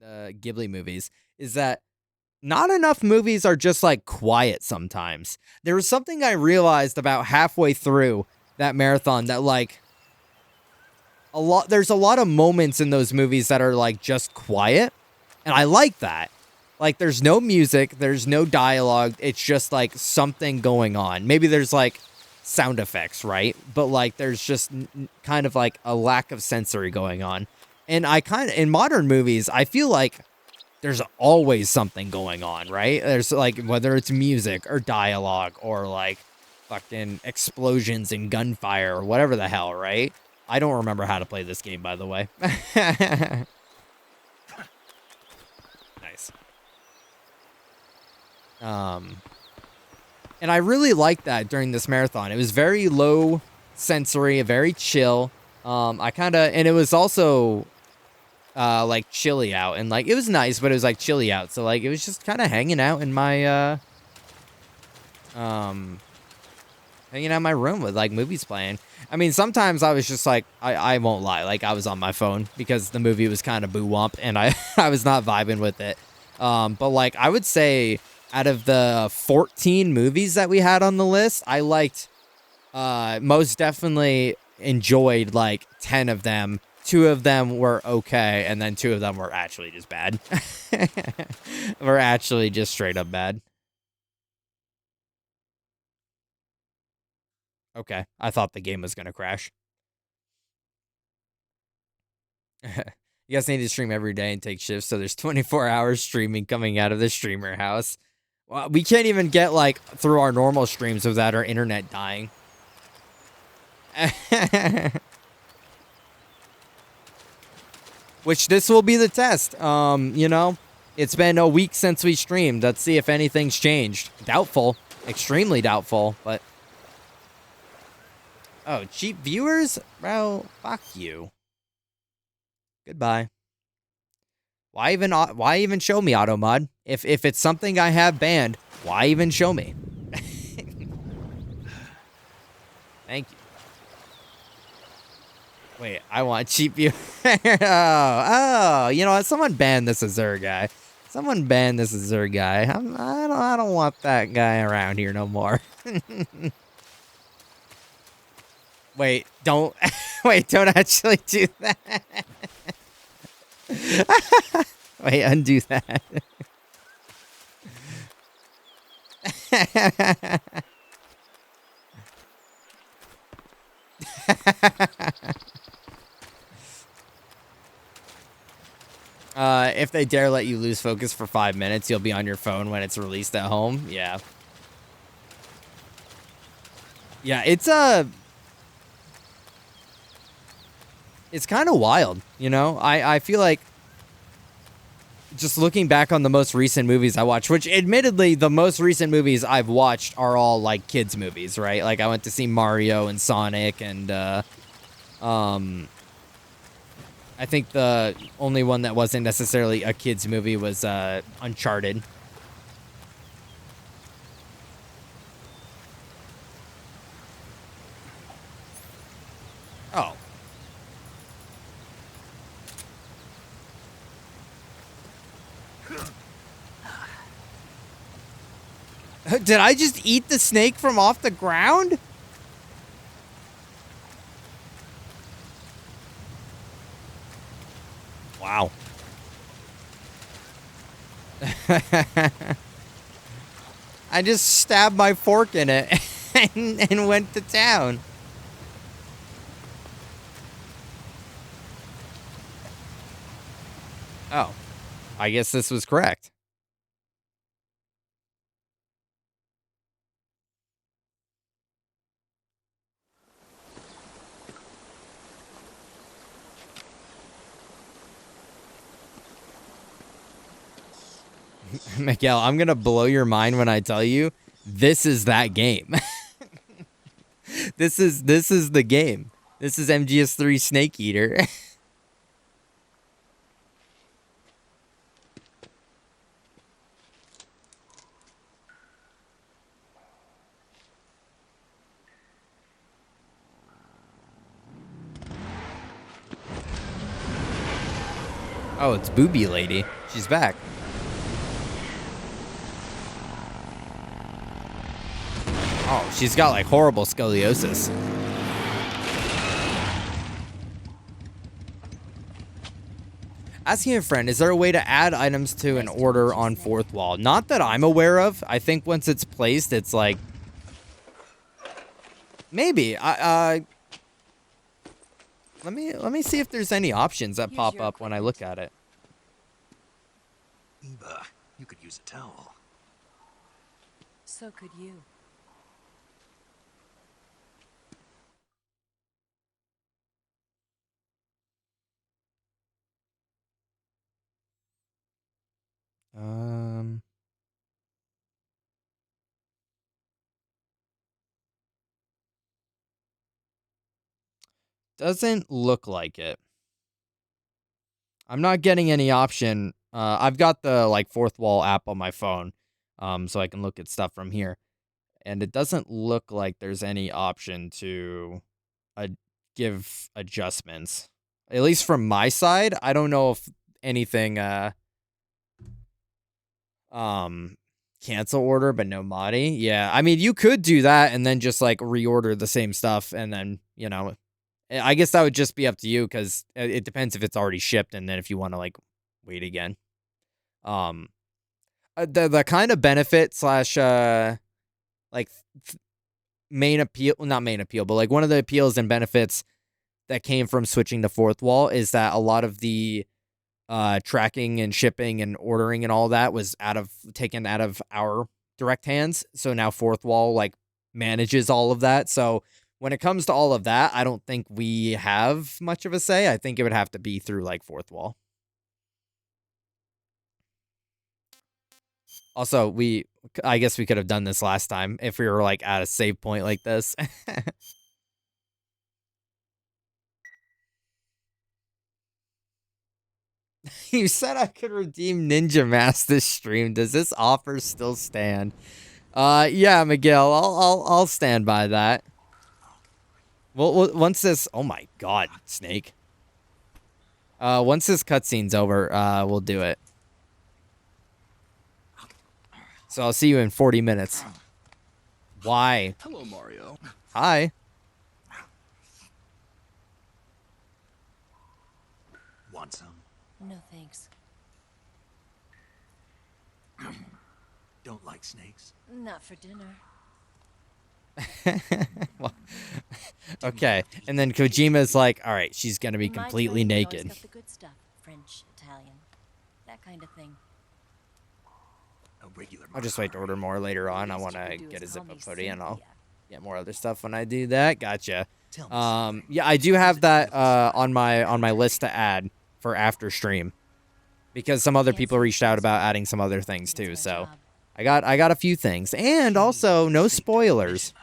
Ghibli movies is that not enough movies are just like quiet sometimes. There was something I realized about halfway through that marathon that like there's a lot of moments in those movies that are like just quiet, and I like that. Like there's no music, there's no dialogue, it's just like something going on. Maybe there's like sound effects, right? But like there's just kind of like a lack of sensory going on. And I kind of in modern movies, I feel like there's always something going on, right? There's like whether it's music or dialogue or like fucking explosions and gunfire or whatever the hell, right? I don't remember how to play this game, by the way. Nice. And I really liked that during this marathon. It was very low sensory, very chill. And it was also like chilly out, and like it was nice, but it was like chilly out. So like it was just kind of hanging out in my hanging out in my room with like movies playing. I mean, sometimes I was just like, I won't lie, like I was on my phone because the movie was kind of boo womp and I I was not vibing with it. But like I would say out of the 14 movies that we had on the list, I liked most definitely enjoyed like 10 of them. 2 of them were okay, and then 2 of them were actually just bad. Were actually just straight up bad. Okay, I thought the game was gonna crash. You guys need to stream every day and take shifts, so there's 24 hours streaming coming out of the streamer house. Well, we can't even get like through our normal streams without our internet dying. Which this will be the test. You know, it's been a week since we streamed. Let's see if anything's changed. Doubtful, extremely doubtful, but oh, cheap viewers? Bro, fuck you. Goodbye. Why even show me auto mod? If it's something I have banned, why even show me? Thank you. Wait, I want cheap view. Oh, you know what? Someone ban this Azure guy. Someone ban this Azure guy. I don't want that guy around here no more. Wait, don't actually do that. Wait, undo that. If they dare let you lose focus for 5 minutes, you'll be on your phone when it's released at home. Yeah. Yeah, it's kind of wild, you know? I feel like just looking back on the most recent movies I watched, which admittedly the most recent movies I've watched are all like kids movies, right? Like I went to see Mario and Sonic and I think the only one that wasn't necessarily a kids movie was Uncharted. Oh. Did I just eat the snake from off the ground? Wow. I just stabbed my fork in it and went to town. Oh. I guess this was correct. Miguel, I'm going to blow your mind when I tell you this is that game. This is the game. This is MGS3 Snake Eater. Oh, it's Booby Lady. She's back. Oh, she's got like horrible scoliosis. Asking a friend, is there a way to add items to an order on fourth wall? Not that I'm aware of. I think once it's placed, it's like maybe. Let me see if there's any options that pop up when I look at it. Eva, you could use a towel. So could you. Doesn't look like it. I'm not getting any option. I've got the like fourth wall app on my phone, so I can look at stuff from here, and it doesn't look like there's any option to give adjustments. At least from my side, I don't know if anything cancel order but no Madi. Yeah, I mean you could do that and then just like reorder the same stuff and then, you know, I guess that would just be up to you because it depends if it's already shipped and then if you want to like wait again. The kind of benefit slash like main appeal, well, not main appeal, but like one of the appeals and benefits that came from switching to fourth wall is that a lot of the tracking and shipping and ordering and all that was taken out of our direct hands. So now fourth wall like manages all of that. So when it comes to all of that, I don't think we have much of a say. I think it would have to be through like fourth wall. Also, I guess we could have done this last time if we were like at a save point like this. You said I could redeem Ninja Mask this stream. Does this offer still stand? Yeah, Miguel, I'll stand by that. Well, once this, oh my God, Snake. Once this cutscene's over, we'll do it. So I'll see you in 40 minutes. Why? Hello, Mario. Hi. Want some? No thanks. Don't like snakes? Not for dinner. Well, okay, and then Kojima's like, all right, she's gonna be In my completely training, we always naked. got the good stuff. French, Italian, that kind of thing. A regular. I'll just wait to order more later on. I Least want you to could do get a is zip call up me hoodie and I'll Cynthia. get more other stuff when I do that. Gotcha. Tell me something. Yeah, I do have that on my list to add for after stream because some other people reached out about adding some other things too. It's my So job. I got a few things, and also no spoilers.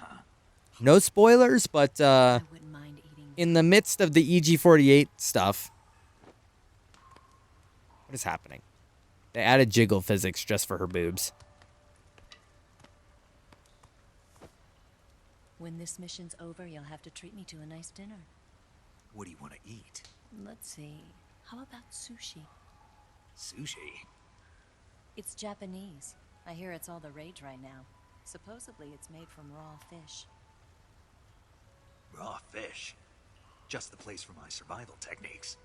No spoilers, but I wouldn't mind eating. in the midst of the EG48 stuff, what is happening? They added jiggle physics just for her boobs. When this mission's over, you'll have to treat me to a nice dinner. What do you want to eat? Let's see. How about sushi? Sushi? It's Japanese. I hear it's all the rage right now. Supposedly, it's made from raw fish. Raw fish. Just the place for my survival techniques.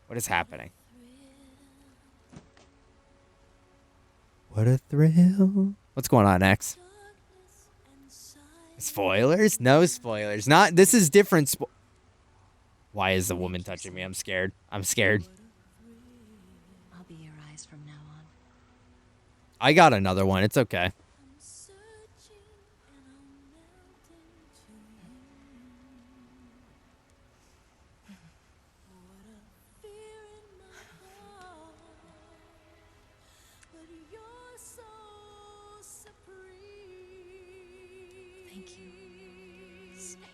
What is happening? What a thrill. What's going on, X? Spoilers? No spoilers. Not, this is different. Why is the woman touching me? I'm scared. I'm scared. I'll be your eyes from now on. I got another one. It's okay. Thank you, Snake.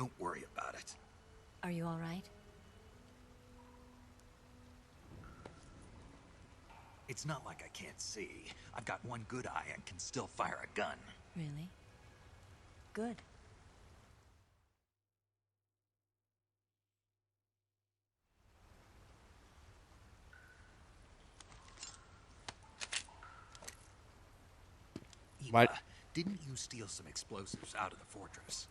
Don't worry about it. Are you all right? It's not like I can't see. I've got one good eye and can still fire a gun. Really? Good. Eva, What? didn't you steal some explosives out of the fortress?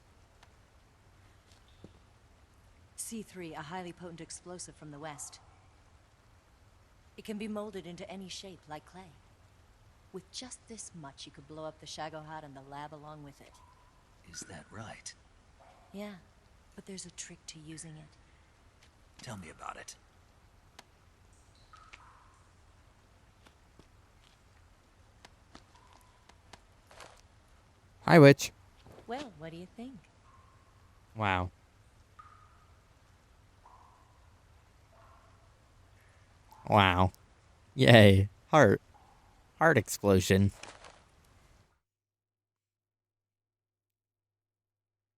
C3, a highly potent explosive from the west. It can be molded into any shape, like clay. With just this much, you could blow up the Shagohod and the lab along with it. Is that right? Yeah, but there's a trick to using it. Tell me about it. Hi, Witch. Well, what do you think? Wow. Wow. Yay. Heart. Heart explosion.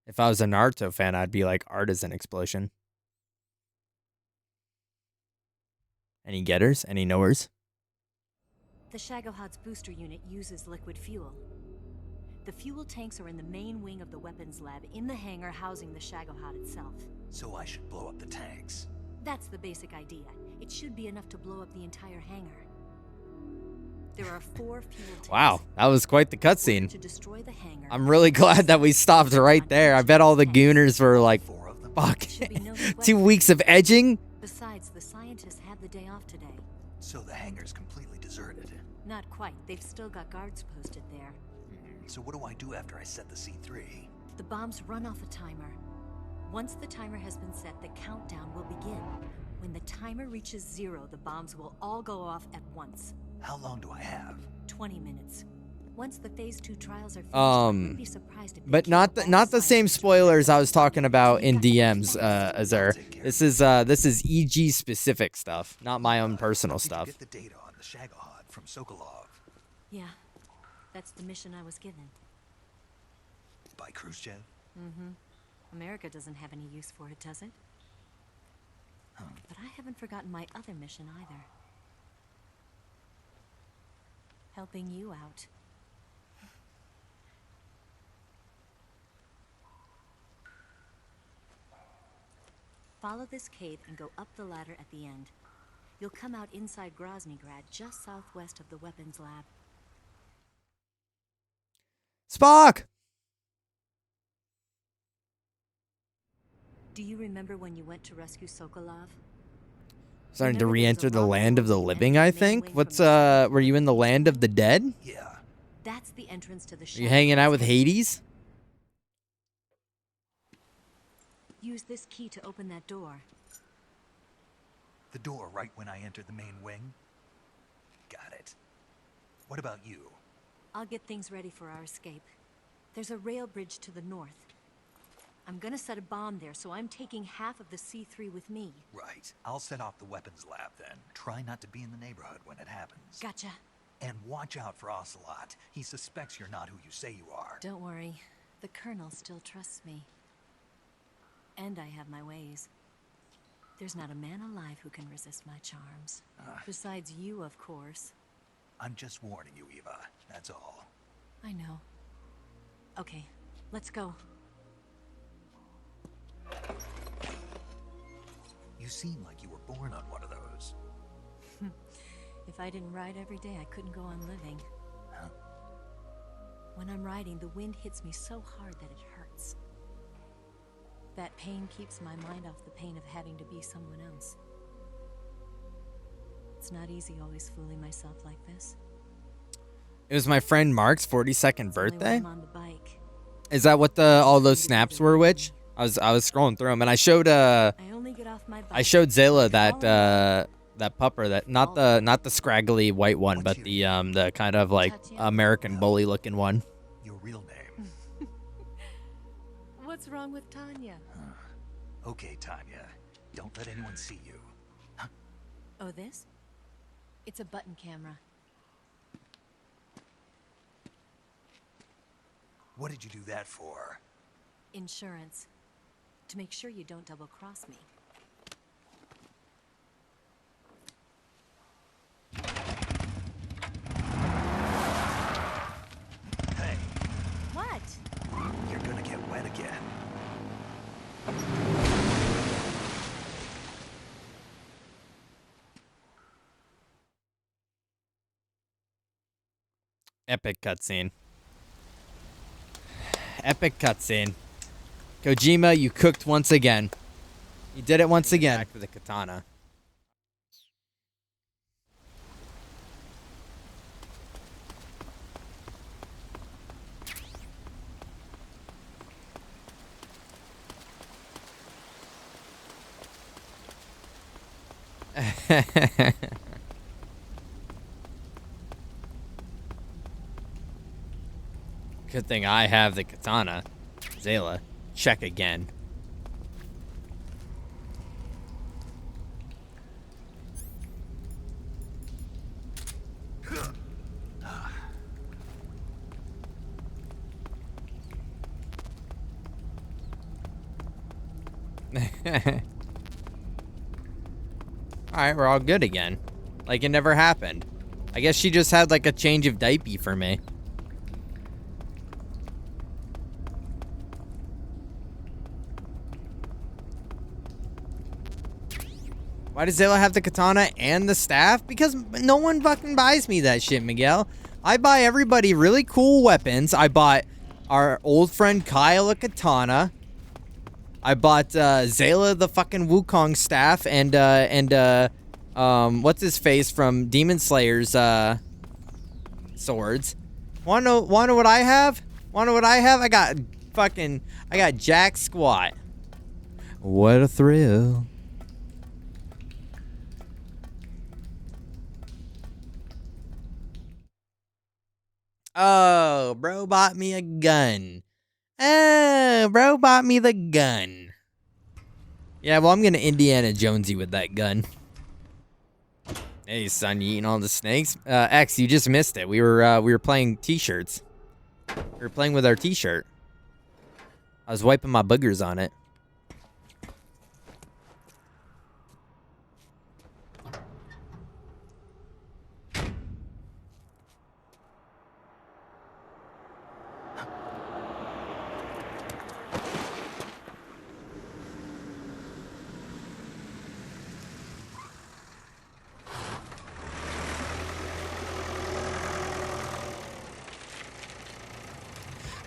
If I was a Naruto fan, I'd be like, artisan explosion. Any getters? Any knowers? The Shagohod's booster unit uses liquid fuel. The fuel tanks are in the main wing of the weapons lab in the hangar housing the Shagohod itself. So I should blow up the tanks. That's the basic idea. It should be enough to blow up the entire hangar. There are 4 fuel tanks. Wow, that was quite the cutscene. To destroy the hangar. I'm really glad that we stopped right there. I bet all the gooners were like, 4 of them? fuck, Should be no 2 weeks of edging? Besides, the scientists had the day off today. So the hangar's completely deserted. Not quite. They've still got guards posted there. So what do I do after I set the C3? The bombs run off a timer. Once the timer has been set, the countdown will begin. When the timer reaches 0, the bombs will all go off at once. How long do I have? 20 minutes. Once the phase 2 trials are finished, I wouldn't be surprised if they But kill not all the same scientists. spoilers I was talking about in DMs, Azur. This is EG specific stuff, not my own personal Did stuff. you get the data on the Shagohod from Sokolov? Yeah, that's the mission I was given. By Khrushchev? America doesn't have any use for it, does it? But I haven't forgotten my other mission either. Helping you out. Follow this cave and go up the ladder at the end. You'll come out inside Groznygrad, just southwest of the weapons lab. Spock! Do you remember when you went to rescue Sokolov? Starting to Remember there was a re-enter the locked land of the room living, at I the main think. wing What's from the were you in the land of the dead? Yeah. That's the entrance to the Are you hanging out with Shadows. Hades? Use this key to open that door. The door right when I enter the main wing? Got it. What about you? I'll get things ready for our escape. There's a rail bridge to the north. I'm gonna set a bomb there, so I'm taking half of the C3 with me. Right. I'll set off the weapons lab then. Try not to be in the neighborhood when it happens. Gotcha. And watch out for Ocelot. He suspects you're not who you say you are. Don't worry. The Colonel still trusts me. And I have my ways. There's not a man alive who can resist my charms. Besides you, of course. I'm just warning you, Eva. That's all. I know. Okay, let's go. You seem like you were born on one of those. If I didn't ride every day, I couldn't go on living. Huh? When I'm riding, the wind hits me so hard that it hurts. That pain keeps my mind off the pain of having to be someone else. It's not easy always fooling myself like this. It was my friend Mark's 42nd It's only when birthday. I'm on the bike. Is that what all those snaps were, Witch? I was scrolling through them and I showed I only get off my bike. I showed Zayla that pupper, that not the scraggly white one, but the kind of like American bully looking one. Your real name. What's wrong with Tanya? Okay, Tanya. Don't let anyone see you. Oh, this? It's a button camera. What did you do that for? Insurance. to make sure you don't double-cross me. Hey, What? you're gonna get wet again. Epic cutscene. Epic cutscene. Kojima, you cooked once again. You did it once again. Back to the katana. Good thing I have the katana. Zayla, check again. Alright, we're all good again. Like it never happened. I guess she just had like a change of diaper for me. Why does Zayla have the katana and the staff? Because no one fucking buys me that shit, Miguel. I buy everybody really cool weapons. I bought our old friend Kyle a katana. I bought Zayla the fucking Wukong staff and what's his face from Demon Slayer's swords. Wanna know what I have? Wanna know what I have? I got Jack Squat. What a thrill. Oh, bro bought me a gun. Oh, bro bought me the gun. Yeah, well, I'm gonna Indiana Jonesy with that gun. Hey, son, you eating all the snakes? X, you just missed it. We were playing t-shirts. We were playing with our t-shirt. I was wiping my boogers on it.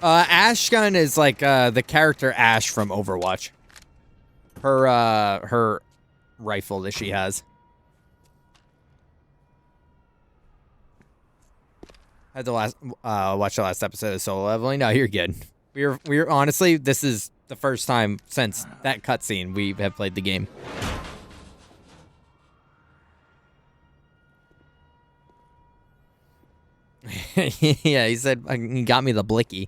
Ashgun is like the character Ash from Overwatch. Her rifle that she has. I had to watch the last episode of Solo Leveling. No, you're good. We're honestly, this is the first time since that cutscene we have played the game. Yeah, he said he got me the blicky.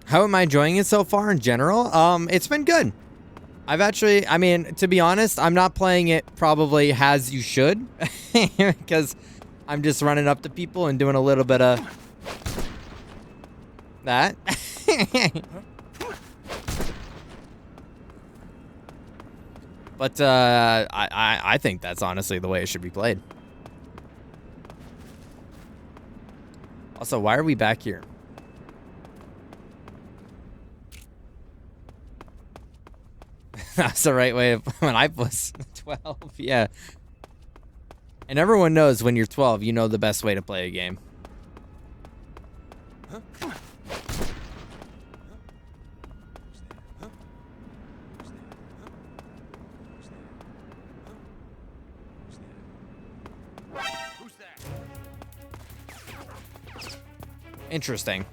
How am I enjoying it so far in general? It's been good. I've actually, I mean, to be honest, I'm not playing it probably as you should. Because I'm just running up to people and doing a little bit of that. But I think that's honestly the way it should be played. Also, why are we back here? That's the right way when I was 12, yeah. And everyone knows when you're 12, you know the best way to play a game. Interesting.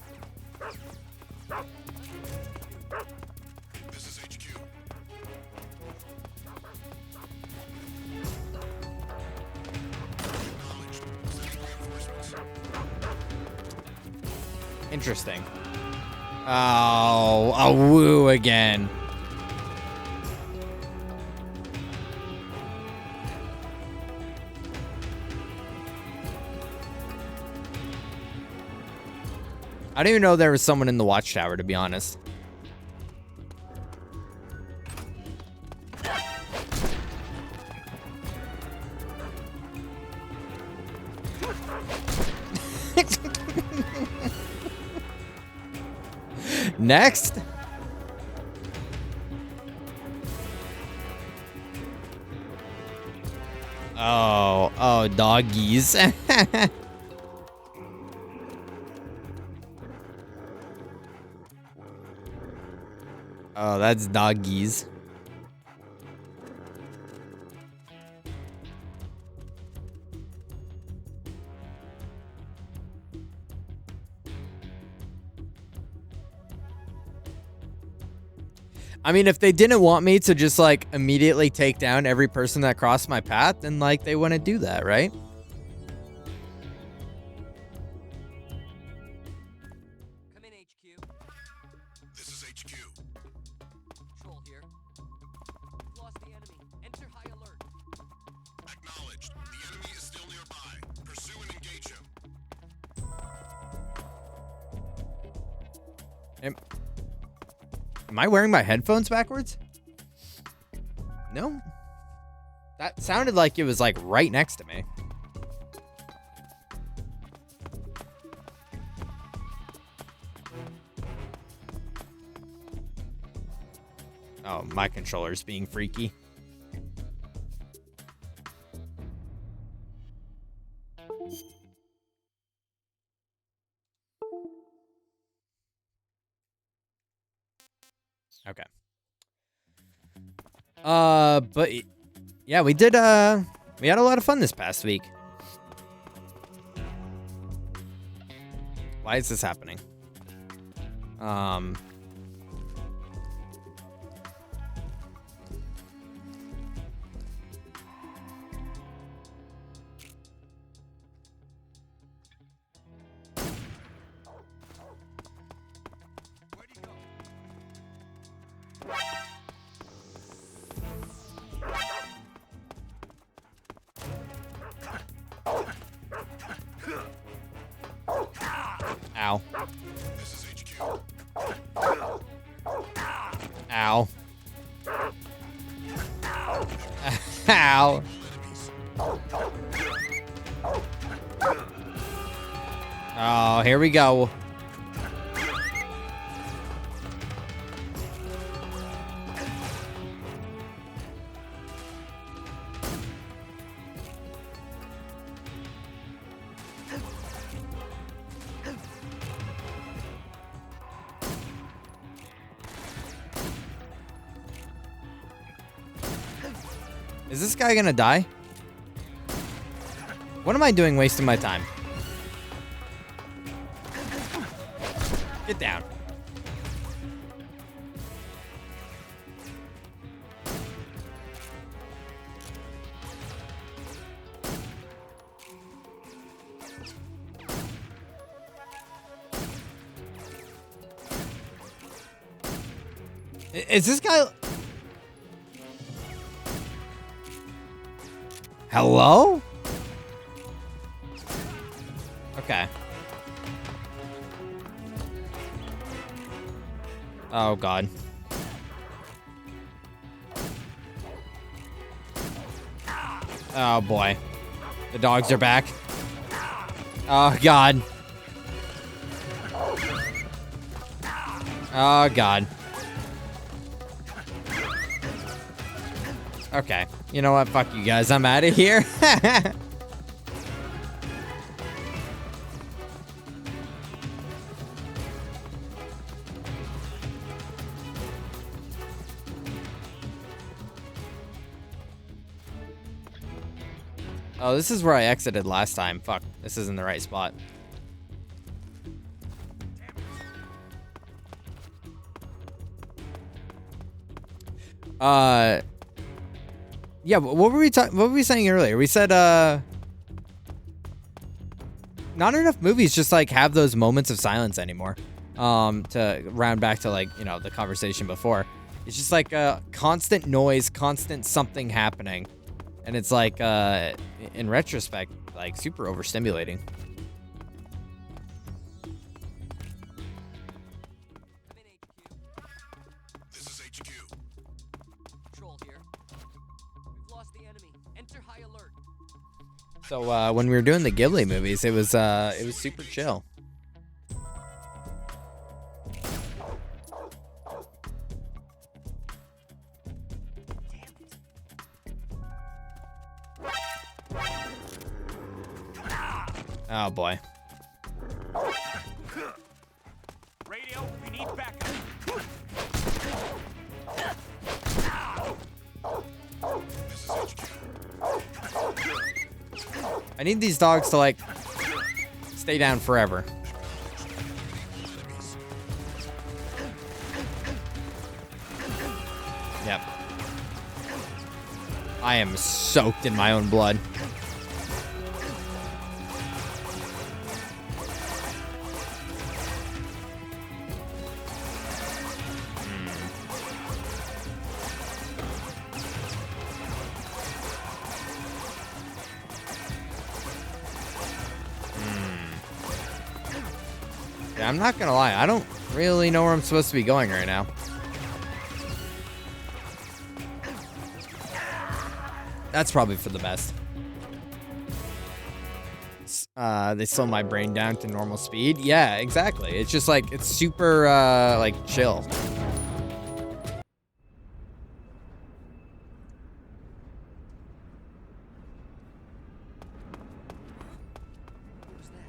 This is HQ. Interesting. Oh, a woo again. I didn't even know there was someone in the watchtower, to be honest. Next. Oh, doggies. Oh, that's doggies. I mean, if they didn't want me to just, like, immediately take down every person that crossed my path, then, like, they wouldn't do that, right? Come in, HQ. This is HQ. Patrol here. We've lost the enemy. Enter high alert. Acknowledged. The enemy is still nearby. Pursue and engage him. Am I wearing my headphones backwards? No. That sounded like it was, like, right next to me. Oh, my controller's being freaky. Okay. But yeah, we did, we had a lot of fun this past week. Why is this happening? Ow. This is HQ. Ow. Ow. Oh, here we go. Is this guy gonna die? What am I doing wasting my time? Get down. Is this guy... Hello? Okay. Oh, God. Oh, boy. The dogs are back. Oh, God. Oh, God. Okay. You know what? Fuck you guys. I'm out of here. Oh, this is where I exited last time. Fuck. This isn't the right spot. Yeah, what were we saying earlier? We said not enough movies just like have those moments of silence anymore. To round back to like, you know, the conversation before. It's just like a constant noise, constant something happening. And it's like, in retrospect, like super overstimulating. I'm in HQ. This is HQ. Patrol here. We've lost the enemy. Enter high alert. So, when we were doing the Ghibli movies, it was super chill. Oh boy. Radio, we need backup. This is HQ. I need these dogs to like stay down forever. Yep. I am soaked in my own blood. Yeah, I'm not gonna lie, I don't really know where I'm supposed to be going right now. That's probably for the best. They slow my brain down to normal speed. Yeah, exactly. It's just like, it's super, like, chill. What was that?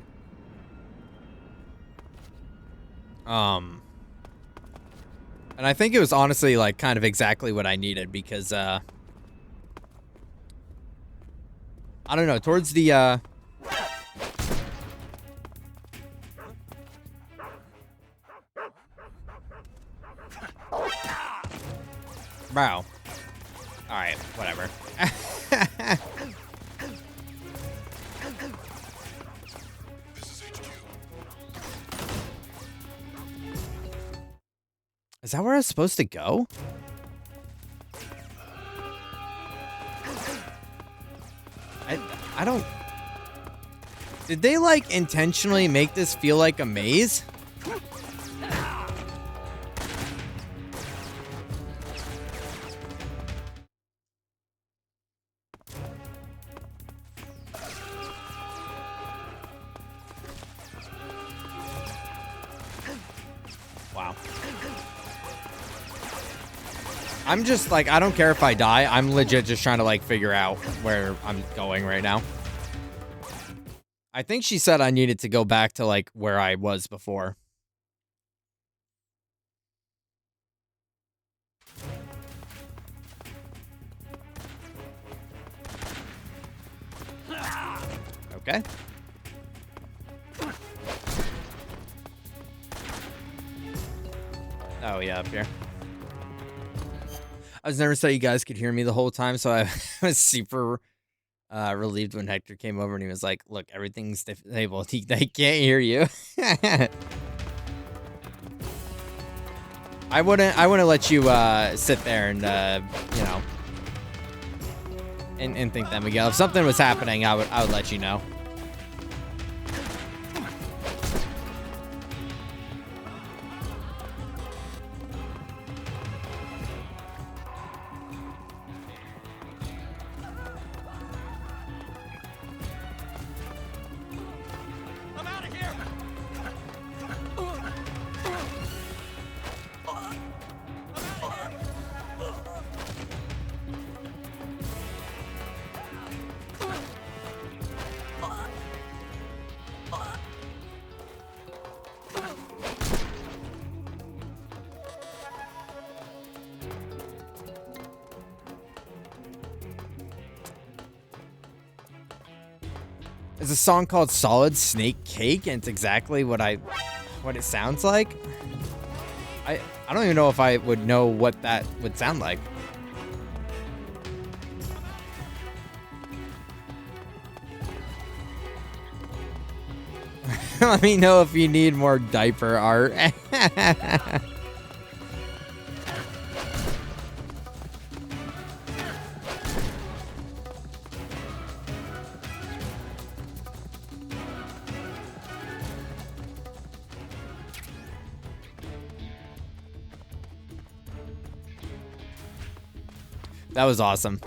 And I think it was honestly, like, kind of exactly what I needed because, I don't know, towards the, Bro. Alright, whatever. This is HQ. Is that where I was supposed to go? I don't... Did they, like, intentionally make this feel like a maze? Wow. I'm just, like, I don't care if I die. I'm legit just trying to, like, figure out where I'm going right now. I think she said I needed to go back to, like, where I was before. Okay. Oh, yeah, up here. I was nervous that you guys could hear me the whole time, so I was super relieved when Hector came over and he was like, look, everything's disabled. They can't hear you. I wouldn't let you sit there and, you know, and think that, Miguel. If something was happening, I would let you know. I'm out of here. There's a song called Solid Snake Cake, and it's exactly what it sounds like. I don't even know if I would know what that would sound like. Let me know if you need more diaper art. That was awesome.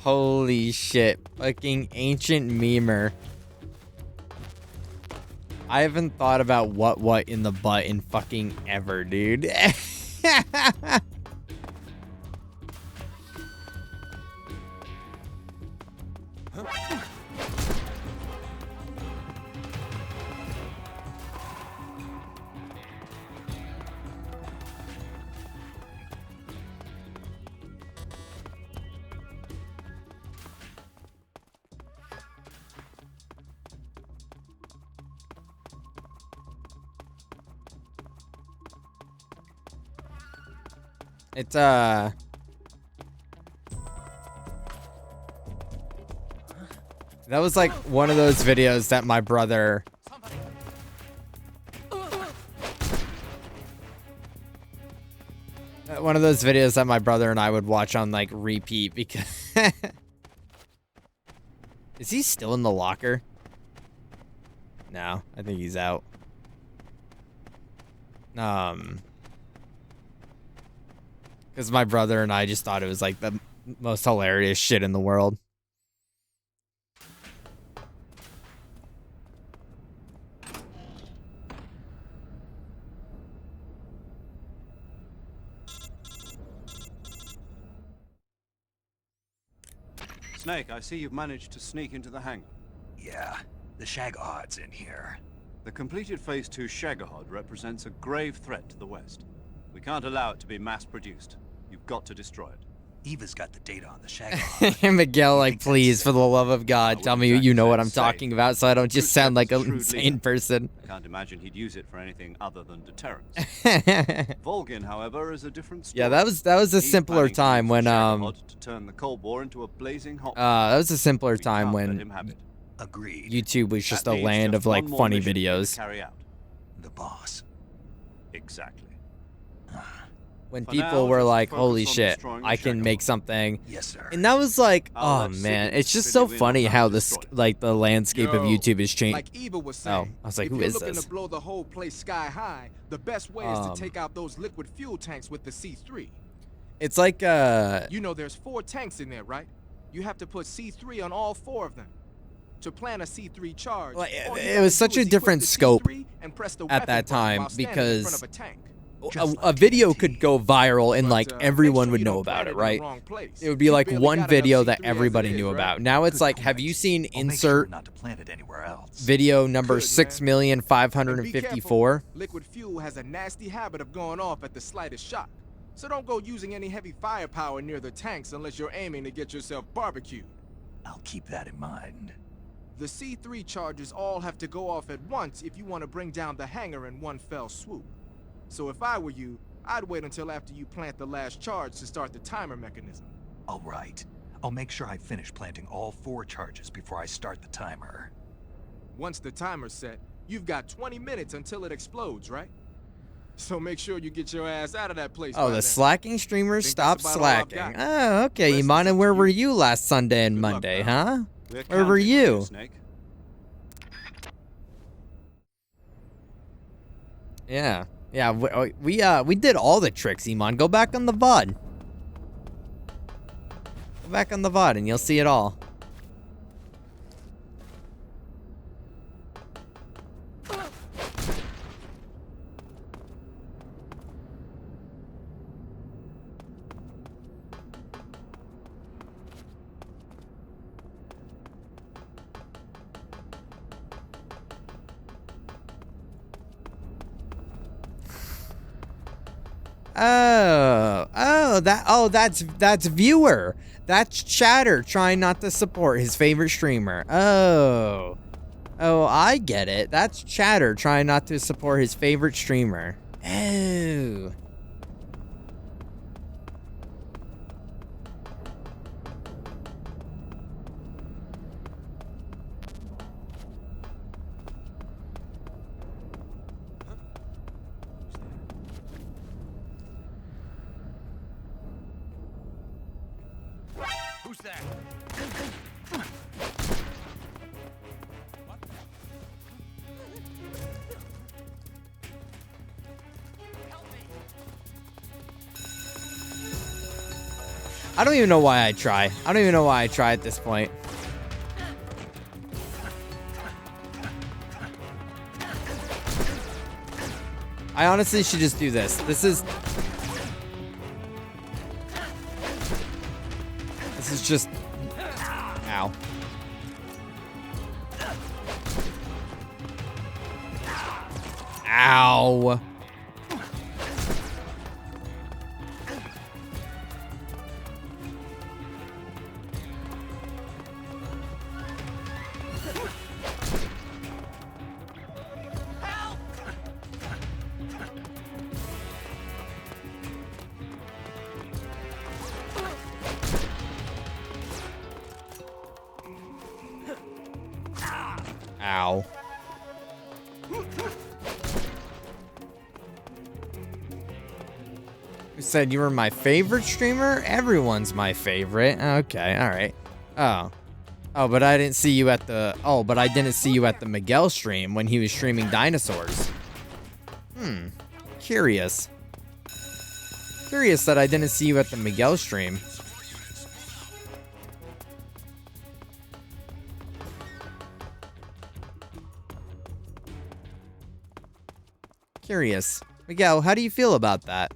Holy shit. Fucking ancient memer. I haven't thought about what in the butt in fucking ever, dude. It's that was like one of those videos that my brother and I would watch on like repeat because is he still in the locker? No, I think he's out. Because my brother and I just thought it was like the most hilarious shit in the world. Snake, I see you've managed to sneak into the hangar. Yeah, the Shagohod's in here. The completed Phase 2 Shagohod represents a grave threat to the West. We can't allow it to be mass-produced. You've got to destroy it. Eva's got the data on the Shagohod. Miguel, like, think that's please, safe? for the love of God, I tell wouldn't me you know exactly what say I'm it's talking safe. about so I don't just sound like an Shrewd insane leader. person. I can't imagine he'd use it for anything other than deterrence. Volgin, however, is a different story. Yeah, that was a He's simpler planning to time use when the Shagohod to turn the Cold War into a blazing hot. that was a simpler We time can't let when him have it. Agreed. YouTube was just That a means land just of like one more funny mission for you to videos. carry out. The boss. Exactly. When For people now, were just like, focus holy on shit, destroying I the can make Shagohod. something. Yes, sir. And that was like, I'll oh let man, Sigurd it's just fill so you in funny on how how to this destroy it. like the landscape of Yo, YouTube has changed. Like Eva was saying, I was like, if who you're is looking this? to blow the whole place sky high, the best way is to take out those liquid fuel tanks with the C3. It's like You know there's 4 tanks in there, right? You have to put C3 on all 4 of them. To plan a C3 charge, Well, all you it gotta was do such a is equip different the scope C3 and press the at weapon that button time while standing in front because of a tank. a video could go viral and But, like make everyone sure would you know don't about plant it, in the right? wrong place. It would be You like barely one got enough video C3 that as everybody it is, knew right? about. Now it's Good like, have point. you seen I'll make sure insert not to plant it anywhere else. video number Good, man. 6,554? And be careful. Liquid fuel has a nasty habit of going off at the slightest shock. So don't go using any heavy firepower near the tanks unless you're aiming to get yourself barbecued. I'll keep that in mind. The C3 charges all have to go off at once if you want to bring down the hangar in one fell swoop. So if I were you, I'd wait until after you plant the last charge to start the timer mechanism. All right. I'll make sure I finish planting all 4 charges before I start the timer. Once the timer's set, you've got 20 minutes until it explodes, right? So make sure you get your ass out of that place. Oh, by the then. slacking streamers Think stopped that's about all I've slacking. got. Oh, okay, Rest is Iman, up and to where you. were you last Sunday and Good luck, Monday, pal. huh? We're Where were counting on you? Snake. Yeah, yeah, we did all the tricks, Iman. Go back on the VOD. Go back on the VOD and you'll see it all. That's viewer. That's chatter trying not to support his favorite streamer. Oh, I get it. That's Chatter trying not to support his favorite streamer. Oh. Who's that? I don't even know why I try. I don't even know why I try at this point. I honestly should just do this. This is just... Ow. Ow. Ow. Who said you were my favorite streamer? Everyone's my favorite. Okay, alright. Oh. Oh, but I didn't see you at the... Oh, but I didn't see you at the Miguel stream when he was streaming dinosaurs. Curious. Curious that I didn't see you at the Miguel stream. Curious. Miguel, how do you feel about that?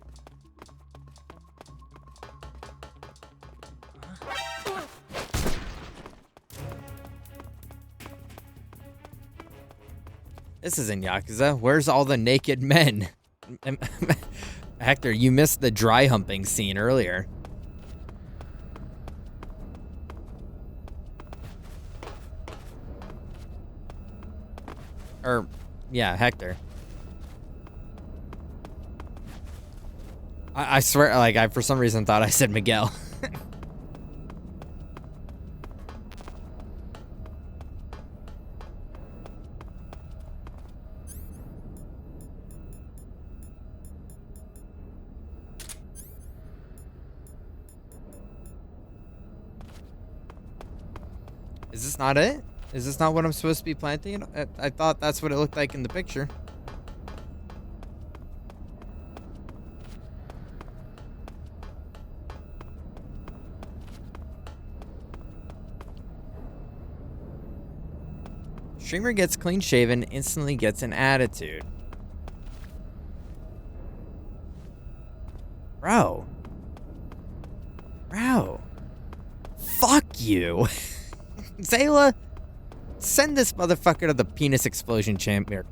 This isn't Yakuza. Where's all the naked men? Hector, you missed the dry humping scene earlier. Yeah, Hector. I swear, like, I for some reason thought I said Miguel. Is this not it? Is this not what I'm supposed to be planting? I thought that's what it looked like in the picture. Streamer gets clean shaven, instantly gets an attitude. Bro. Fuck you. Zayla, send this motherfucker to the penis explosion chamber.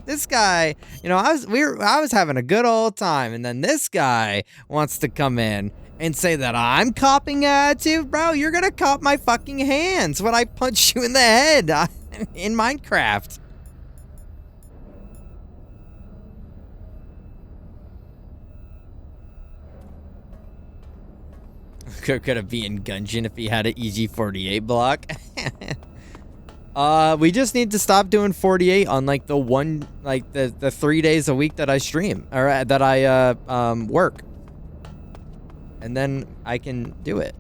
This guy, you know, I was having a good old time, and then this guy wants to come in and say that I'm copping attitude, bro. You're gonna cop my fucking hands when I punch you in the head in Minecraft. Could have been Gungeon if he had an EG48 block. We just need to stop doing 48 on like the 3 days a week that I stream or that I work, and then I can do it.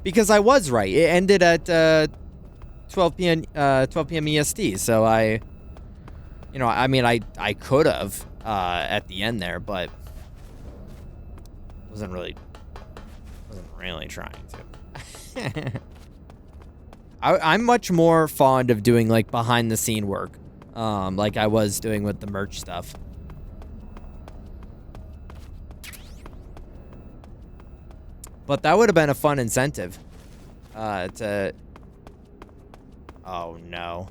Because I was right. It ended at 12 p.m. EST. So I mean, I could have at the end there, but wasn't really trying to. I'm much more fond of doing like behind the scene work, like I was doing with the merch stuff. But that would have been a fun incentive. Oh no.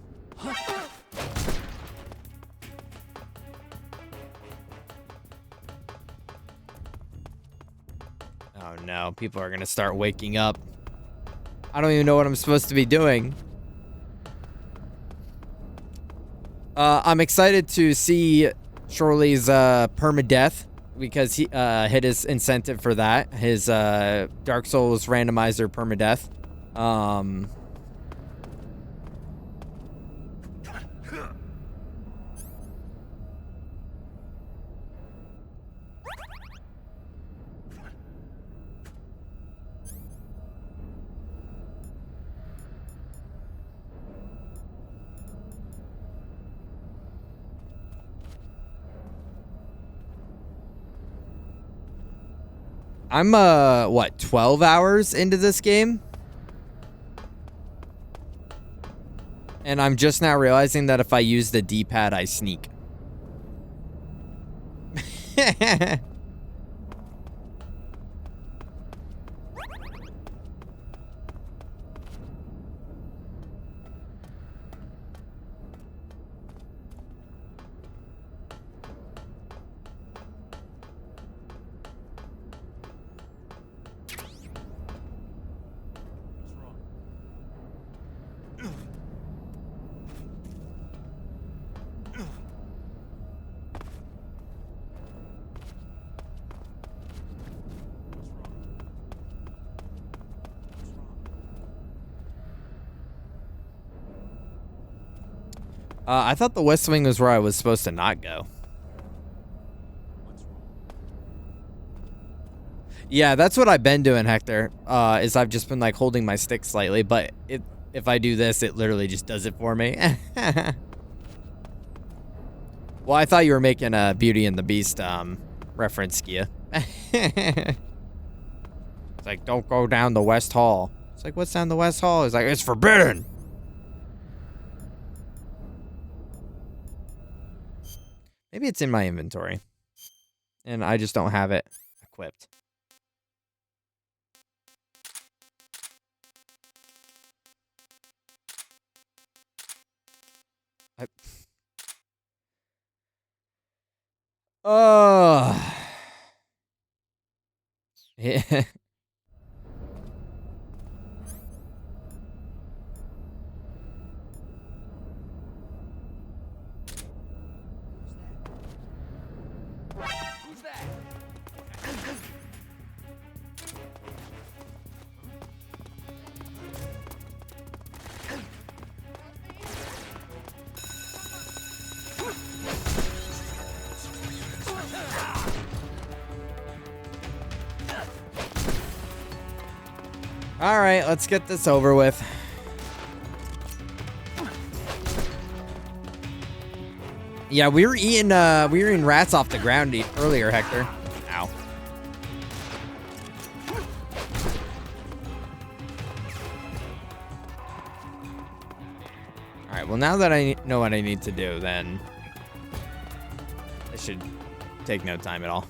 Oh no, people are gonna start waking up. I don't even know what I'm supposed to be doing. I'm excited to see Shorley's permadeath because he hit his incentive for that. His Dark Souls randomizer permadeath. I'm what, 12 hours into this game? And I'm just now realizing that if I use the D-pad, I sneak. I thought the West Wing was where I was supposed to not go. Yeah, that's what I've been doing, Hector. Is I've just been like holding my stick slightly, but if I do this, it literally just does it for me. Well, I thought you were making a Beauty and the Beast reference, Skia. It's like, don't go down the West Hall. It's like, what's down the West Hall? It's like, it's forbidden. Maybe it's in my inventory. And I just don't have it equipped. Oh. Yeah. Who's that? All right, let's get this over with. Yeah, we were eating rats off the ground earlier, Hector. Ow. All right, well, now that I know what I need to do, then it should take no time at all.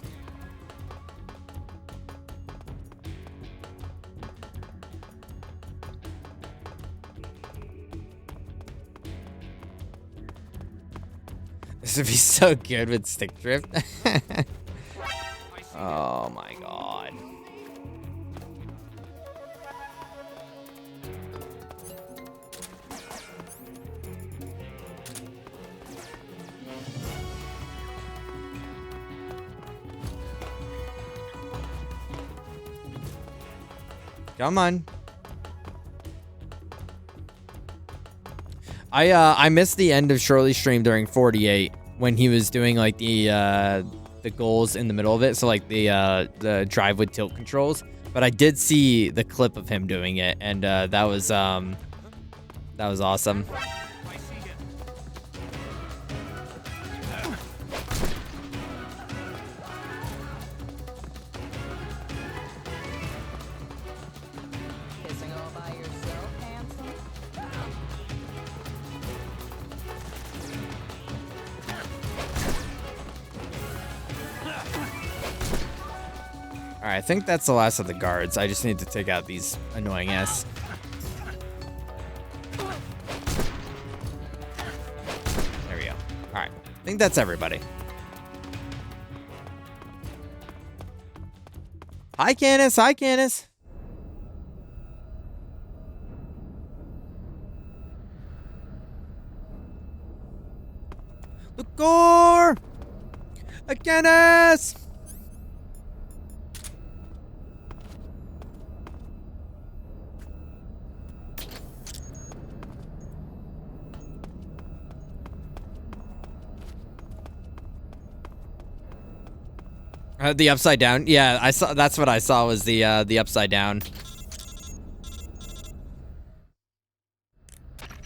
This would be so good with stick drift. Oh my god. Come on. I missed the end of Shirley's stream during 48 when he was doing like the goals in the middle of it, so like the drive with tilt controls. But I did see the clip of him doing it, and that was awesome. Kissing all by yourself, handsome? All right, I think that's the last of the guards. I just need to take out these annoying ass. There we go. All right, I think that's everybody. Hi, Canis. Hi, Canis. The gore! Canis! The upside down. Yeah, I saw. That's what I saw was the upside down.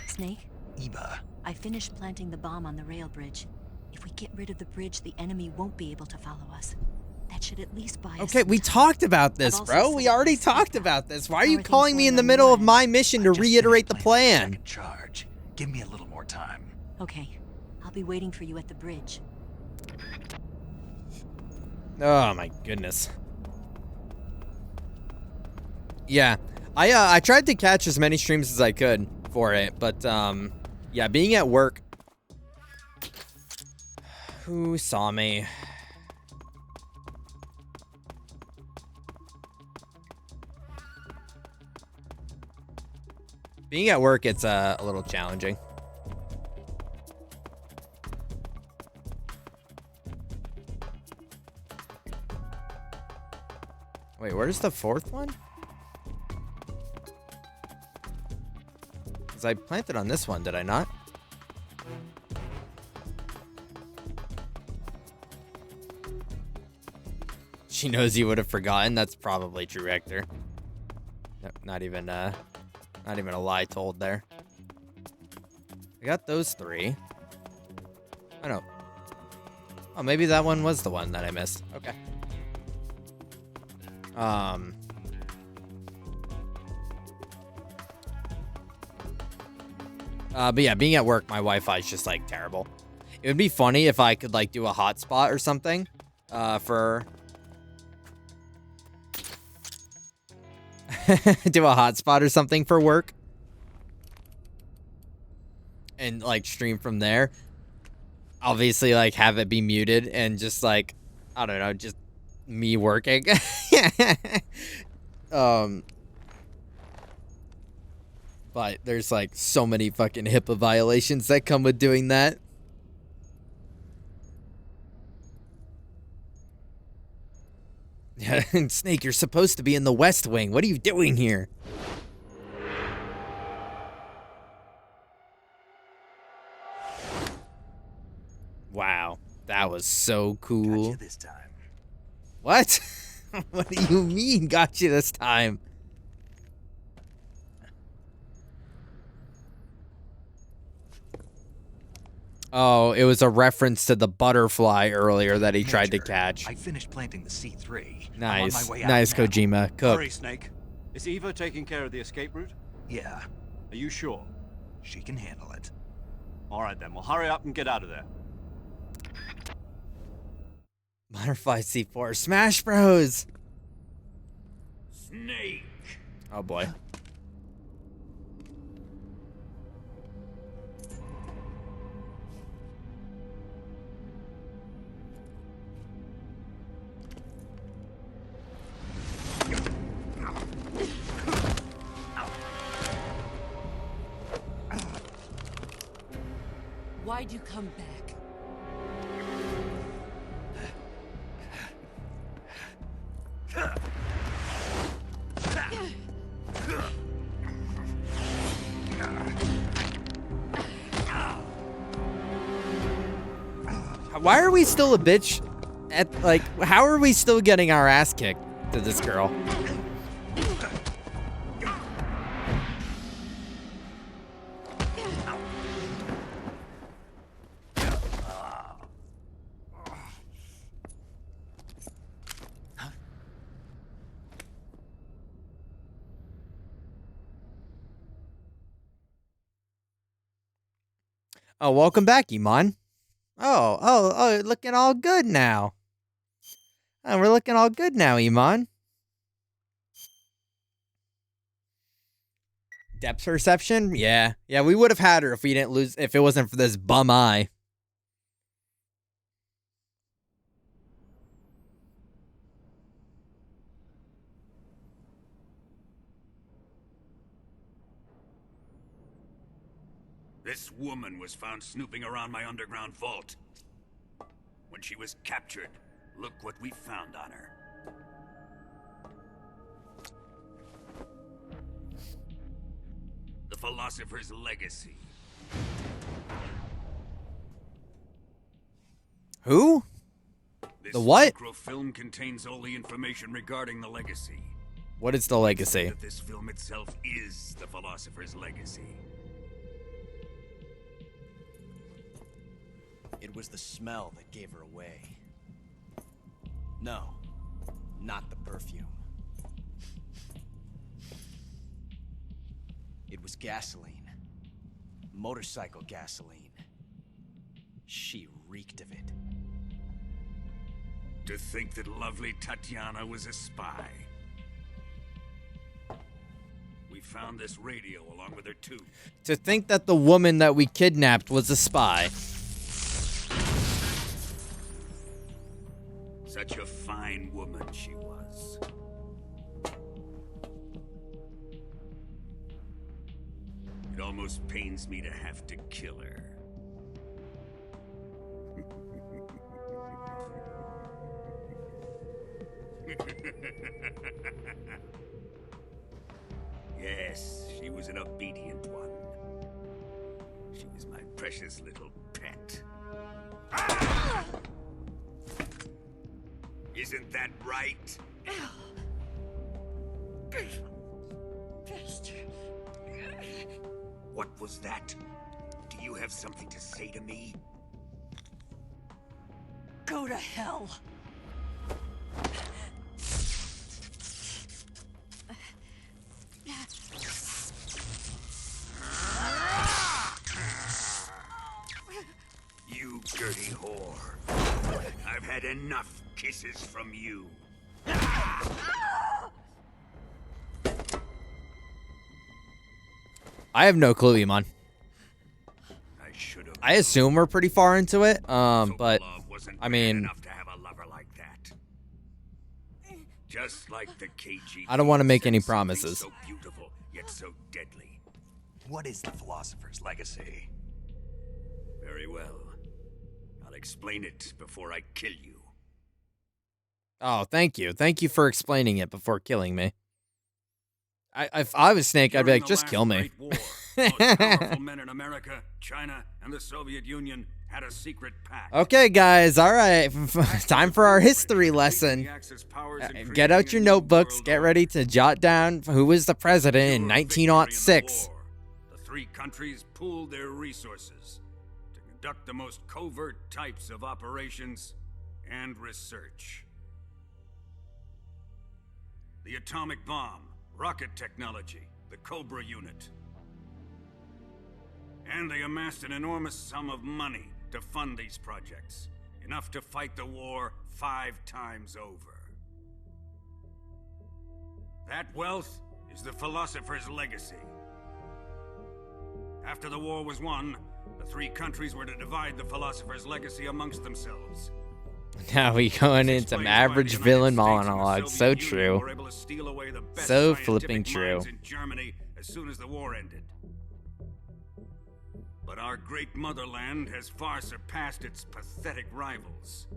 Snake, Eva, I finished planting the bomb on the rail bridge. If we get rid of the bridge, the enemy won't be able to follow us. That should at least buy us Okay, some we time. talked about this, I've also bro. set We up already my escape talked route. about this. Why are How you are things calling me going in the on middle your of end? my mission I to just reiterate the finished planting plan? second charge. Give me a little more time. Okay, I'll be waiting for you at the bridge. Oh my goodness. Yeah, I tried to catch as many streams as I could for it, but yeah, being at work. Who saw me? Being at work, it's a little challenging. Wait, where's the fourth one? Because I planted on this one, did I not? She knows you would have forgotten. That's probably true, Hector. Nope, not even a lie told there. I got those three. I know. Oh, maybe that one was the one that I missed. Okay. But yeah, being at work, my Wi-Fi is just like terrible. It would be funny if I could like do a hotspot or something, for do a hotspot or something for work, and like stream from there. Obviously, like have it be muted and just like, I don't know, just me working. But there's like so many fucking HIPAA violations that come with doing that. Yeah, and Snake, you're supposed to be in the West Wing. What are you doing here? Wow, that was so cool. Gotcha this time. What? What do you mean, got you this time? Oh, it was a reference to the butterfly earlier that he tried to Major, catch. I finished planting the C3. I'm on Nice. my way out Nice, now. Kojima. Cook. Hurry, Snake. Is Eva taking care of the escape route? Yeah, Are you sure? she can handle it. All right then, well hurry up and get out of there. Butterfly C4. Smash Bros. Snake! Oh boy. Why'd you come back? Why are we still a bitch? Like, how are we still getting our ass kicked to this girl? Oh, welcome back, Iman. Oh, looking all good now. Oh, we're looking all good now, Iman. Depth perception? Yeah, we would have had her if we didn't lose, if it wasn't for this bum eye. This woman was found snooping around my underground vault. When she was captured, look what we found on her. The Philosopher's Legacy. Who? This The what? microfilm contains all the information regarding the legacy. What is the legacy? That this film itself is the Philosopher's Legacy. It was the smell that gave her away. No, not the perfume. It was gasoline. Motorcycle gasoline. She reeked of it. To think that lovely Tatiana was a spy. We found this radio along with her tube. To think that the woman that we kidnapped was a spy. Such a fine woman she was. It almost pains me to have to kill her. Yes, she was an obedient one. She was my precious little pet. Isn't that right? What was that? Do you have something to say to me? Go to hell. You dirty whore. I've had enough kisses from you. I have no clue, Iman. I should have. I assume we're pretty far into it. But Love wasn't I mean, enough to have a lover like that. Just like the KGB. I don't want to make any said something promises. So beautiful, yet so deadly. What is the Philosopher's Legacy? Very well. I'll explain it before I kill you. Oh, thank you. Thank you for explaining it before killing me. If I was Snake, I'd be During like, the just last kill me. Great War, the most powerful men in America, China, and the Soviet Union had a secret pact. Okay, guys. All right. Time for our history lesson. Get out your notebooks. Get ready to jot down who was the president in 1906. The three countries pooled their resources to conduct the most covert types of operations and research. The atomic bomb, rocket technology, the Cobra unit. And they amassed an enormous sum of money to fund these projects, enough to fight the war 5 times over. That wealth is the Philosopher's Legacy. After the war was won, the three countries were to divide the Philosopher's Legacy amongst themselves. Now we going into average villain monologue. So true. So flipping true. In Germany as soon as the war ended. But our great motherland has far surpassed its pathetic rivals.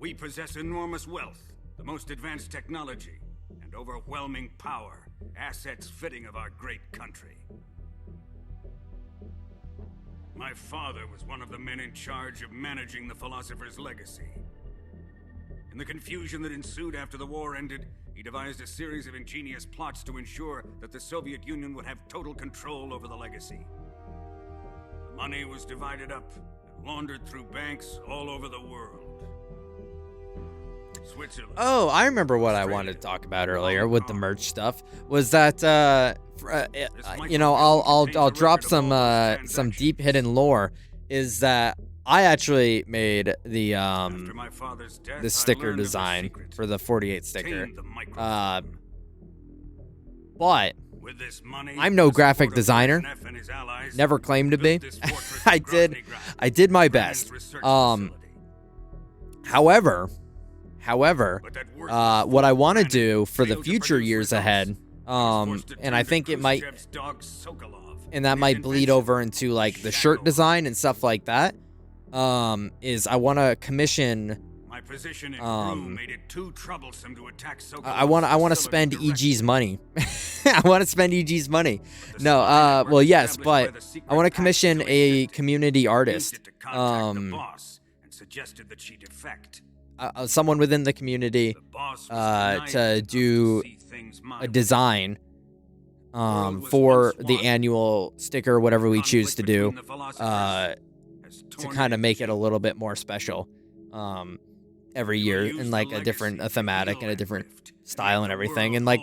We possess enormous wealth, the most advanced technology, and overwhelming power, assets fitting of our great country. My father was one of the men in charge of managing the Philosopher's Legacy. In the confusion that ensued after the war ended, he devised a series of ingenious plots to ensure that the Soviet Union would have total control over the legacy. The money was divided up and laundered through banks all over the world. Switzerland. Oh, I remember what I wanted to talk about earlier with the merch stuff. Was that you know, I'll drop some deep hidden lore. Is that I actually made the sticker design for the 48 sticker. But I'm no graphic designer. Never claimed to be. I did my best. However, what I want to do for the future years ahead, and I think it might and that might bleed over into like the shirt design and stuff like that, is I want to commission. My position in crew made it too troublesome to attack so I want to spend EG's money. I want to spend EG's money. No, well, yes, but I want to commission a community artist. Suggested that she defect. Someone within the community to do a design for the annual sticker, whatever we choose to do, to kind of make it a little bit more special every year, in like a different thematic and a different style and everything, and like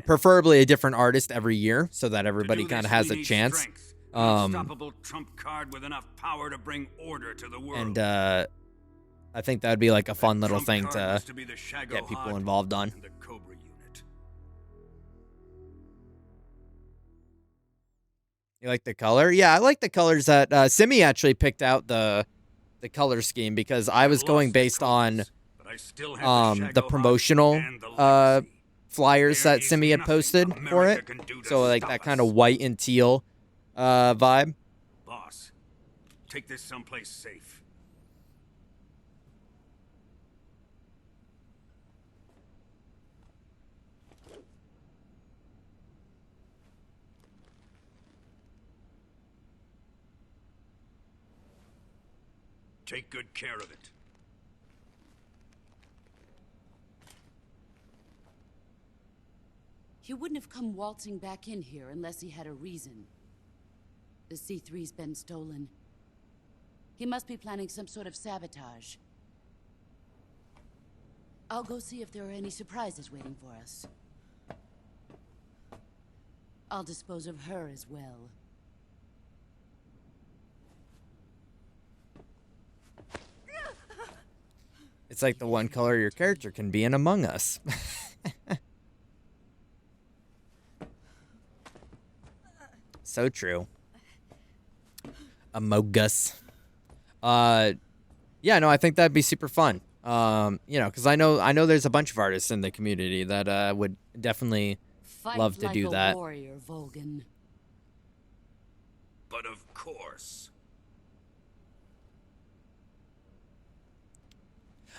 preferably a different artist every year, so that everybody kind of has a chance. Unstoppable trump card with enough power to bring order to the world. And I think that'd be like a fun little thing to get people involved on. You like the color? Yeah, I like the colors that Simi actually picked out the color scheme, because I was going based on the promotional flyers that Simi had posted for it. So like that kind of white and teal vibe. Boss, take this someplace safe. Take good care of it. He wouldn't have come waltzing back in here unless he had a reason. The C3's been stolen. He must be planning some sort of sabotage. I'll go see if there are any surprises waiting for us. I'll dispose of her as well. It's like the one color your character can be in Among Us. So true. Among Us. Yeah, no, I think that'd be super fun. You know, because I know there's a bunch of artists in the community that would definitely love to do that. Warrior, Volgin. But of course.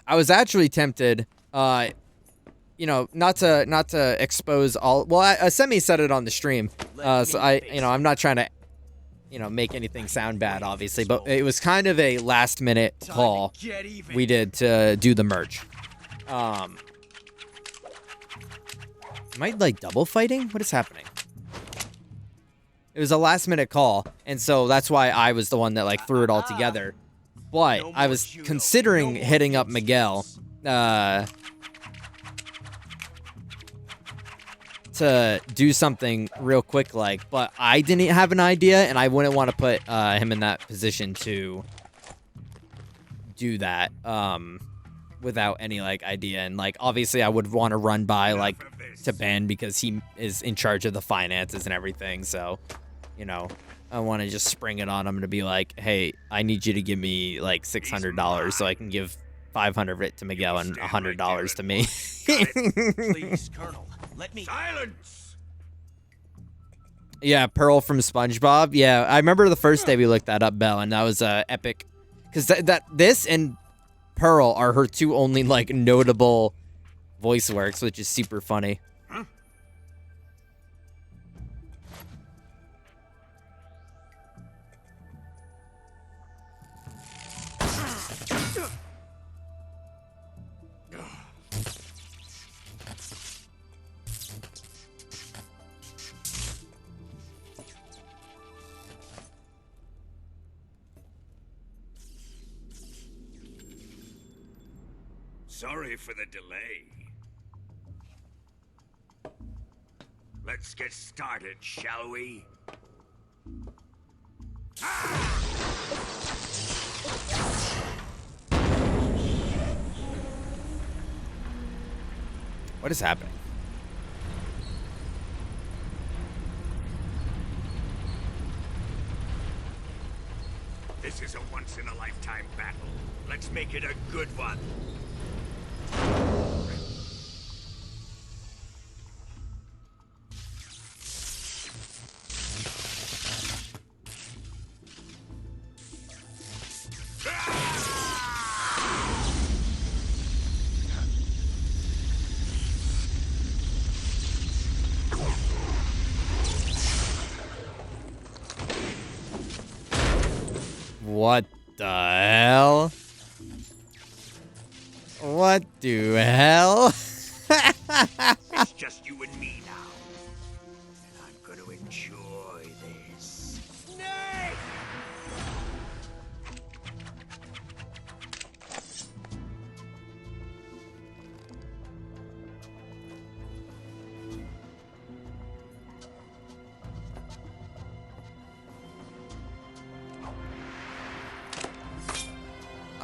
I was actually tempted, you know, not to expose all. Well, Semi said it on the stream, so I'm not trying to, make anything sound bad, obviously, but it was kind of a last minute call we did to do the merch. Am I like double fighting? What is happening? It was a last minute call, and so that's why I was the one that like threw it all together. But I was considering hitting up Miguel to do something real quick, but I didn't have an idea, and I wouldn't want to put him in that position to do that without any idea. And obviously I would want to run by to Ben, because he is in charge of the finances and everything. So, I want to just spring it on him to be like, hey, I need you to give me $600 so I can give 500 of it to Miguel and $100 to me. Please, Colonel, let me. Silence. Yeah, Pearl from SpongeBob. Yeah, I remember the first day we looked that up, Belle, and that was epic. Because this and Pearl are her two only notable voice works, which is super funny. Sorry for the delay. Let's get started, shall we? What is happening? This is a once-in-a-lifetime battle. Let's make it a good one. What the hell? What the hell? It's just you and me now. And I'm gonna enjoy this. Snake!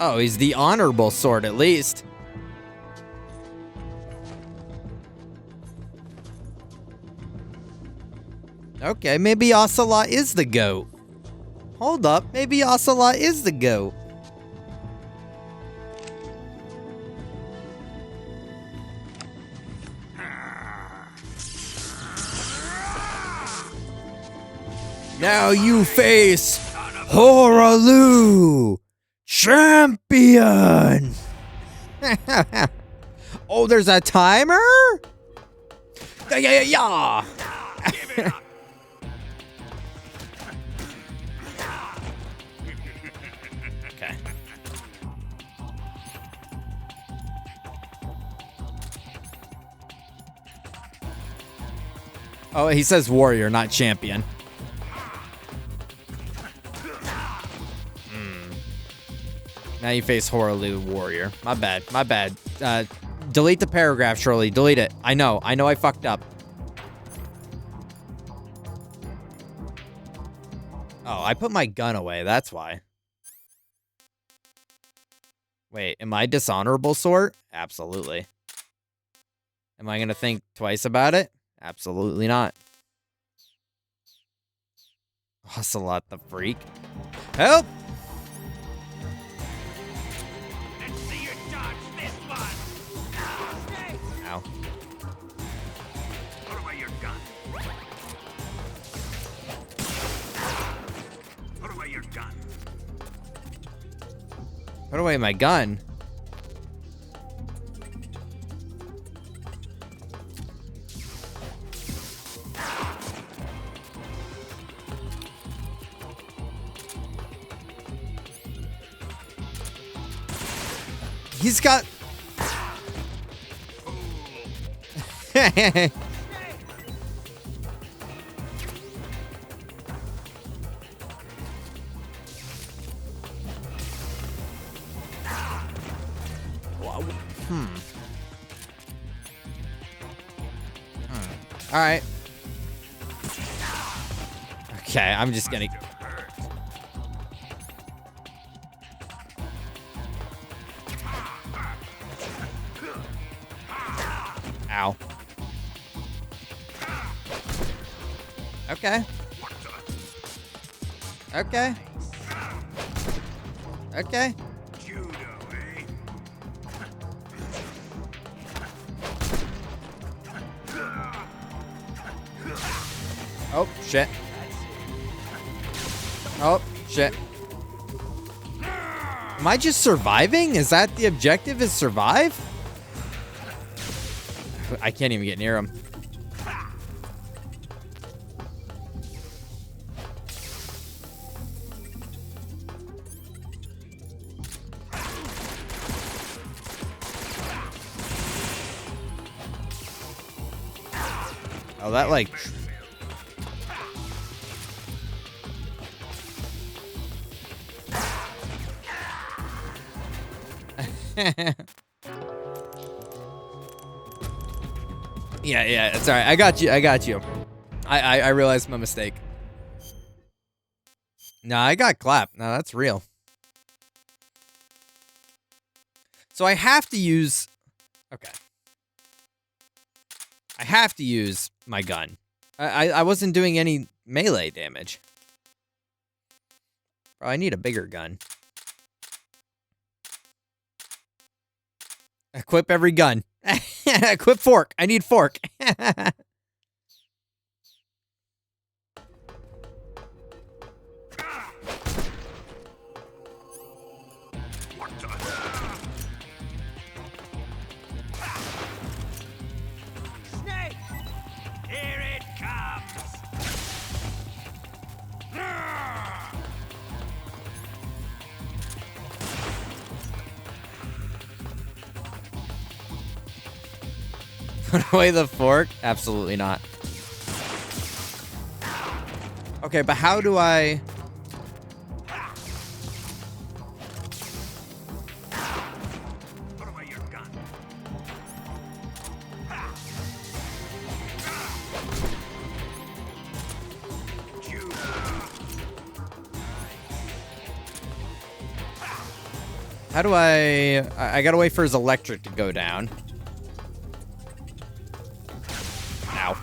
Oh, he's the honorable sort at least. Okay, maybe Ocelot is the GOAT. Hold up, maybe Ocelot is the GOAT. Now you face Hoaraloo, champion! Oh, there's a timer? Yeah. Okay. Oh, he says warrior, not champion. Now you face Hoaraloo warrior. My bad. My bad. Delete the paragraph, Shirley. Delete it. I know I fucked up. Oh, I put my gun away. That's why. Wait, am I dishonorable sort? Absolutely. Am I gonna think twice about it? Absolutely not. Ocelot the freak. Help! Let's see you dodge this one. Ow. Put away your gun. Put away your gun. Put away my gun. He's got... All right. Okay, I'm just gonna... Ow. Okay. Okay. Okay. Judo, eh? Oh, shit. Oh, shit. Am I just surviving? Is that the objective, is survive? I can't even get near him. Oh, that like... Yeah, it's alright. I got you. I realized my mistake. No, I got clapped. No, that's real. So I have to use... Okay. I have to use my gun. I wasn't doing any melee damage. Bro, I need a bigger gun. Equip every gun. Equip fork. I need fork. Snake! Here it comes! Put away the fork? Absolutely not. Okay, but how do I... Put away your gun. How do I gotta wait for his electric to go down. Ow.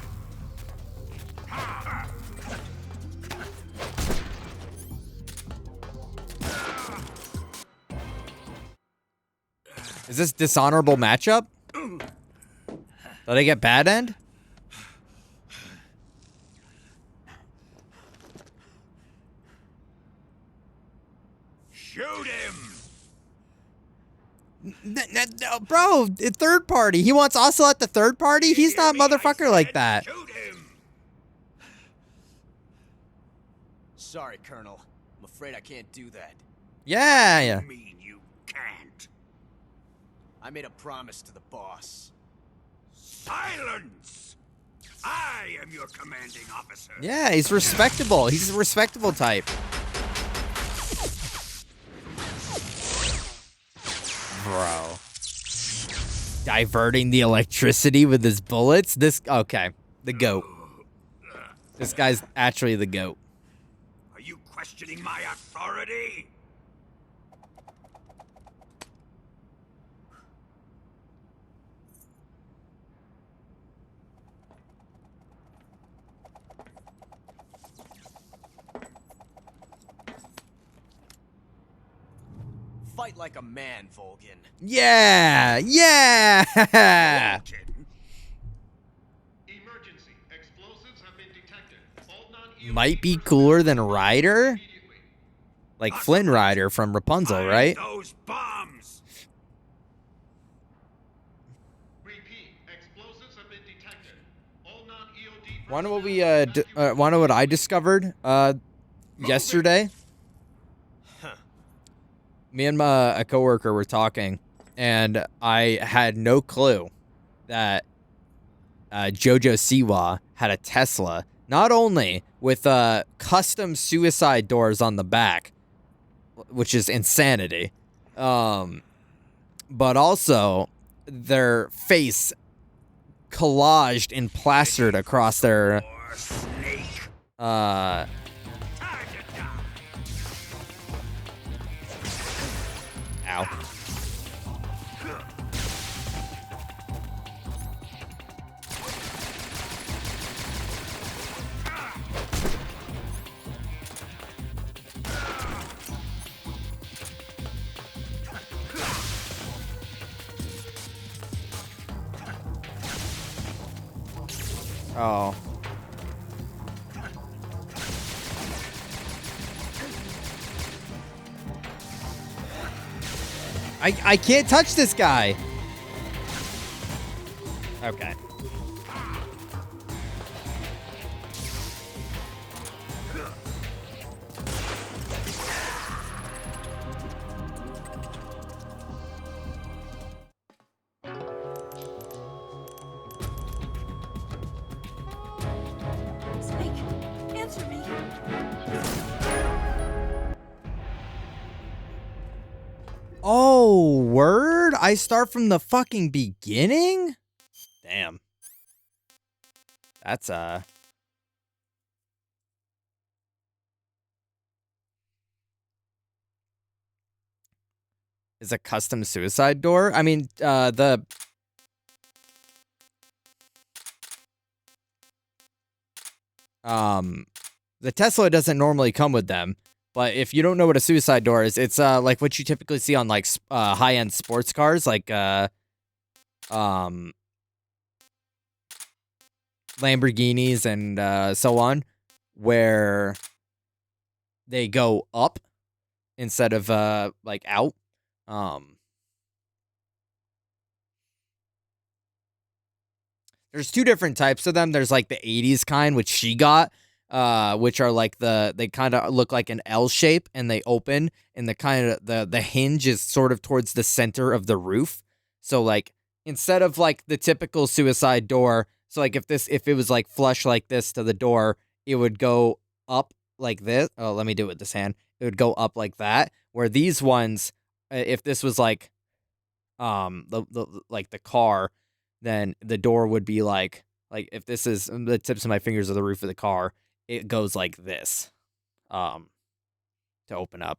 Is this dishonorable matchup? Did I get bad end? Shoot him! No, bro, third party. He wants Ocelot the third party? He's not a motherfucker like that. Shoot him! Sorry, Colonel. I'm afraid I can't do that. Yeah. Mean you can't. I made a promise to the boss. Silence! I am your commanding officer. Yeah, he's respectable. He's a respectable type. Bro. Diverting the electricity with his bullets? Okay. The GOAT. This guy's actually the GOAT. Are you questioning my authority? Fight like a man, Volgin. Yeah! Yeah! Emergency. Explosives have been detected. All Might be cooler than Ryder? Like Flynn Rider from Rapunzel, right? Those bombs. Repeat. Explosives have been detected. All non-EOD. Wanna what I discovered yesterday? Me and a coworker were talking, and I had no clue that Jojo Siwa had a Tesla, not only with custom suicide doors on the back, which is insanity, but also their face collaged and plastered across their Ow. Oh. I can't touch this guy. Okay. Snake, answer me. Oh, word? I start from the fucking beginning? Damn. That's is a custom suicide door? I mean, the Tesla doesn't normally come with them. But if you don't know what a suicide door is, it's like what you typically see on like high-end sports cars, like Lamborghinis and so on, where they go up instead of like out. There's two different types of them. There's like the 80s kind, which she got. Which are like they kind of look like an L shape and they open and the hinge is sort of towards the center of the roof. So like instead of like the typical suicide door, so like if it was like flush like this to the door, it would go up like this. Oh, let me do it with this hand. It would go up like that. Where these ones, if this was like the car, then the door would be like if this is the tips of my fingers of the roof of the car, it goes like this to open up.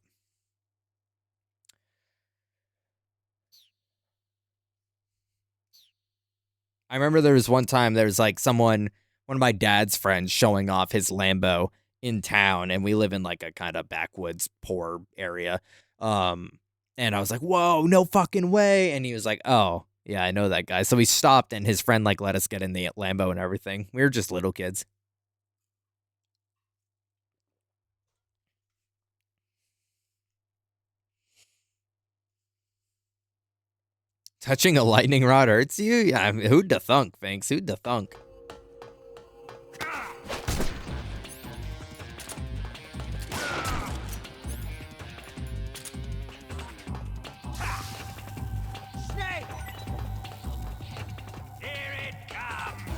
I remember there was one time there was like one of my dad's friends showing off his Lambo in town, and we live in like a kind of backwoods poor area. And I was like, whoa, no fucking way. And he was like, oh, yeah, I know that guy. So we stopped, and his friend like let us get in the Lambo and everything. We were just little kids. Touching a lightning rod hurts you? Yeah, I mean, who'd da thunk, Finks? Who'd da thunk? Snake! Here it comes!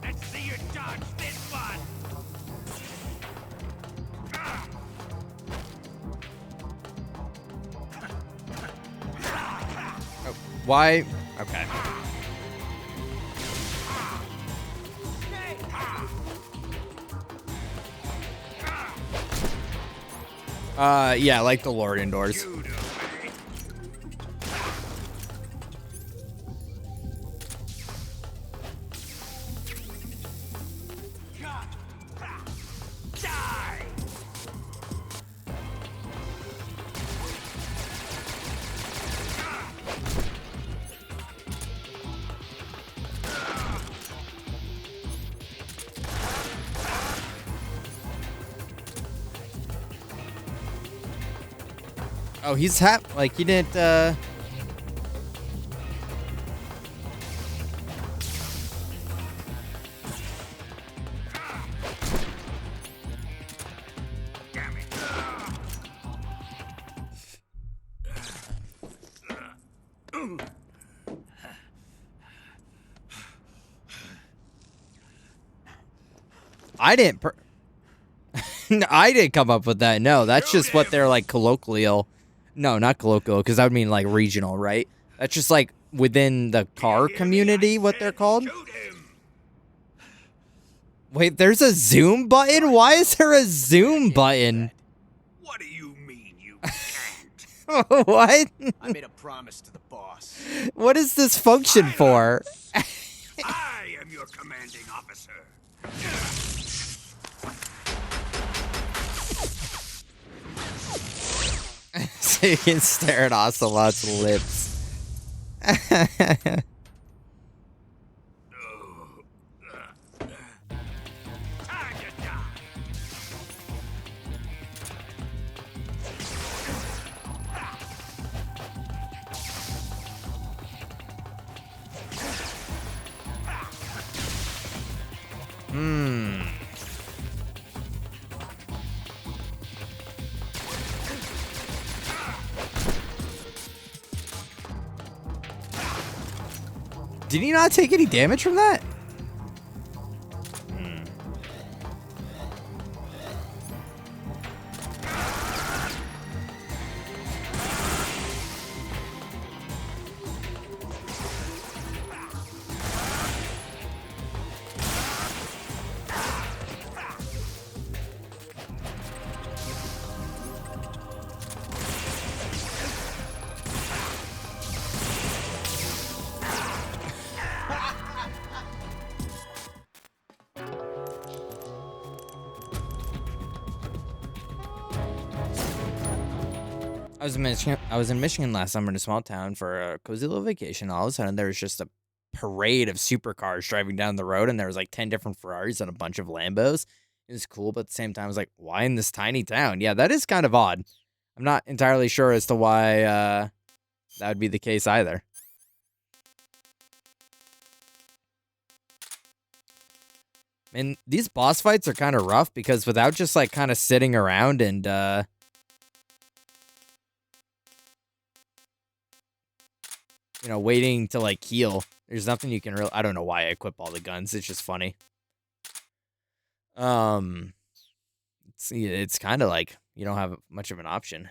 Let's see you dodge this one! Oh, why? Okay. Yeah, like the Lord indoors. Die! Oh, he's like he didn't I didn't I didn't come up with that. No, that's just what they're like colloquial. No, not colloquial, because that would mean like regional, right? That's just like within the car community what they're called. Wait, there's a zoom button? Why is there a zoom button? What do you mean you can't? What? I made a promise to the boss. What is this function for? I am your commanding officer. So you can stare at Ocelot's lips. Did he not take any damage from that? I was in Michigan last summer in a small town for a cozy little vacation. All of a sudden, there was just a parade of supercars driving down the road, and there was like 10 different Ferraris and a bunch of Lambos. It was cool, but at the same time, I was like, why in this tiny town? Yeah, that is kind of odd. I'm not entirely sure as to why that would be the case either. And these boss fights are kind of rough because without just like kind of sitting around and you know, waiting to like heal, there's nothing you can really. I don't know why I equip all the guns. It's just funny. See, it's kind of like you don't have much of an option.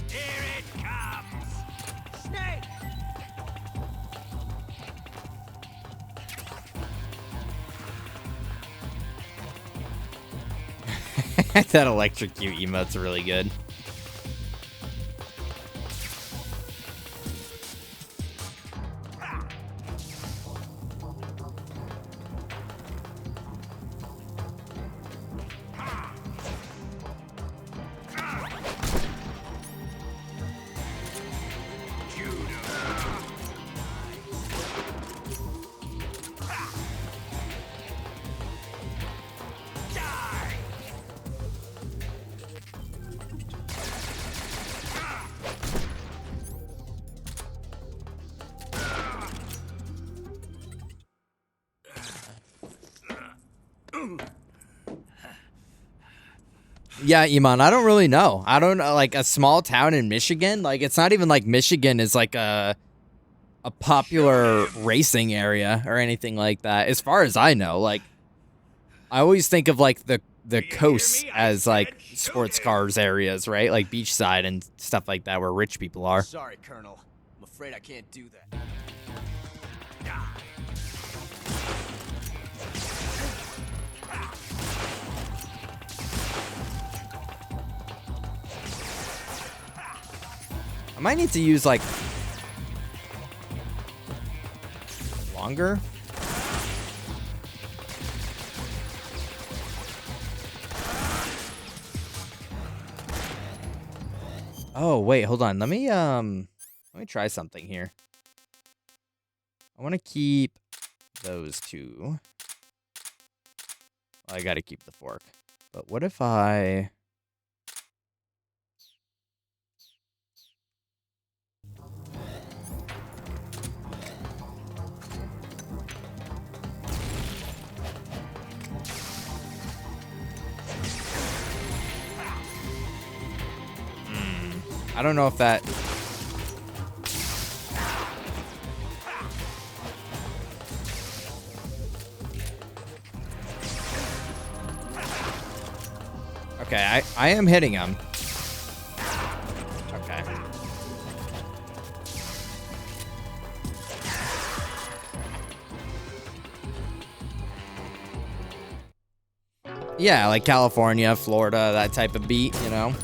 Here it comes! Snake! That electrocute emote's really good. Yeah, Iman, I don't really know. I don't know, like a small town in Michigan. Like it's not even like Michigan is like a popular racing area or anything like that. As far as I know, like I always think of like the coast as like sports cars areas, right? Like beachside and stuff like that where rich people are. Sorry, Colonel. I'm afraid I can't do that. I might need to use like longer. Oh, wait, hold on. Let me try something here. I want to keep those two. Well, I got to keep the fork. But what if I I don't know if that. Okay, I am hitting him. Okay. Yeah, like California, Florida, that type of beat, you know?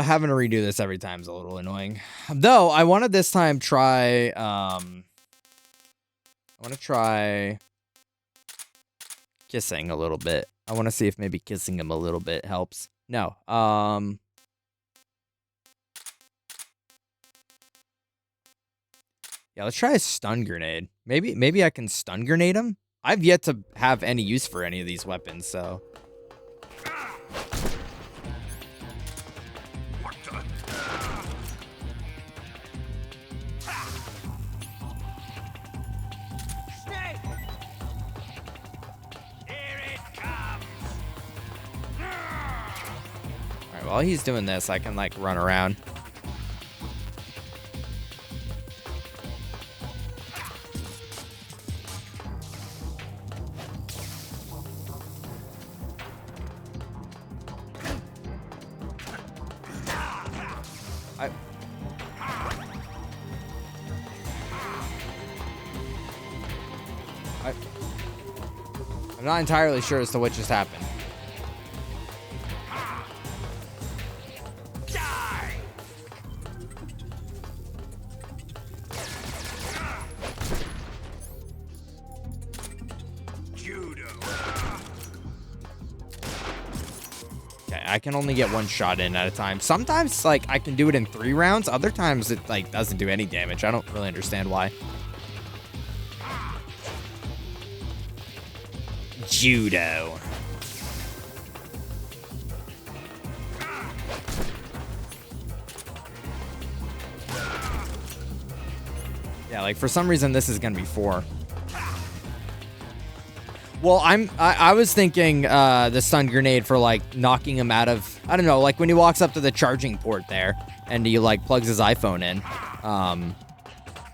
Having to redo this every time is a little annoying. Though, I want to this time try, I want to try kissing a little bit. I want to see if maybe kissing him a little bit helps. No, yeah, let's try a stun grenade. Maybe I can stun grenade him? I've yet to have any use for any of these weapons, so. While he's doing this, I can like run around. I'm not entirely sure as to what just happened. I can only get one shot in at a time. Sometimes, like, I can do it in 3 rounds. Other times, it, like, doesn't do any damage. I don't really understand why. Judo. Yeah, like for some reason this is gonna be 4. Well, I was thinking the stun grenade for like knocking him out of, I don't know, like when he walks up to the charging port there and he like plugs his iPhone in.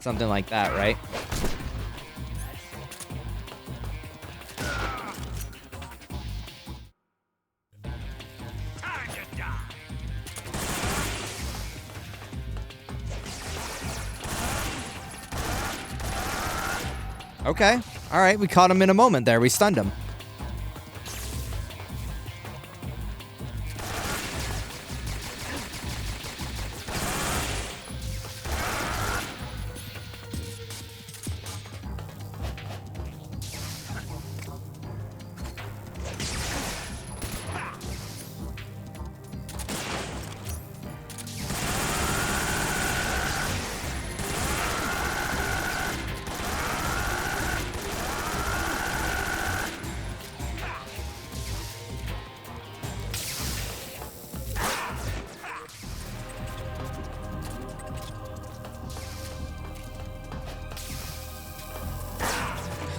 Something like that, right? Okay. All right. We caught him in a moment there. We stunned him.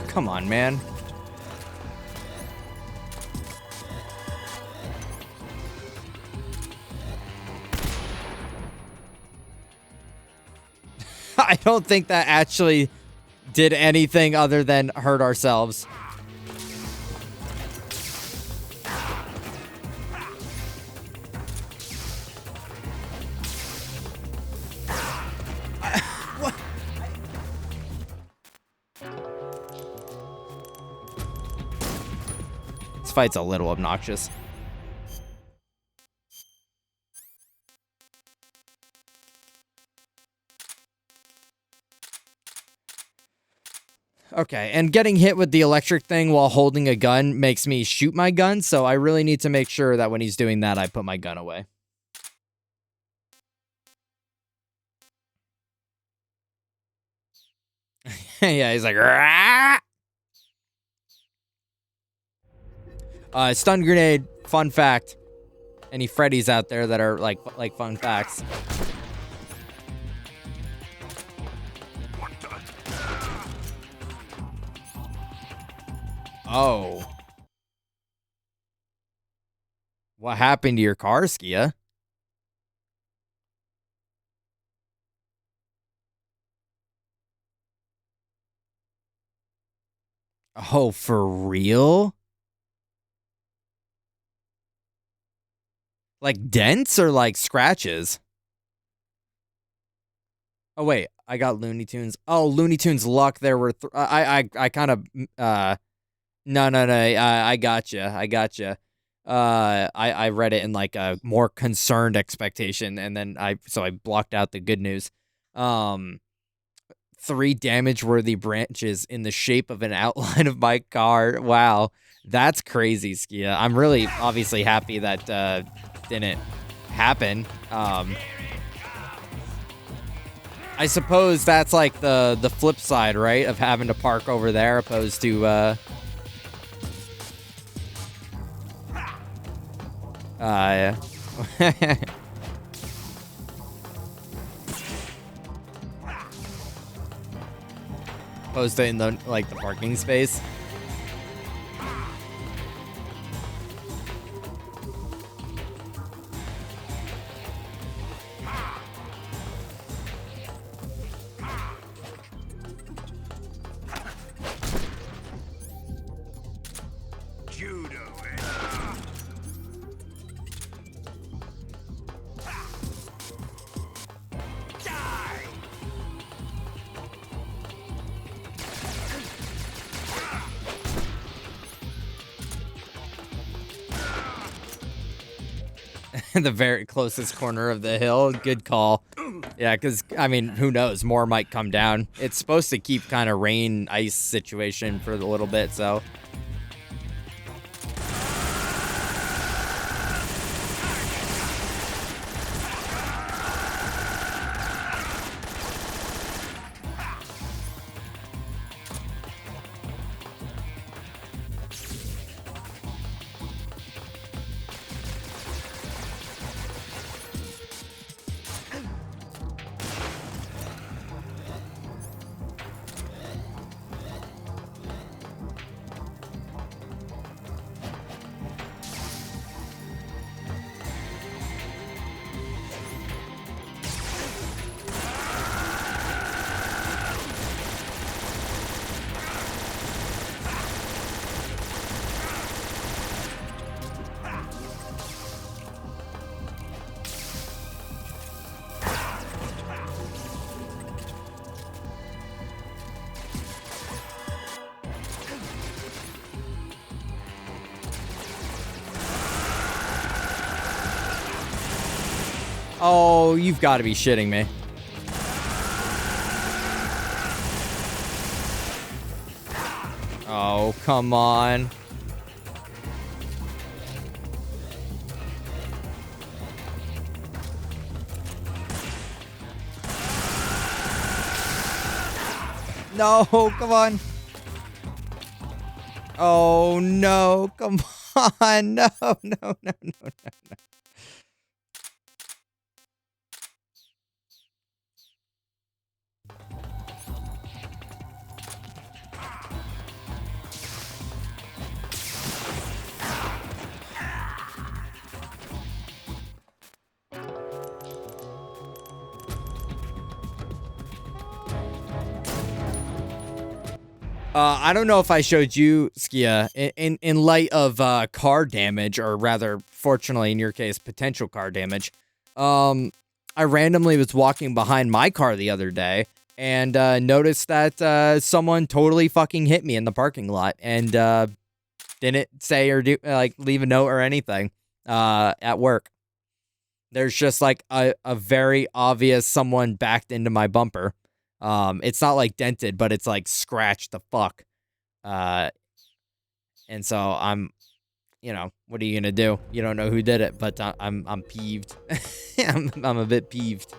Come on, man. I don't think that actually did anything other than hurt ourselves. This fight's a little obnoxious. Okay, and getting hit with the electric thing while holding a gun makes me shoot my gun, so I really need to make sure that when he's doing that, I put my gun away. Yeah, he's like, Rah! Stun grenade, fun fact. Any Freddies out there that are like fun facts. Oh. What happened to your car, Skia? Oh, for real? Like dents or like scratches? Oh wait, I got Looney Tunes. Oh, Looney Tunes luck. There were I kind of no. I gotcha. I read it in like a more concerned expectation, and then I blocked out the good news. 3 damage-worthy branches in the shape of an outline of my car. Wow, that's crazy, Skia. I'm really obviously happy that didn't happen. I suppose that's like the flip side, right, of having to park over there opposed to yeah. Opposed to in the like the parking space. The very closest corner of the hill. Good call. Yeah, because, I mean, who knows? More might come down. It's supposed to keep kind of rain, ice situation for a little bit, so... Oh, you've got to be shitting me. Oh, come on. No, come on. Oh, no, come on. No, no, no, no, no, no. I don't know if I showed you, Skia, in light of car damage, or rather, fortunately in your case, potential car damage. I randomly was walking behind my car the other day and noticed that someone totally fucking hit me in the parking lot and didn't say or do like leave a note or anything at work. There's just like a very obvious someone backed into my bumper. It's not like dented, but it's like scratched the fuck. And so I'm, you know, what are you gonna do? You don't know who did it, but I'm peeved. I'm a bit peeved.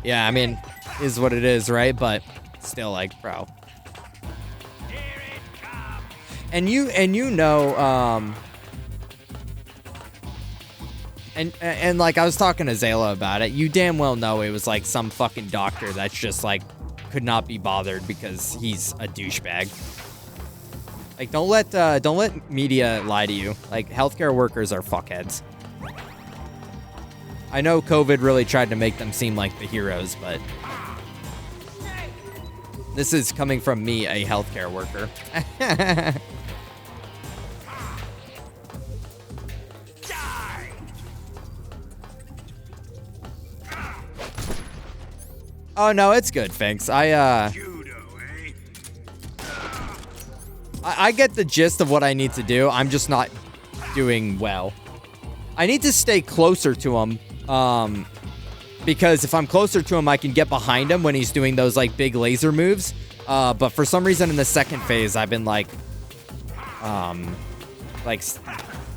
Yeah, I mean, is what it is, right? But still, like, bro. And you know, and like I was talking to Zayla about it, you damn well know it was like some fucking doctor that's just like could not be bothered because he's a douchebag. Like, don't let media lie to you. Like, healthcare workers are fuckheads. I know COVID really tried to make them seem like the heroes, but this is coming from me, a healthcare worker. Oh no, it's good, thanks. I get the gist of what I need to do. I'm just not doing well. I need to stay closer to him, because if I'm closer to him, I can get behind him when he's doing those like big laser moves. But for some reason in the second phase, I've been like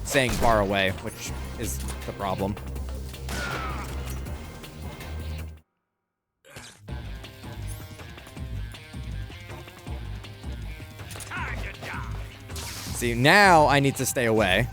staying far away, which is the problem. See, now I need to stay away.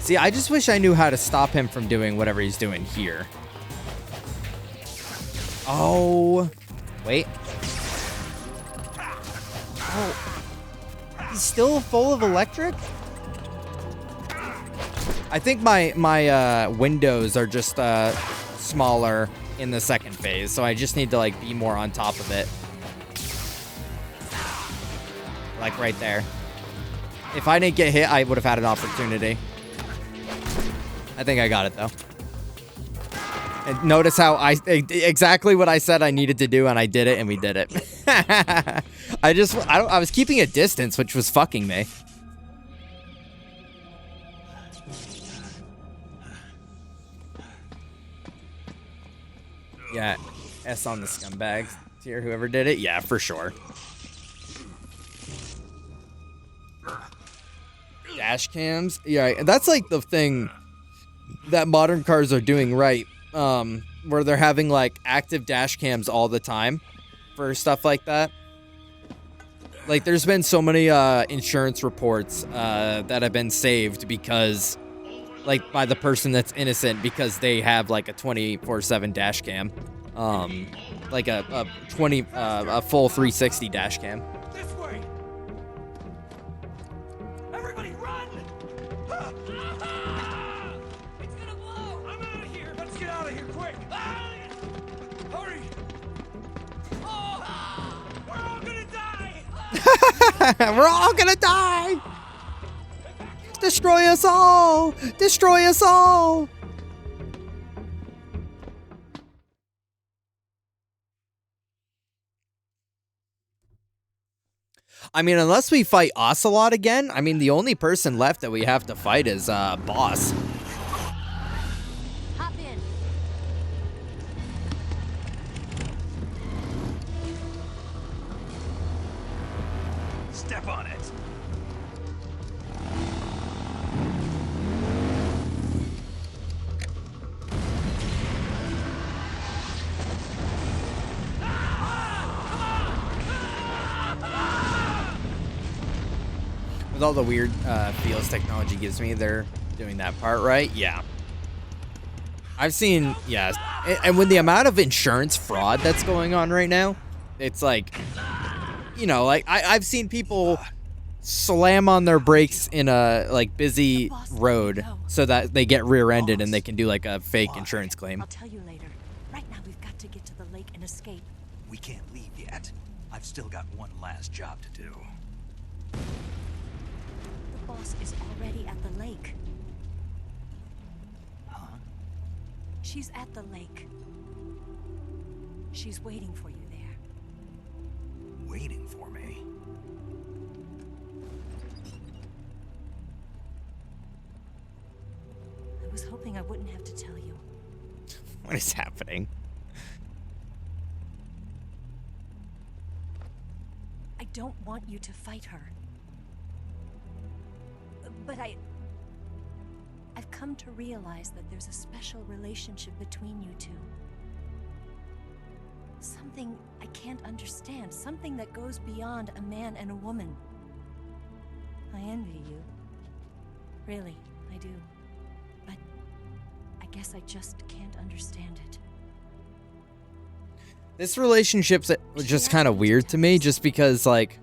See, I just wish I knew how to stop him from doing whatever he's doing here. Oh, wait. Oh, he's still full of electric? I think my windows are just smaller in the second phase, so I just need to like be more on top of it. Like right there. If I didn't get hit, I would have had an opportunity. I think I got it though. And notice how exactly what I said I needed to do, and I did it, and we did it. I was keeping a distance, which was fucking me. Yeah, S on the scumbags here, whoever did it. Yeah, for sure. Dash cams. Yeah, that's like the thing that modern cars are doing right, where they're having like active dash cams all the time for stuff like that. Like, there's been so many insurance reports that have been saved because, like, by the person that's innocent because they have like a 24/7 dash cam. like a full 360 dash cam. This way! Everybody run! It's gonna blow! I'm out of here! Let's get out of here quick! Hurry! Oh, we're all gonna die! We're all gonna die! Destroy us all! Destroy us all! I mean, unless we fight Ocelot again, I mean, the only person left that we have to fight is Boss. Hop in. Step on it. With all the weird feels technology gives me, they're doing that part right. Yeah. I've seen, yeah. And with the amount of insurance fraud that's going on right now, it's like, you know, like I've seen people slam on their brakes in a like busy road so that they get rear-ended and they can do like a fake insurance claim. I'll tell you later. Right now we've got to get to the lake and escape. We can't leave yet. I've still got one last job to do. The boss is already at the lake. Huh? She's at the lake. She's waiting for you there. Waiting for me? I was hoping I wouldn't have to tell you. What is happening? I don't want you to fight her. But I've come to realize that there's a special relationship between you two. Something I can't understand. Something that goes beyond a man and a woman. I envy you. Really, I do. But I guess I just can't understand it. This relationship's just kind of weird to me, just because, like,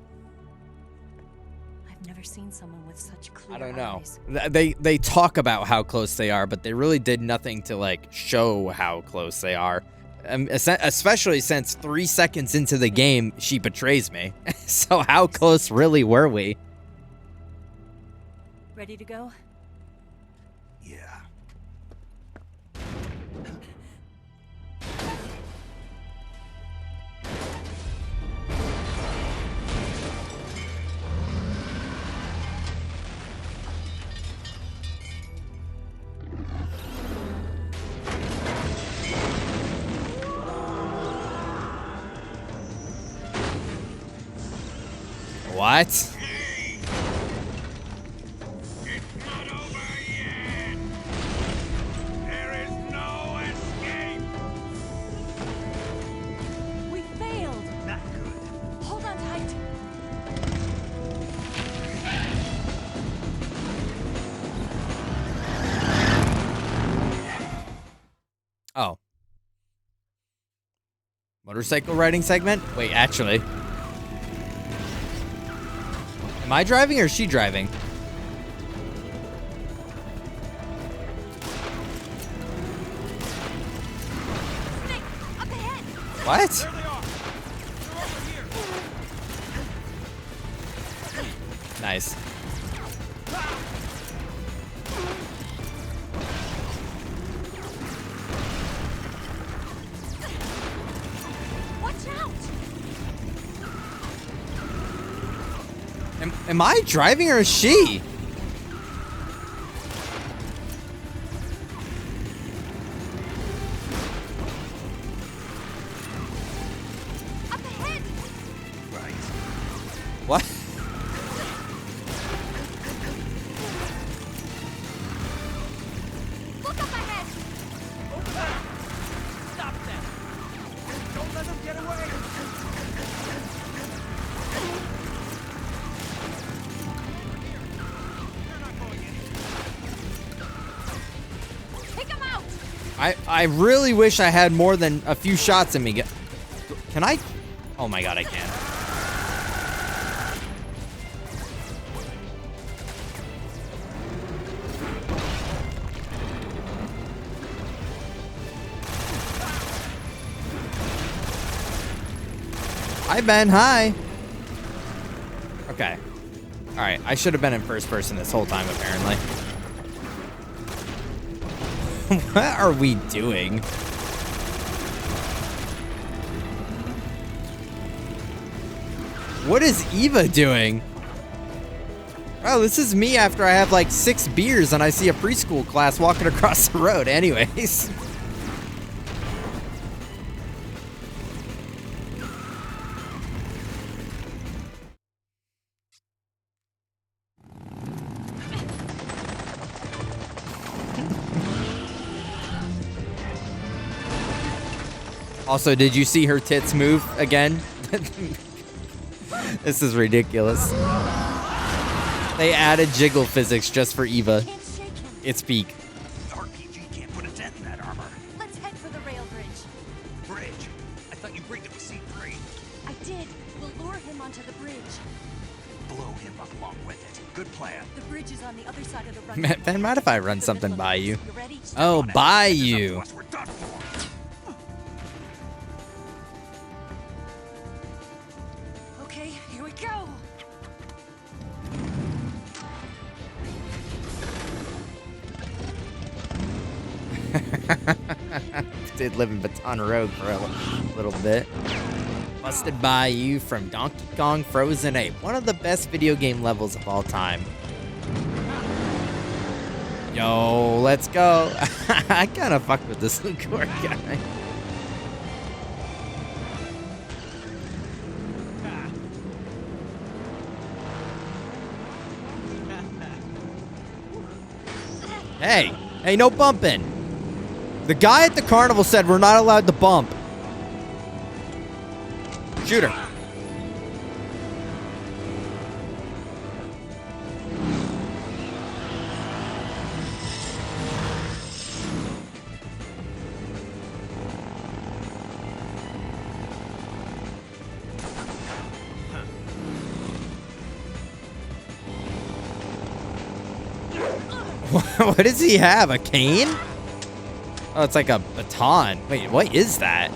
I've never seen someone with such clear I don't know. eyes. They talk about how close they are, but they really did nothing to like show how close they are. Especially since 3 seconds into the game, she betrays me. So how close really were we? Ready to go? Yeah. What? It's not over yet! There is no escape! We failed! Not good. Hold on tight! Oh. Motorcycle riding segment? Wait, actually. Am I driving or is she driving? Snake! Up ahead! What? There they are! They're over here! Nice. Watch out! Am I driving or is she? Up ahead! Right. What? Look up ahead! Stop them! Don't let them get away! They're not going anywhere. Take him out! I really wish I had more than a few shots in me. Can I? Oh my god, I can. Hi, Ben. Hi. Okay. All right. I should have been in first person this whole time, apparently. What are we doing? What is Eva doing? Oh, this is me after I have like 6 beers and I see a preschool class walking across the road. Anyways. Also, did you see her tits move again? This is ridiculous. They added jiggle physics just for Eva. It's peak. RPG can't put a dent in that armor. Let's head for the rail bridge. Bridge? I thought you rigged it with C3. I did. We'll lure him onto the bridge. Blow him up along with it. Good plan. The bridge is on the other side of the runway. Ben, mind if I run something by you? You ready? Oh, by you. We're done for. Okay, here we go. Did live in Baton Rouge for a little bit. Busted by You from Donkey Kong Frozen 8. One of the best video game levels of all time. Yo, let's go. I kind of fucked with this Lucor guy. Hey, no bumping. The guy at the carnival said we're not allowed to bump. Shoot her. What does he have? A cane? Oh, it's like a baton. Wait, what is that?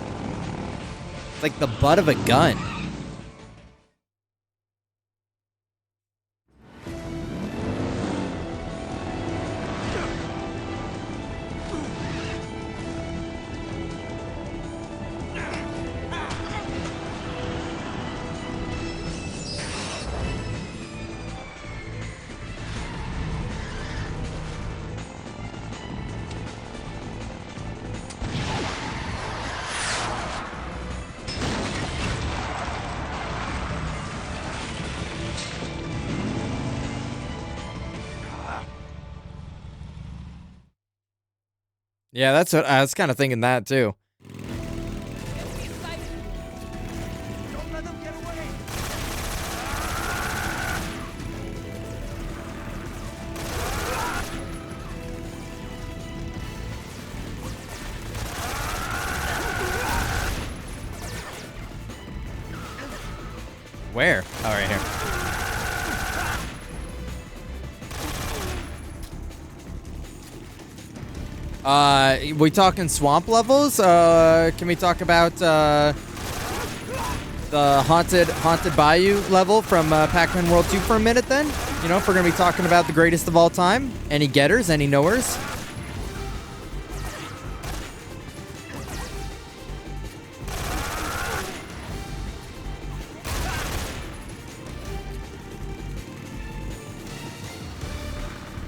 It's like the butt of a gun. Yeah, that's what I was kind of thinking that too. Don't let them get away! Where? Oh, right here. We talking swamp levels? Can we talk about the haunted bayou level from Pac-Man World 2 for a minute then? You know, if we're gonna be talking about the greatest of all time. Any getters? Any knowers?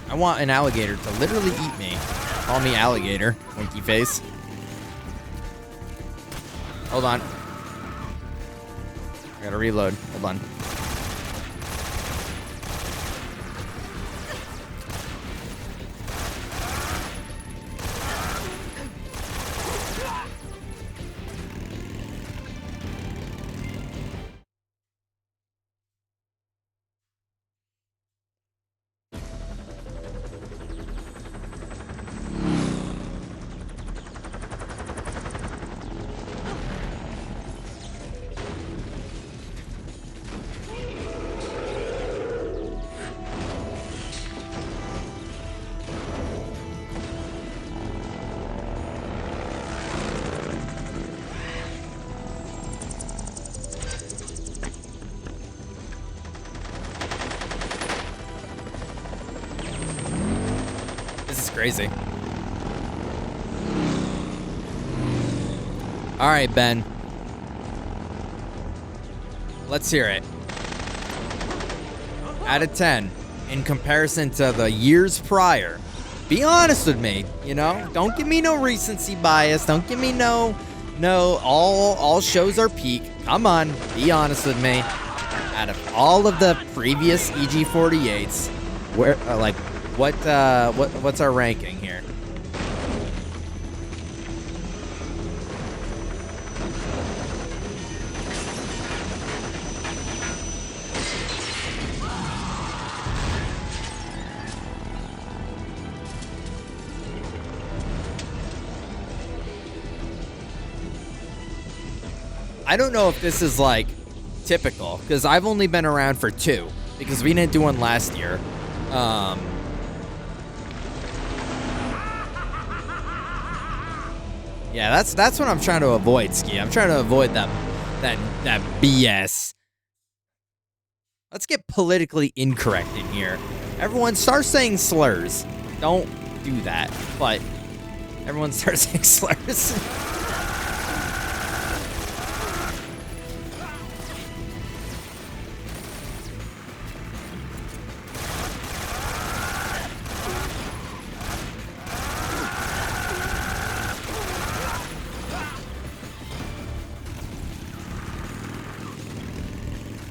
I want an alligator to literally eat me. Call me alligator, winky face. Hold on. I gotta reload. Hold on. It's crazy. All right, Ben. Let's hear it. Out of 10, in comparison to the years prior, be honest with me, you know? Don't give me no recency bias. Don't give me no, all shows are peak. Come on, be honest with me. Out of all of the previous EG48s, where, what's our ranking here? I don't know if this is like typical because I've only been around for 2 because we didn't do one last year. Yeah, that's what I'm trying to avoid, Ski. I'm trying to avoid that BS. Let's get politically incorrect in here. Everyone start saying slurs. Don't do that, but everyone starts saying slurs.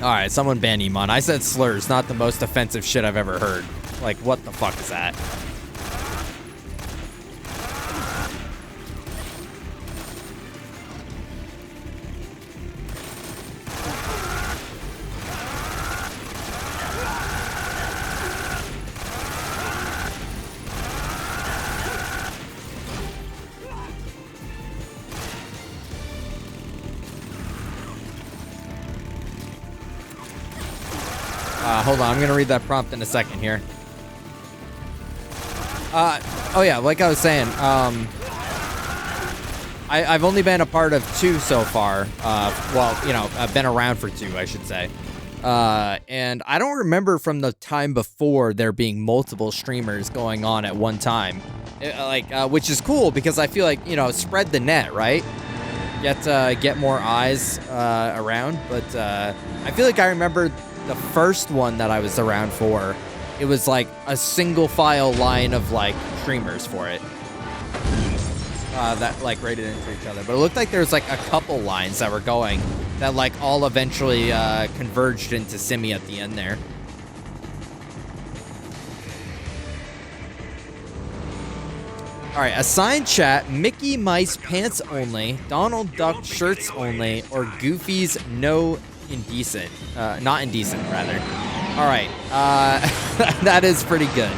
Alright, someone ban Iman. I said slurs, not the most offensive shit I've ever heard. Like, what the fuck is that? Hold on, I'm gonna read that prompt in a second here. Oh yeah, like I was saying, I've only been a part of 2 so far. Well, you know, I've been around for 2, I should say. And I don't remember from the time before there being multiple streamers going on at one time. Which is cool because I feel like, you know, spread the net, right? Get more eyes around. But I feel like I remember the first one that I was around for, it was like a single file line of like streamers for it that like rated into each other. But it looked like there was like a couple lines that were going that like all eventually converged into Simi at the end there. All right, assigned chat, Mickey Mice pants only, Donald Duck shirts only, or Goofy's no indecent. Not indecent, rather. All right, that is pretty good.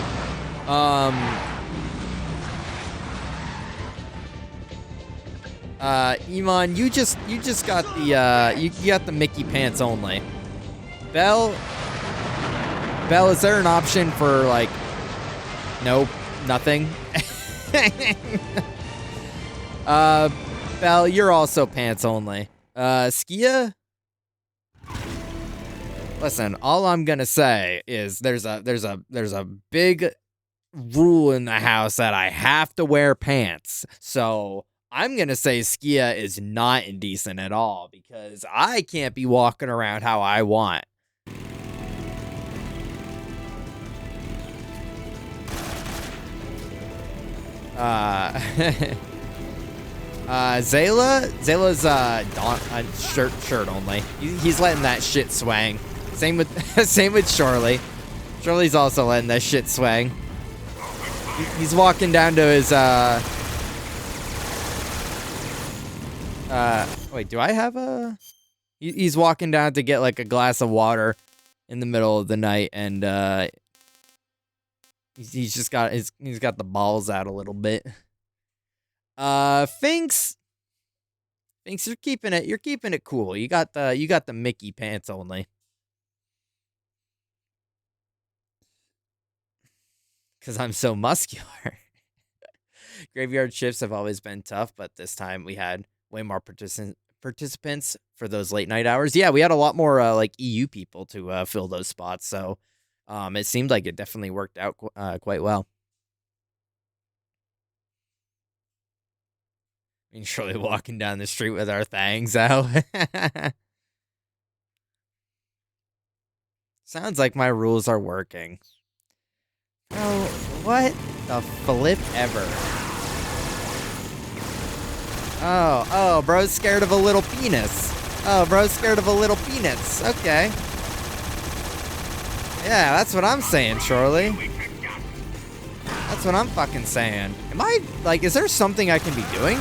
Iman, you just got the you got the Mickey pants only. Bell, is there an option for like, nope, nothing? Bell, you're also pants only. Skia? Listen, all I'm gonna say is there's a big rule in the house that I have to wear pants. So I'm gonna say Skia is not indecent at all because I can't be walking around how I want. Zayla's shirt only. He's letting that shit swang. Same with Shorley. Shorley's also letting that shit swang. He's walking down to his wait, do I have a? He's walking down to get like a glass of water in the middle of the night, and he's just got he's got the balls out a little bit. Finks, you're keeping it cool. You got the Mickey pants only. Because I'm so muscular. Graveyard shifts have always been tough, but this time we had way more participants for those late night hours. Yeah, we had a lot more like EU people to fill those spots, so it seemed like it definitely worked out quite well. I mean, surely walking down the street with our things out. Sounds like my rules are working. Oh, what the flip ever? Oh, bro's scared of a little penis. Oh, bro's scared of a little penis. Okay. Yeah, that's what I'm saying, Shorely. That's what I'm fucking saying. Am I, like, is there something I can be doing?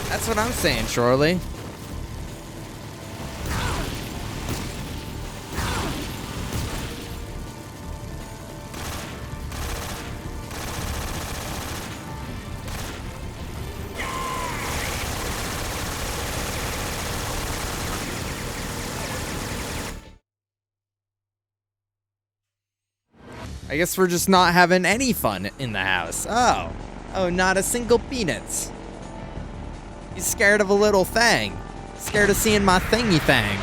That's what I'm saying, Shorely. I guess we're just not having any fun in the house. Oh, not a single peanuts. He's scared of a little thing. Scared of seeing my thingy thing.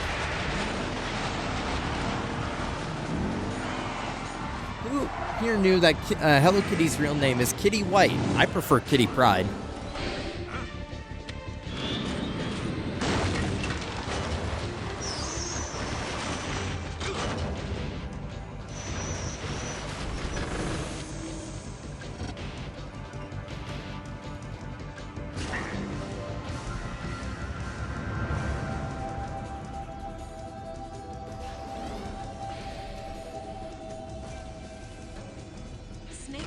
Who here knew that Hello Kitty's real name is Kitty White? I prefer Kitty Pryde. Snake,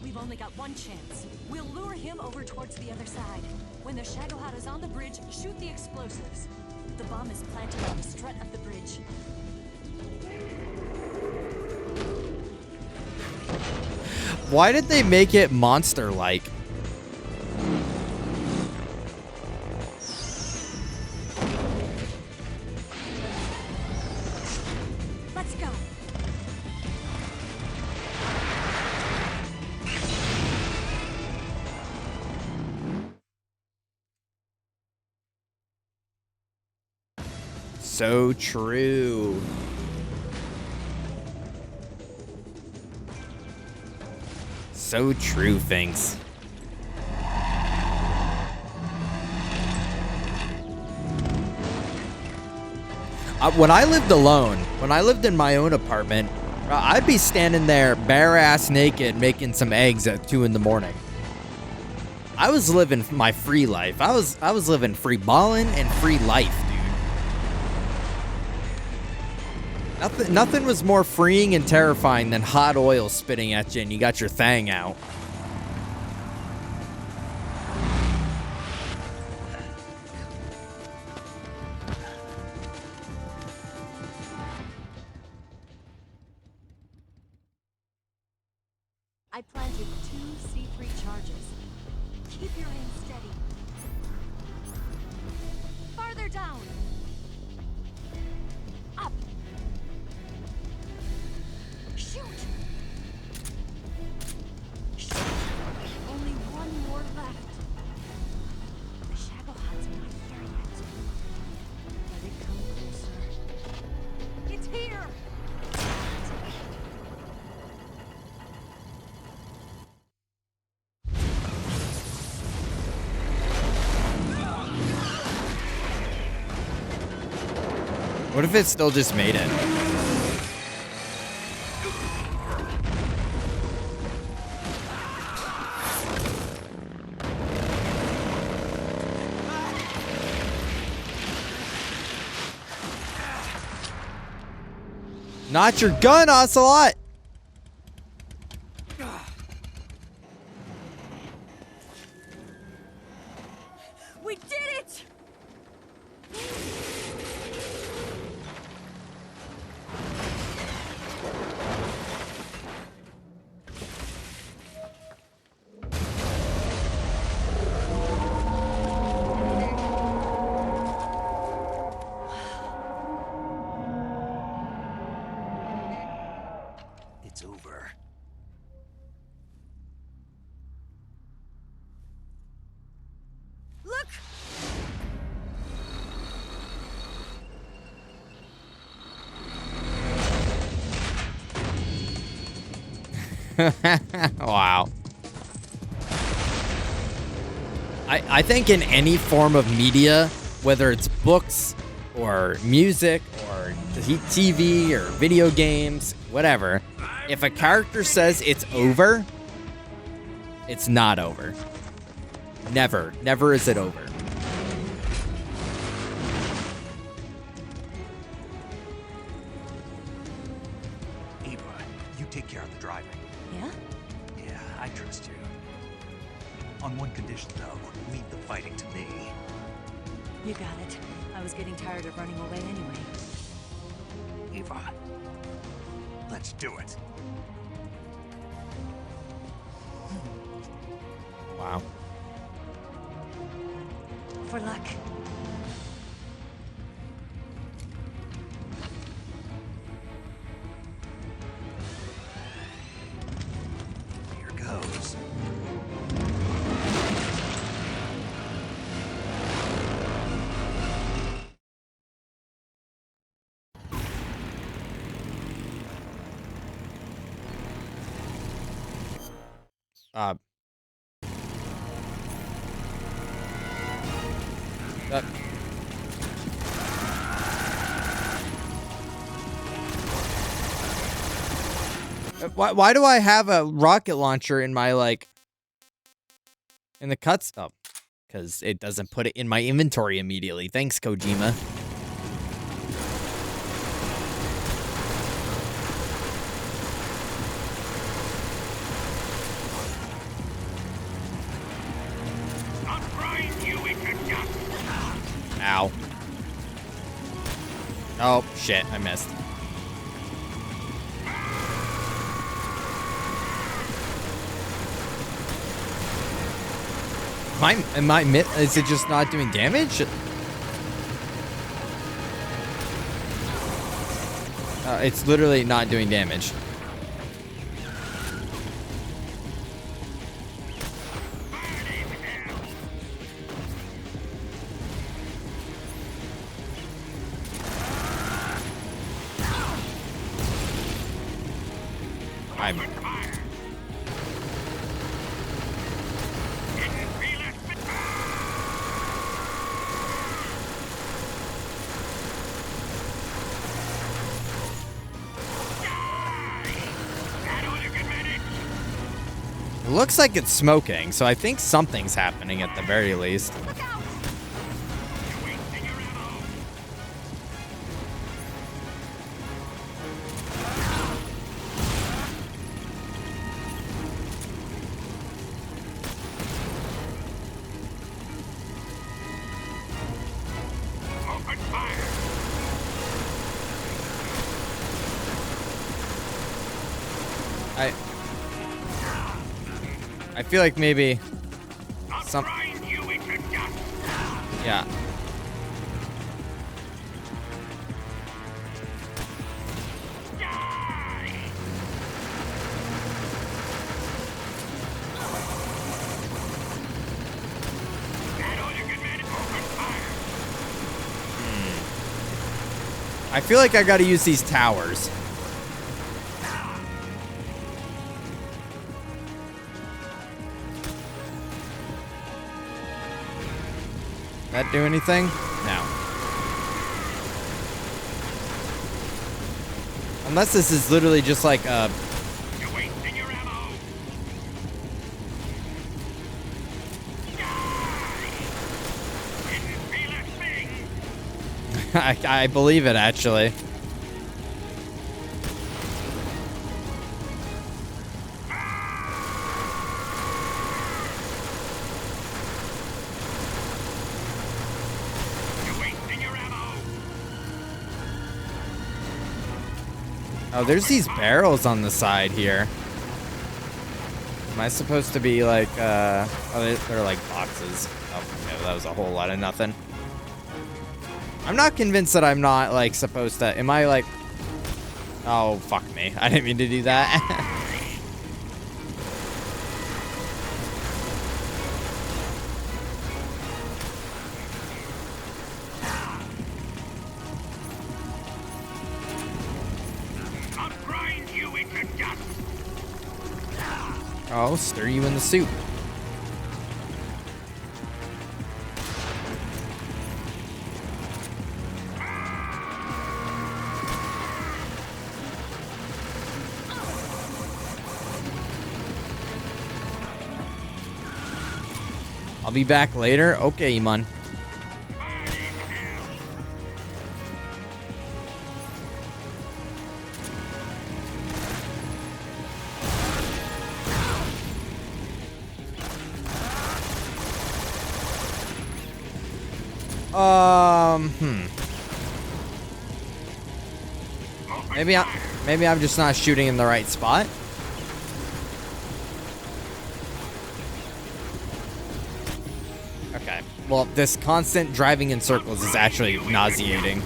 we've only got one chance. We'll lure him over towards the other side. When the Shagohod is on the bridge, shoot the explosives. The bomb is planted on the strut of the bridge. Why did they make it monster-like? Let's go. So true. So true, Finks. When I lived alone, when I lived in my own apartment, I'd be standing there bare ass naked making some eggs at 2 in the morning. I was living my free life. I was living free ballin' and free life, dude. Nothing was more freeing and terrifying than hot oil spitting at you and you got your thang out. I planted 2 C3 charges. Keep your aim steady. Farther down. Up. Shoot. Shoot. Only one more left. The Shagohod's not here yet. Let it come closer. It's here. What if it still just made it? Not your gun, Ocelot! We did it! Wow. I think in any form of media, whether it's books or music or TV or video games, whatever, if a character says it's over, it's not over. Never. Never is it over. Eva, you take care of the driving. Yeah? Yeah, I trust you. On one condition, though, leave the fighting to me. You got it. I was getting tired of running away anyway. Eva, let's do it. Wow. For luck. Here goes. Uh, why do I have a rocket launcher in my, like, in the cuts? Oh, because it doesn't put it in my inventory immediately. Thanks, Kojima. Ow. Oh, shit, I missed. Is it just not doing damage? It's literally not doing damage. It looks like it's smoking, so I think something's happening at the very least. I feel like maybe some. Yeah. I feel like I gotta use these towers. That do anything? No. Unless this is literally just like a... I believe it, actually. Oh, there's these barrels on the side here. Am I supposed to be like, oh, they're like boxes. Oh, no, that was a whole lot of nothing. I'm not convinced that I'm not, like, supposed to... Am I, like... Oh, fuck me. I didn't mean to do that. Oh, stir you in the soup. I'll be back later. Okay, Iman. Maybe I'm just not shooting in the right spot. Okay. Well, this constant driving in circles is actually nauseating.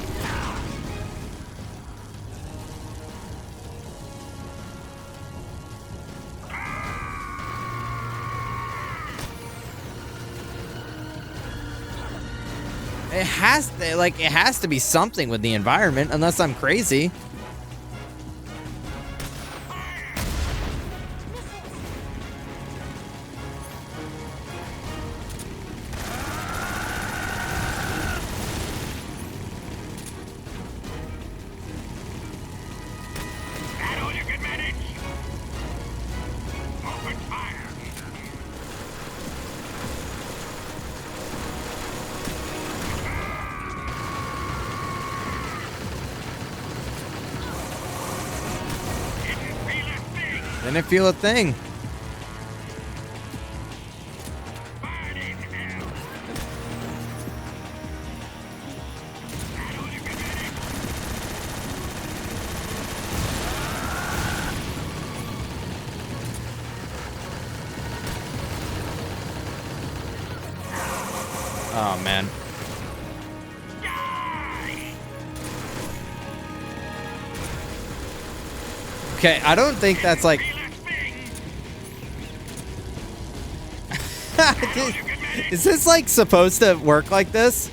It has to be something with the environment, unless I'm crazy. Didn't feel a thing. Oh, man. Okay, I don't think that's like... Is this like supposed to work like this?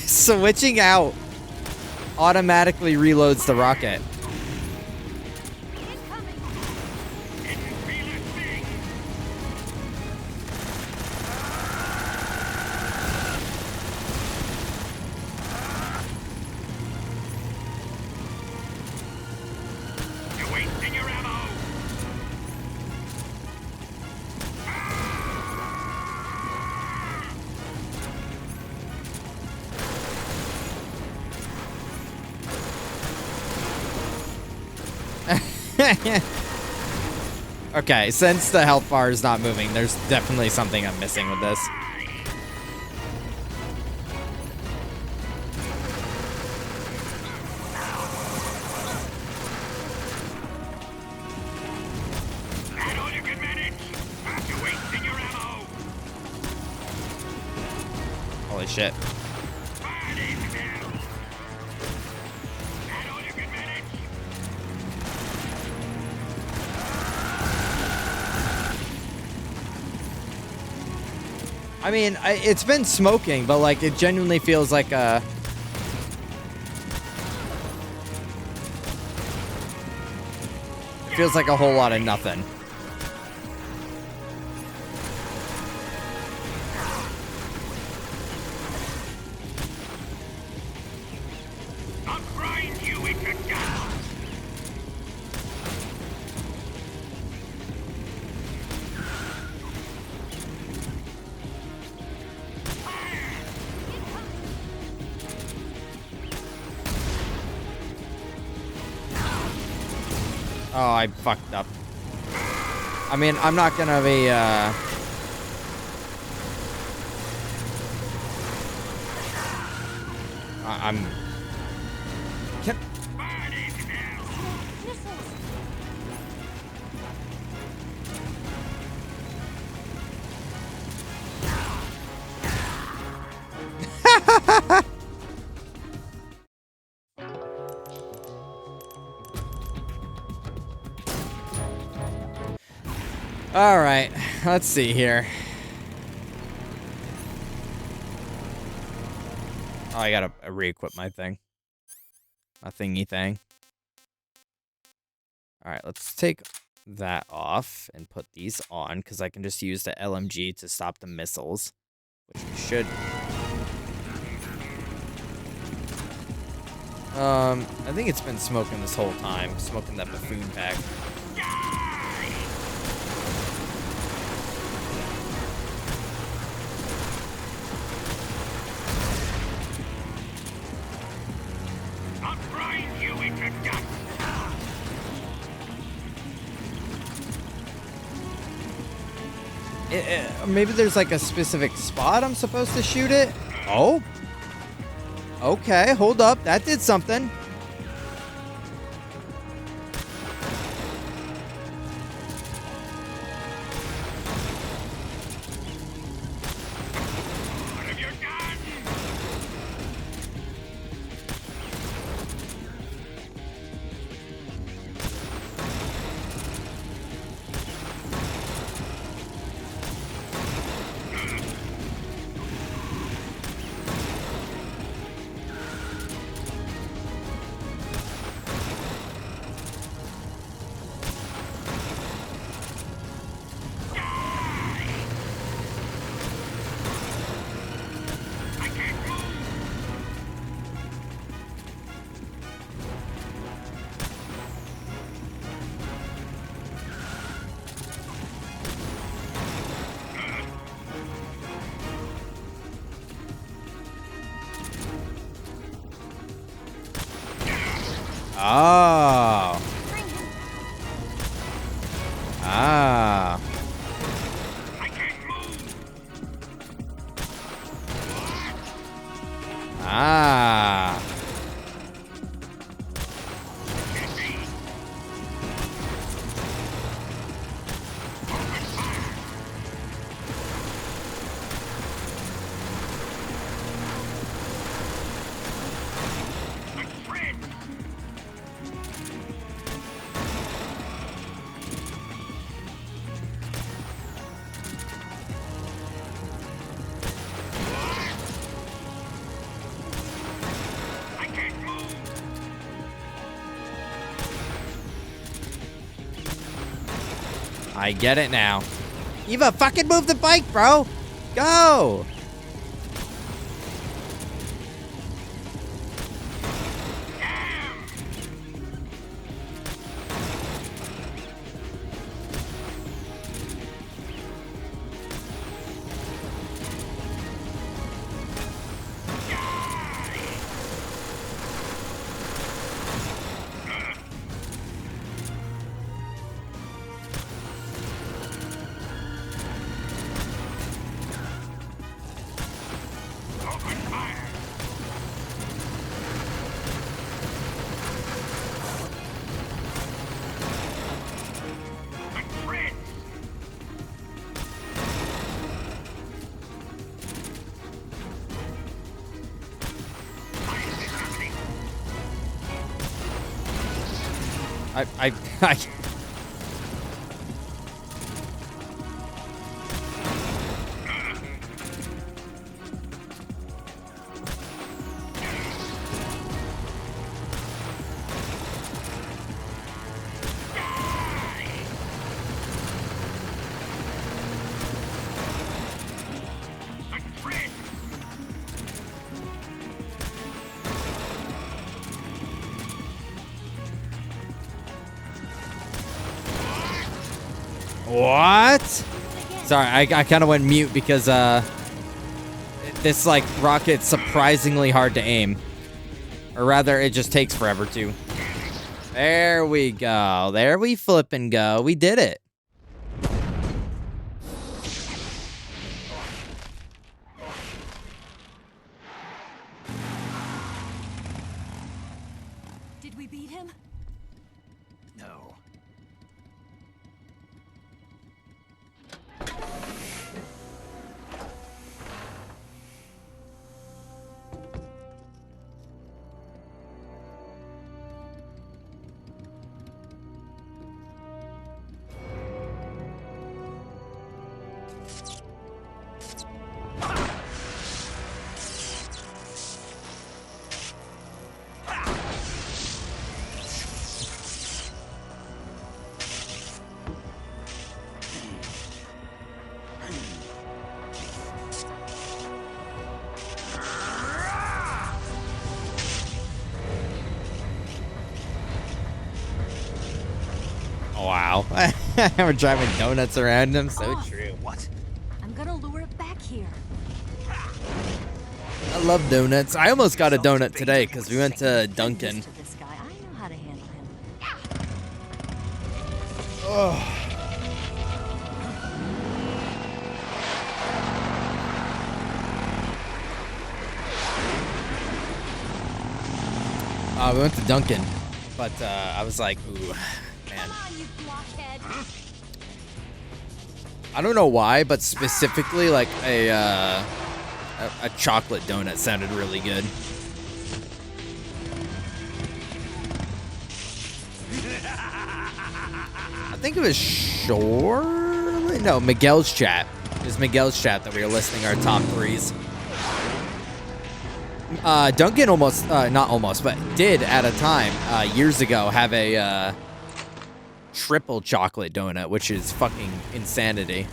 Switching out automatically reloads the rocket. Okay, since the health bar is not moving, there's definitely something I'm missing with this. Holy shit. I mean, it's been smoking, but like it genuinely feels like a... It feels like a whole lot of nothing. Oh, I fucked up. I mean, I'm not gonna be, I'm... Can... All right, let's see here. Oh, I gotta re-equip my thing. My thingy thing. All right, let's take that off and put these on because I can just use the LMG to stop the missiles, which we should. I think it's been smoking this whole time, smoking that buffoon pack. I'll grind you into dust. Maybe there's like a specific spot I'm supposed to shoot it. Oh. Okay, hold up. That did something. What have you done? I can't move. Oh. Ah. I can't move. Ah. Get me. Open fire. My friend. I can't move. I get it now. Eva, fucking move the bike, bro. Go. Open fire. My friend. I see something. I My friend. What? Sorry, I kind of went mute because this like rocket's surprisingly hard to aim, or rather, it just takes forever to. There we go. There we flip and go. We did it. Did we beat him? No. wow. We're driving donuts around him. So true. What? I'm gonna lure it back here. I love donuts. I almost got a donut today because we went to Dunkin'. To this guy, I know how to handle him. We went to Dunkin', but I was like, ooh, man. Come on, you blockhead. I don't know why, but specifically like a chocolate donut sounded really good. I think it was Shore. No, Miguel's chat. It was Miguel's chat that we were listing our top threes. Dunkin' almost, not almost, but did at a time years ago have a triple chocolate donut, which is fucking insanity.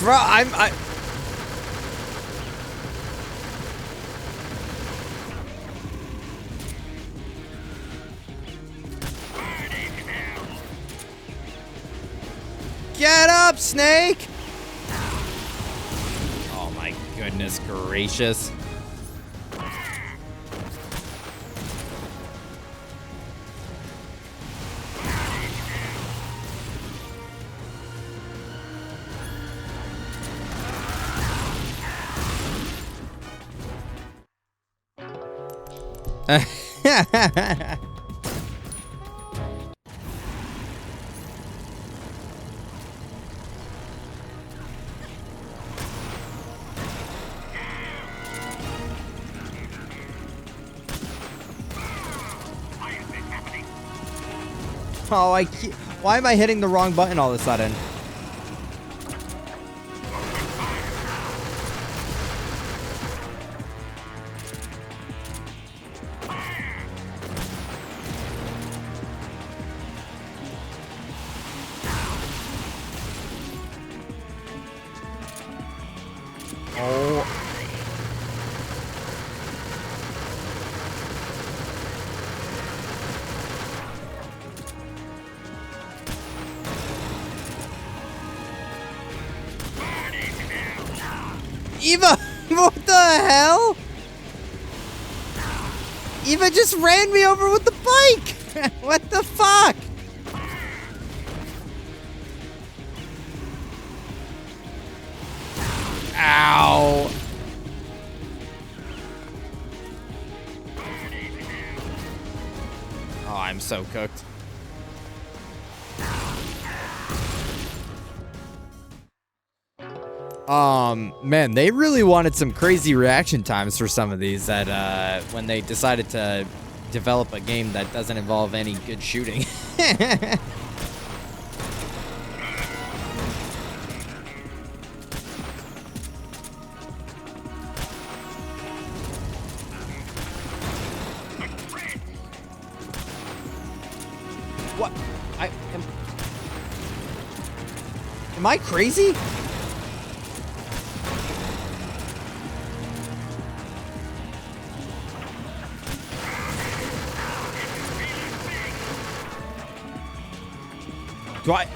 Bro, I Get up, Snake! Oh my goodness gracious. Oh, why am I hitting the wrong button all of a sudden? Oh. Eva, what the hell? Eva just ran me over with the bike. What the fuck? Ow. Oh, I'm so cooked. Man, they really wanted some crazy reaction times for some of these that, when they decided to develop a game that doesn't involve any good shooting. What? Am I crazy? Do I?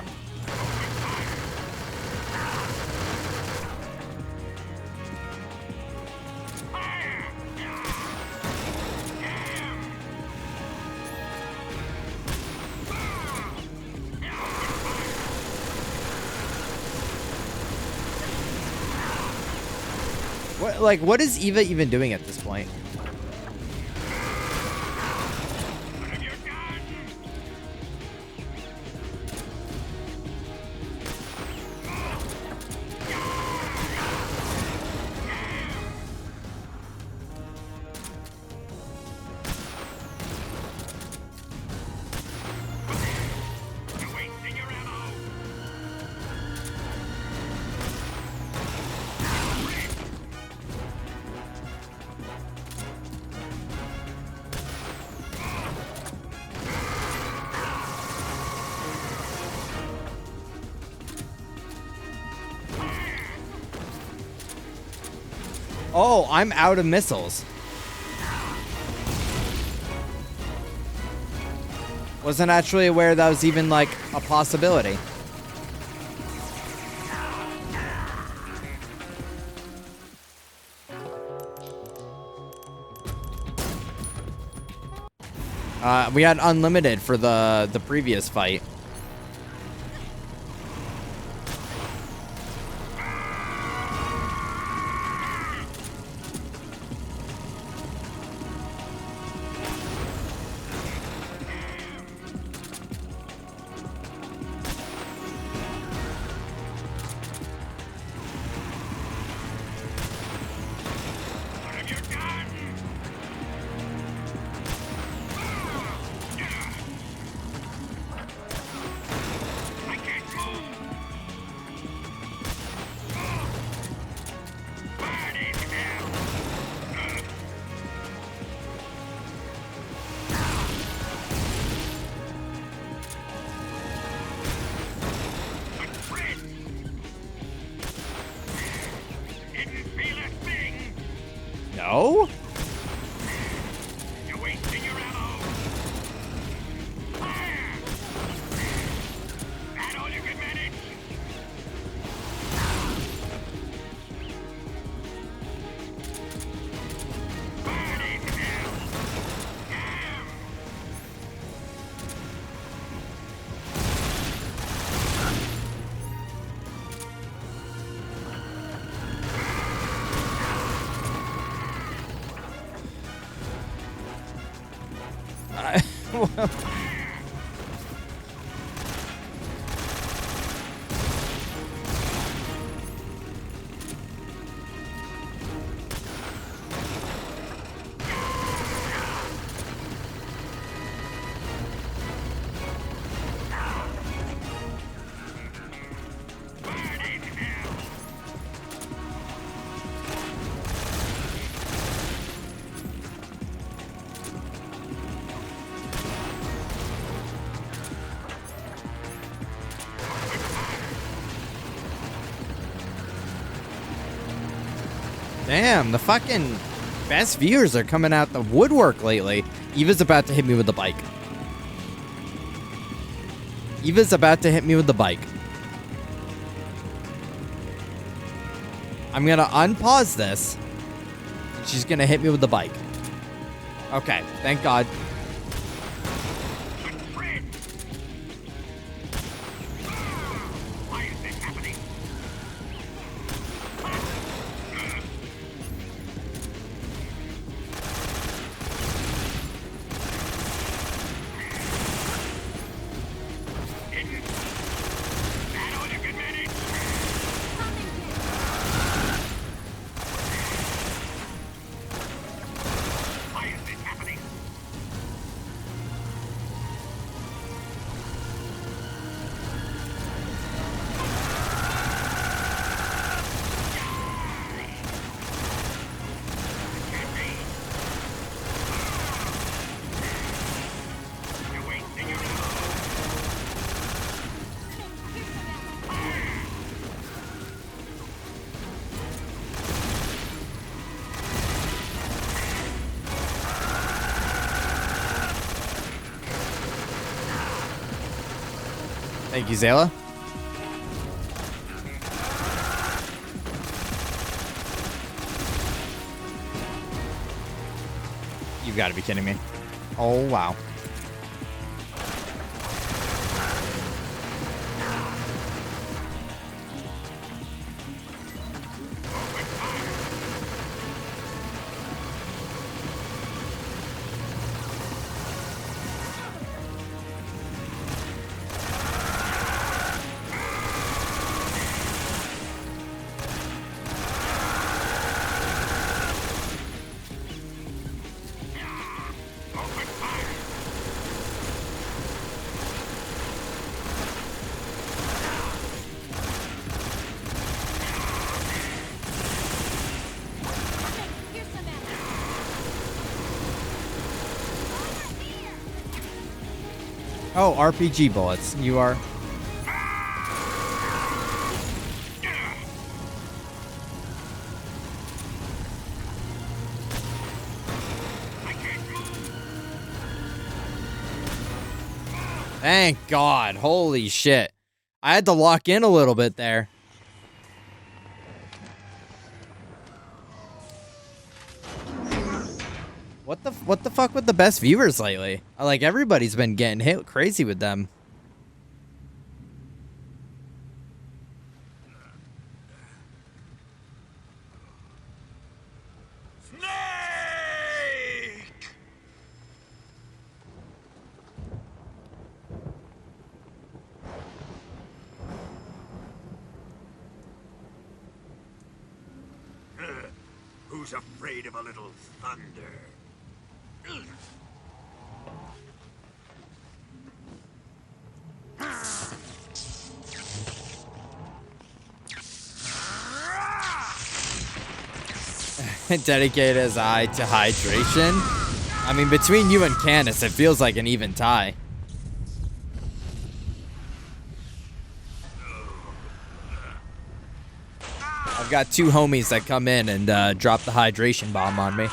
What is Eva even doing at this point? Oh, I'm out of missiles. Wasn't actually aware that was even like a possibility. We had unlimited for the previous fight. No? You're wasting your ammo. Fire! That all you can manage? Burn in hell! Damn! Damn, the fucking best viewers are coming out the woodwork lately. Eva's about to hit me with the bike. Eva's about to hit me with the bike. I'm gonna unpause this. She's gonna hit me with the bike. Okay, thank God. Why is this happening? That all you can manage? Why is this happening? You're wasting your ammo. Thank you, Zayla. You've got to be kidding me. Oh, wow. Oh, RPG bullets. You are. Thank God. Holy shit. I had to lock in a little bit there. What the fuck with the best viewers lately? Like, everybody's been getting hit crazy with them. Who's afraid of a little thunder? Dedicate his eye to hydration. I mean, between you and Canis, it feels like an even tie. I've got two homies that come in and drop the hydration bomb on me.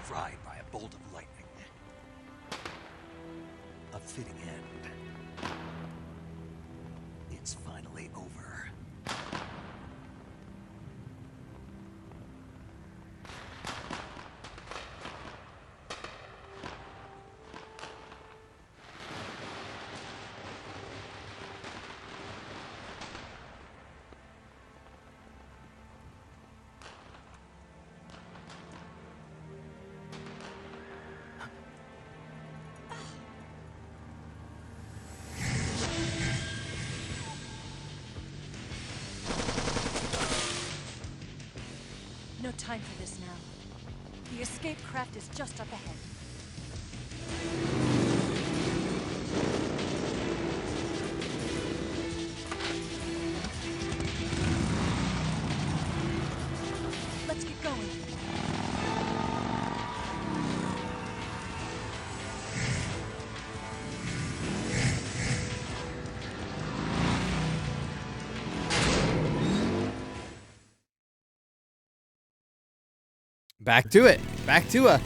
Fried by a bolt of lightning. A fitting end. It's finally over. No time for this now. The escape craft is just up ahead. Let's get going. Back to it. Back to it.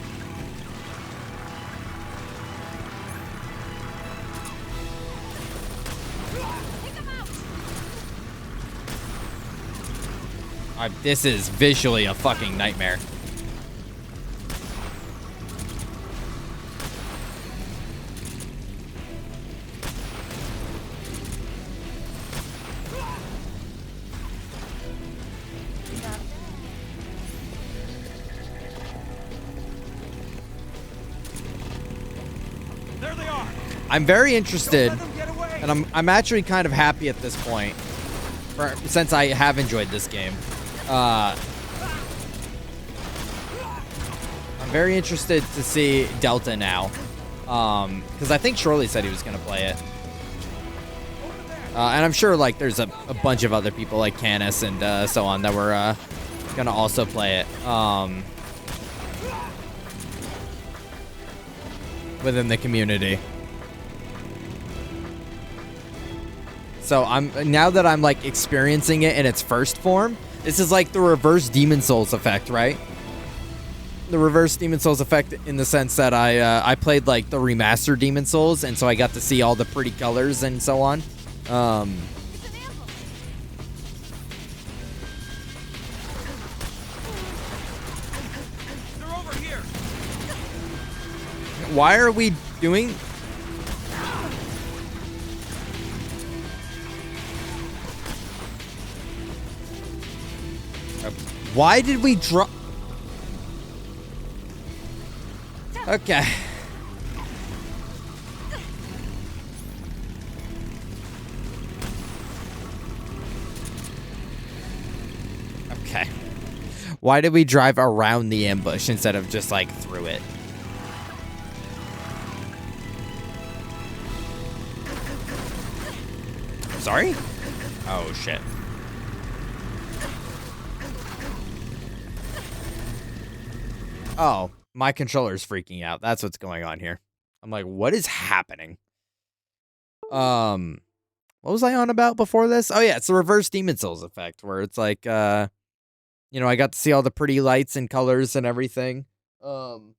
This is visually a fucking nightmare. There they are. I'm very interested, and I'm actually kind of happy at this point, since I have enjoyed this game. I'm very interested to see Delta now, because I think Shirley said he was going to play it. And I'm sure like there's a bunch of other people like Canis and so on that were going to also play it within the community. So now that I'm like experiencing it in its first form, this is like the reverse Demon Souls effect, right? The reverse Demon Souls effect in the sense that I played like the remastered Demon Souls, and so I got to see all the pretty colors and so on. They're over here. Why are we doing? Why did we drop? Okay. Okay. Why did we drive around the ambush instead of just like through it? Sorry? Oh, shit. Oh, my controller's freaking out. That's what's going on here. I'm like, what is happening? What was I on about before this? Oh, yeah, it's the reverse Demon Souls effect, where it's like, I got to see all the pretty lights and colors and everything. And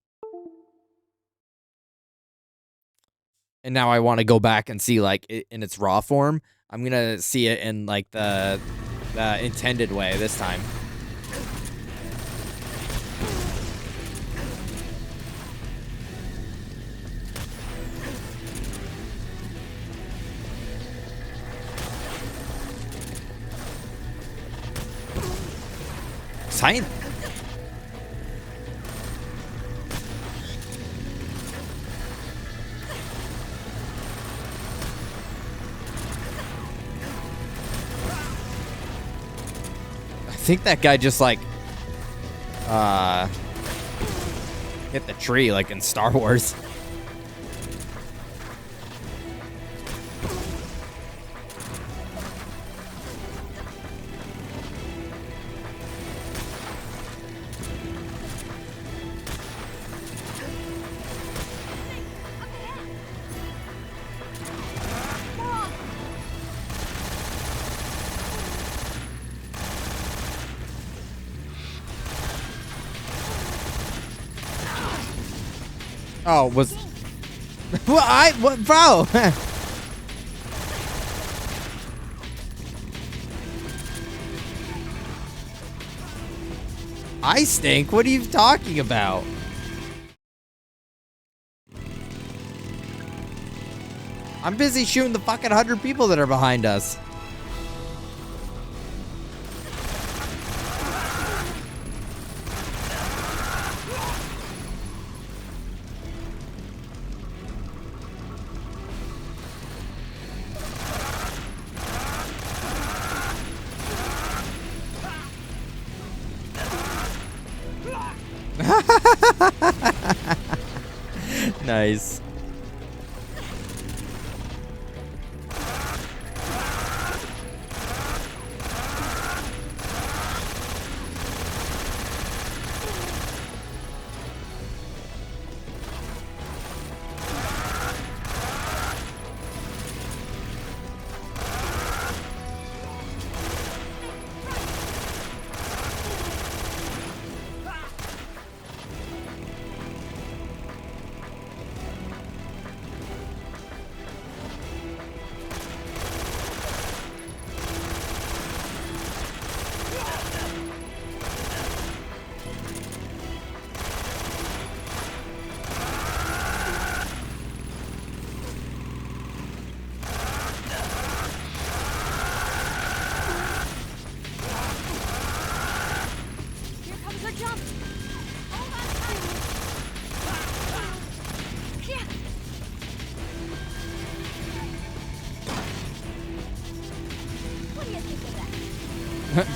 now I want to go back and see, like, it in its raw form. I'm going to see it in, like, the intended way this time. Sign. I think that guy just like hit the tree like in Star Wars. Oh, was what, bro? I stink. What are you talking about? I'm busy shooting the fucking 100 people that are behind us. Nice.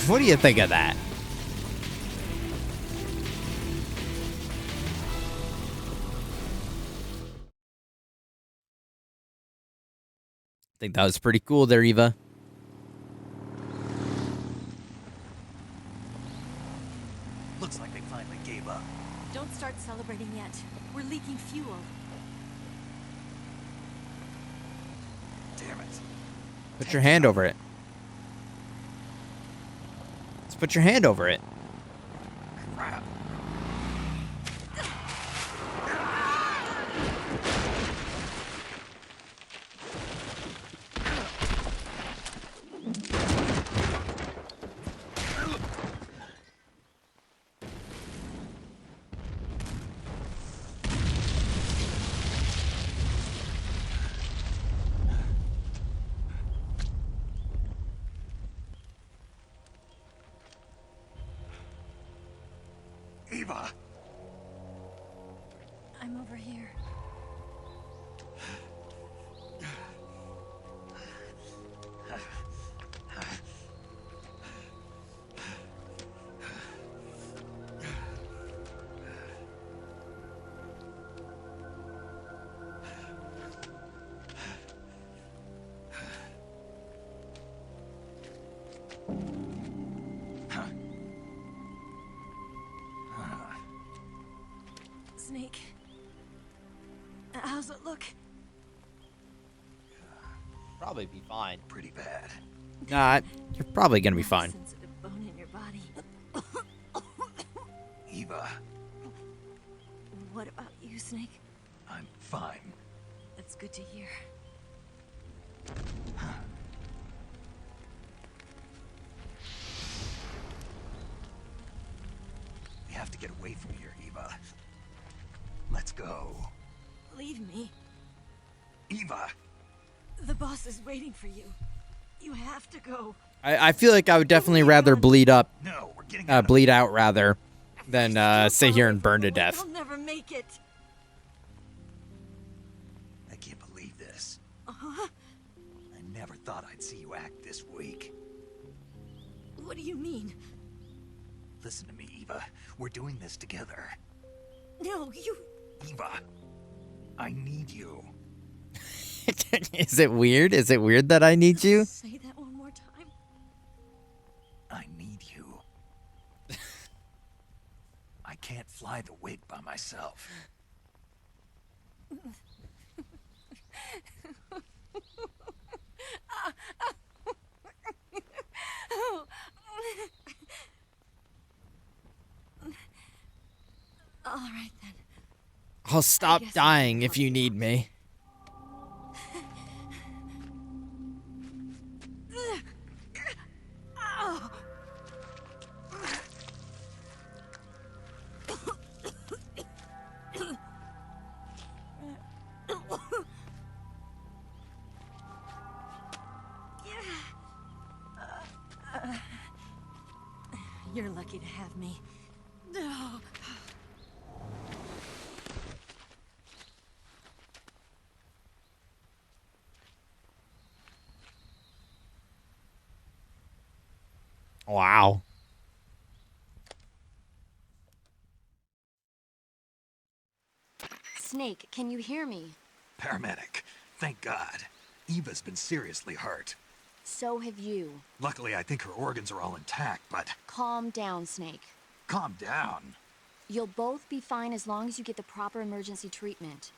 What do you think of that? I think that was pretty cool there, Eva. Looks like they finally gave up. Don't start celebrating yet. We're leaking fuel. Damn it. Put your hand over it. Just put your hand over it. Crap. Eva! I'm over here. Snake. How's it look? Probably be fine. Pretty bad. Nah, you're probably gonna be fine. Sensitive bone in your body. Eva, What about you, Snake? I'm fine. That's good to hear. We have to get away from here, Eva. Let's go. Leave me. Eva! The boss is waiting for you. You have to go. I feel like I would definitely rather bleed up, No, we're getting out of bleed out rather, than sit here and burn to death. I'll never make it. I can't believe this. Uh-huh. I never thought I'd see you act this weak. What do you mean? Listen to me, Eva. We're doing this together. No, you... Eva, I need you. Is it weird? Is it weird that I need you? Say that one more time. I need you. I can't fly the wig by myself. All right then. I'll stop dying if you need me. Oh. You're lucky to have me. No. Wow. Snake, can you hear me? Paramedic, thank God. Eva's been seriously hurt. So have you. Luckily, I think her organs are all intact, but... Calm down, Snake. Calm down. You'll both be fine as long as you get the proper emergency treatment.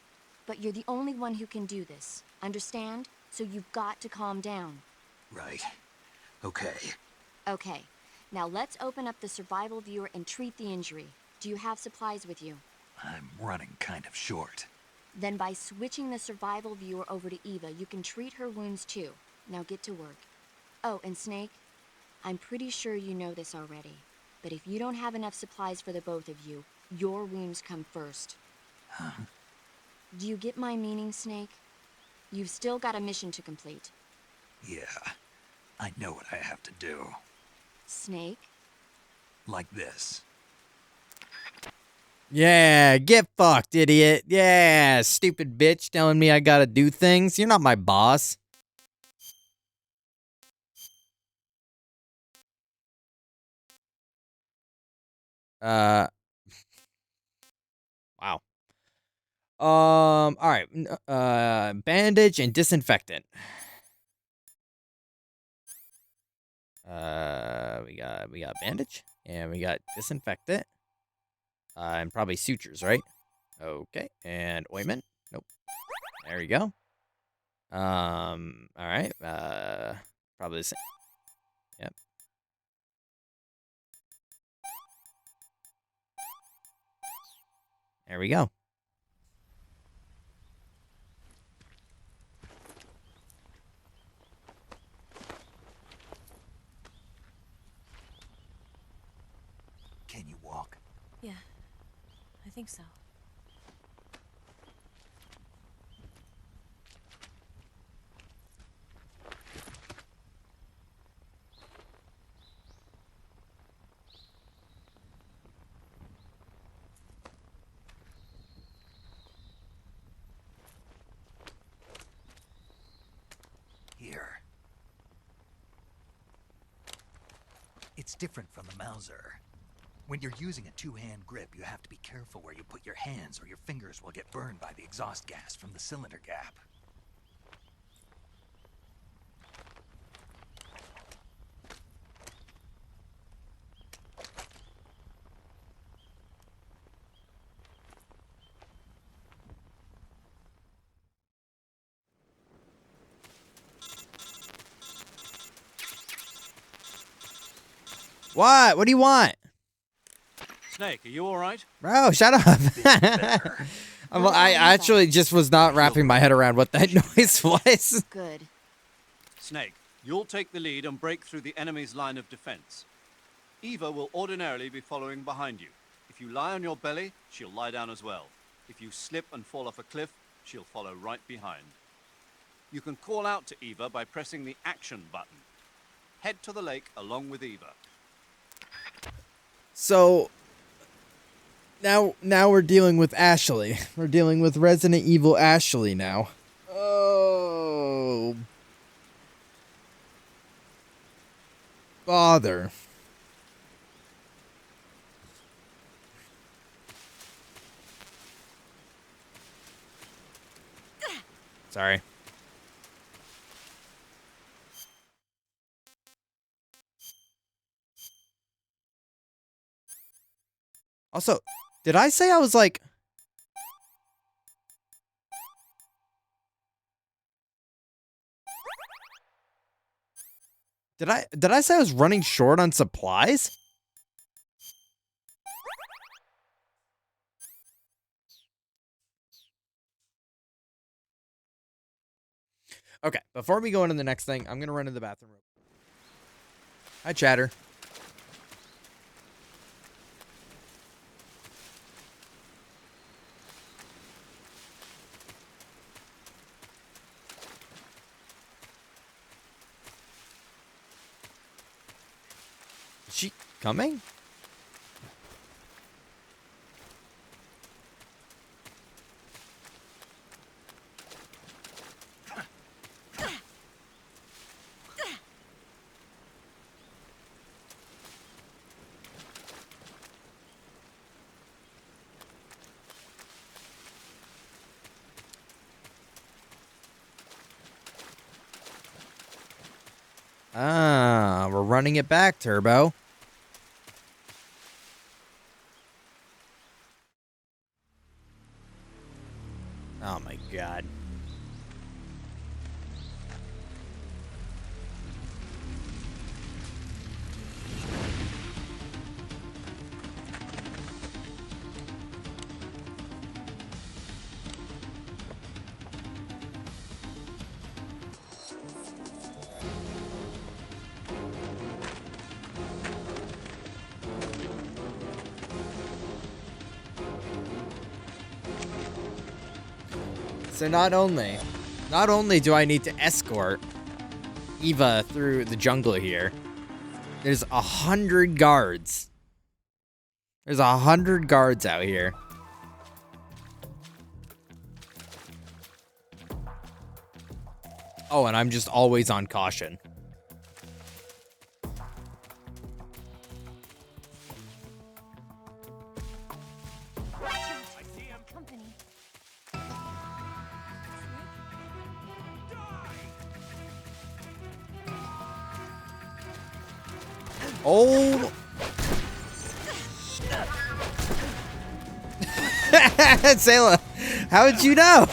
But you're the only one who can do this. Understand? So you've got to calm down. Right. Okay. Okay. Now let's open up the survival viewer and treat the injury. Do you have supplies with you? I'm running kind of short. Then by switching the survival viewer over to Eva, you can treat her wounds too. Now get to work. Oh, and Snake, I'm pretty sure you know this already, but if you don't have enough supplies for the both of you, your wounds come first. Huh? Do you get my meaning, Snake? You've still got a mission to complete. Yeah. I know what I have to do. Snake? Like this. Yeah, get fucked, idiot. Yeah, stupid bitch telling me I gotta do things. You're not my boss. Wow. All right. Bandage and disinfectant. We got bandage and we got disinfectant. And probably sutures, right? Okay. And ointment. Nope. There you go. All right. Probably the same. Yep. There we go. Can you walk? Yeah, I think so. Here. It's different from the Mauser. When you're using a two-hand grip, you have to be careful where you put your hands or your fingers will get burned by the exhaust gas from the cylinder gap. What? What do you want? Snake, are you all right? Bro, shut up. I actually just was not wrapping my head around what that noise was. Good. Snake, you'll take the lead and break through the enemy's line of defense. Eva will ordinarily be following behind you. If you lie on your belly, she'll lie down as well. If you slip and fall off a cliff, she'll follow right behind. You can call out to Eva by pressing the action button. Head to the lake along with Eva. So now we're dealing with Ashley. We're dealing with Resident Evil Ashley now. Oh, bother. Sorry. Also, did I say I was like... Did I say I was running short on supplies? Okay, before we go into the next thing, I'm going to run to the bathroom. Hi, Chatter. Is she coming? Ah, we're running it back, Turbo. Oh my god. So not only do I need to escort Eva through the jungle here, there's 100 guards. There's 100 guards out here. Oh, and I'm just always on caution. Oh. Sayla, how would you know?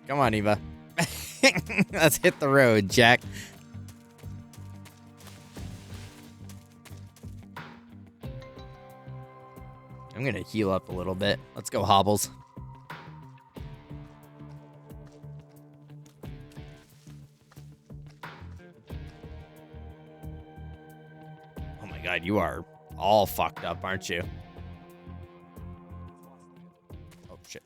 Come on, Eva. Let's hit the road, Jack. I'm gonna heal up a little bit. Let's go, Hobbles. Oh my god, you are all fucked up, aren't you? Oh shit.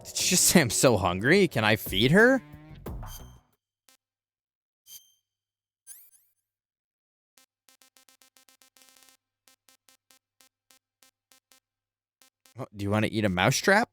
Did she just say I'm so hungry? Can I feed her? Oh, do you want to eat a mousetrap?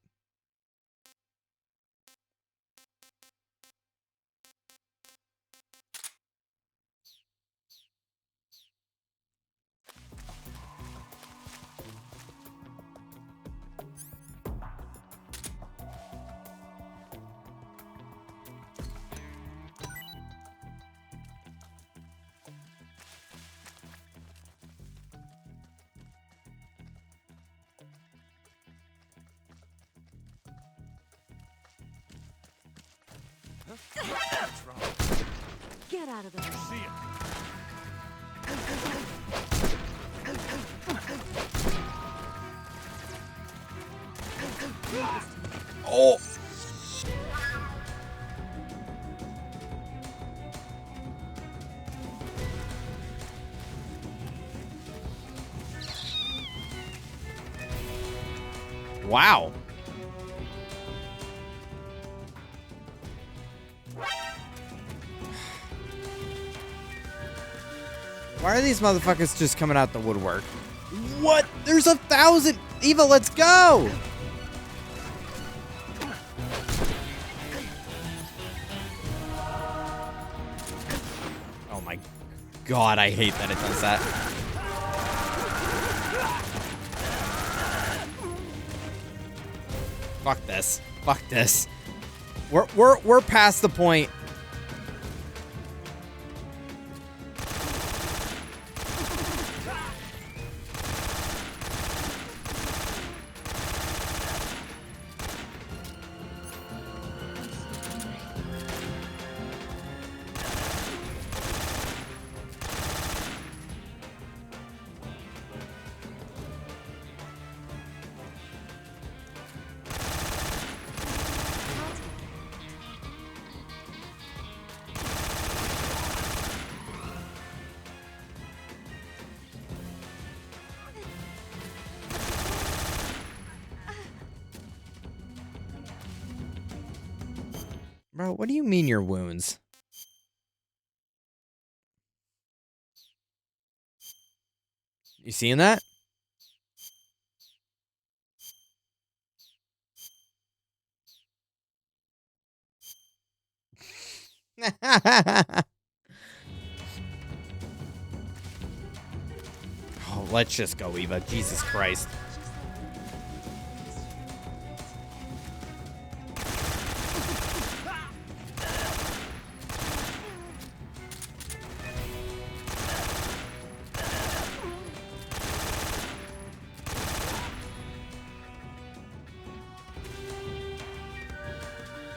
Get out of there. See ya. Oh. Wow. Why are these motherfuckers just coming out the woodwork? What? There's 1,000. Eva, let's go. Oh my God, I hate that it does that. Fuck this. Fuck this. We're past the point. Bro, what do you mean your wounds? You seeing that? Oh, let's just go, Eva. Jesus Christ.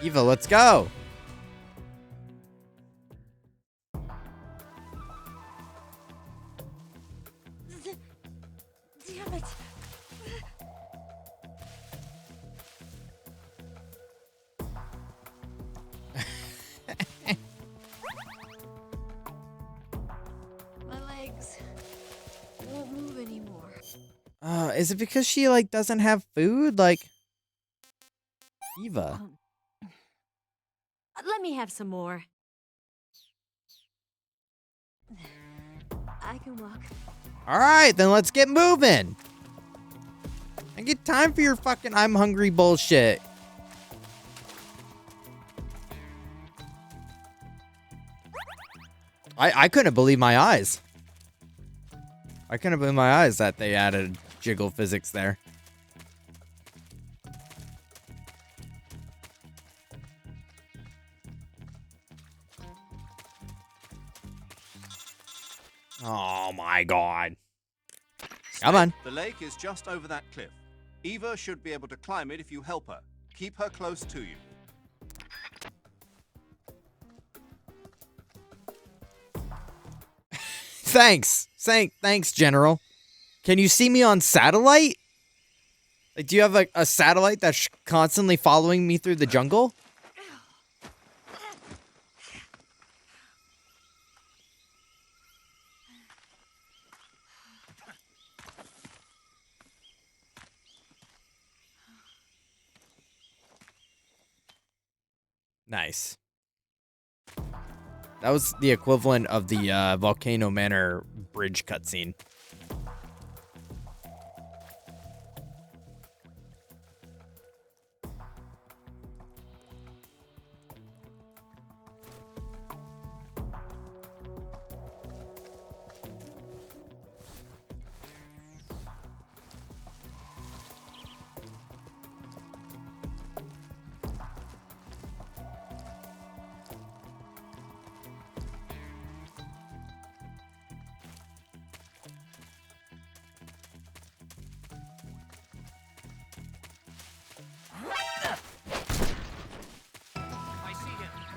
Eva, let's go. Damn it. My legs won't move anymore. Is it because she, like, doesn't have food? Like, Eva. Let me have some more. I can walk. All right, then let's get moving. I get time for your fucking I'm hungry bullshit. I couldn't believe my eyes. I couldn't believe my eyes that they added jiggle physics there. Oh my God. Come on. The lake is just over that cliff. Eva should be able to climb it if you help her. Keep her close to you. Thanks. Thanks, General. Can you see me on satellite? Like, do you have a satellite that's constantly following me through the jungle? Nice. That was the equivalent of the Volcano Manor bridge cutscene.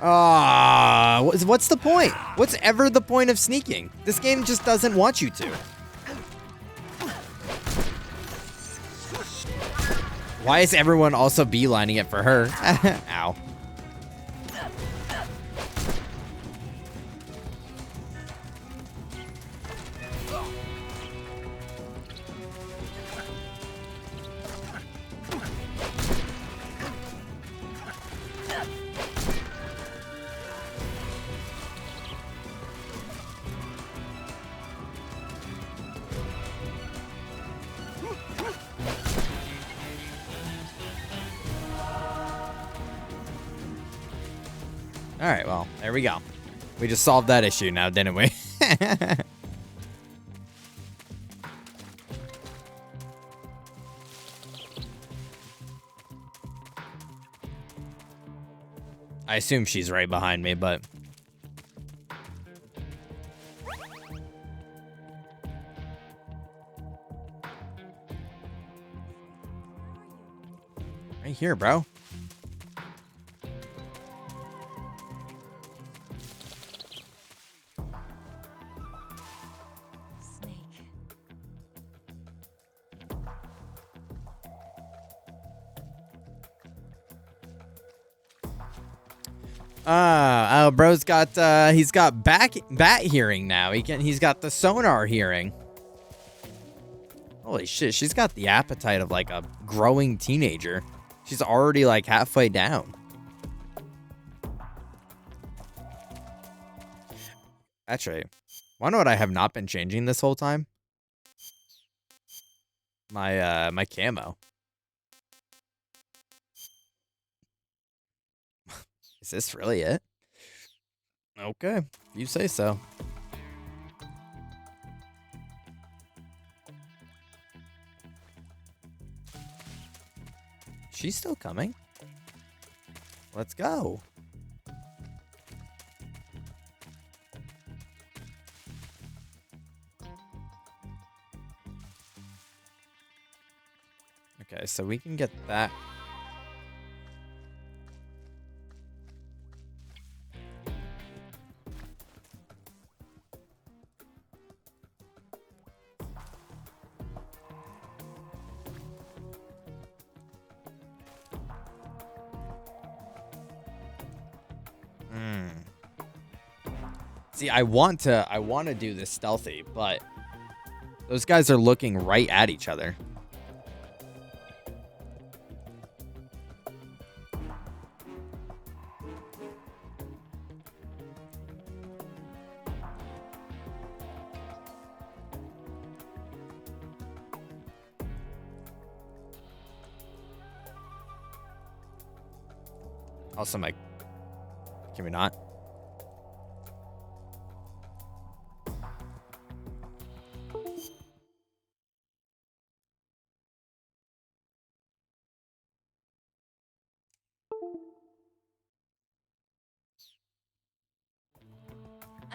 What's the point? What's ever the point of sneaking? This game just doesn't want you to. Why is everyone also beelining it for her? Ow. All right, well, there we go. We just solved that issue now, didn't we? I assume she's right behind me, but... Right here, bro. Oh, bro's got he's got bat hearing now. He's got the sonar hearing. Holy shit, she's got the appetite of like a growing teenager. She's already like halfway down. Actually, wonder what I have not been changing this whole time? My my camo. Is this really it? Okay, you say so. She's still coming. Let's go. Okay, so we can get that. See, I want to do this stealthy, but those guys are looking right at each other. Also, Mike, can we not?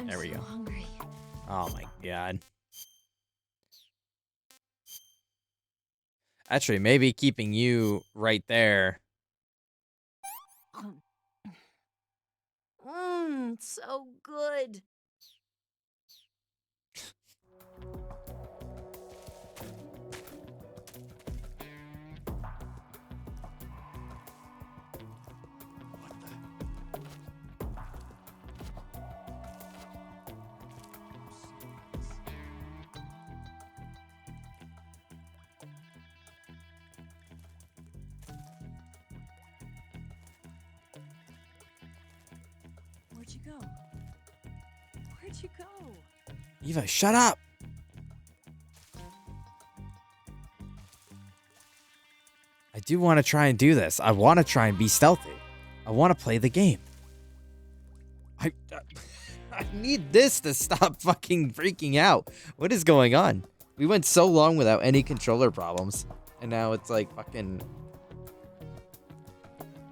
There we go. Hungry. Oh my god. Actually, maybe keeping you right there. So good. Where'd you go? Where'd you go? Eva, shut up. I do want to try and do this. I want to try and be stealthy. I want to play the game. I need this to stop fucking freaking out. What is going on? We went so long without any controller problems, and now it's like fucking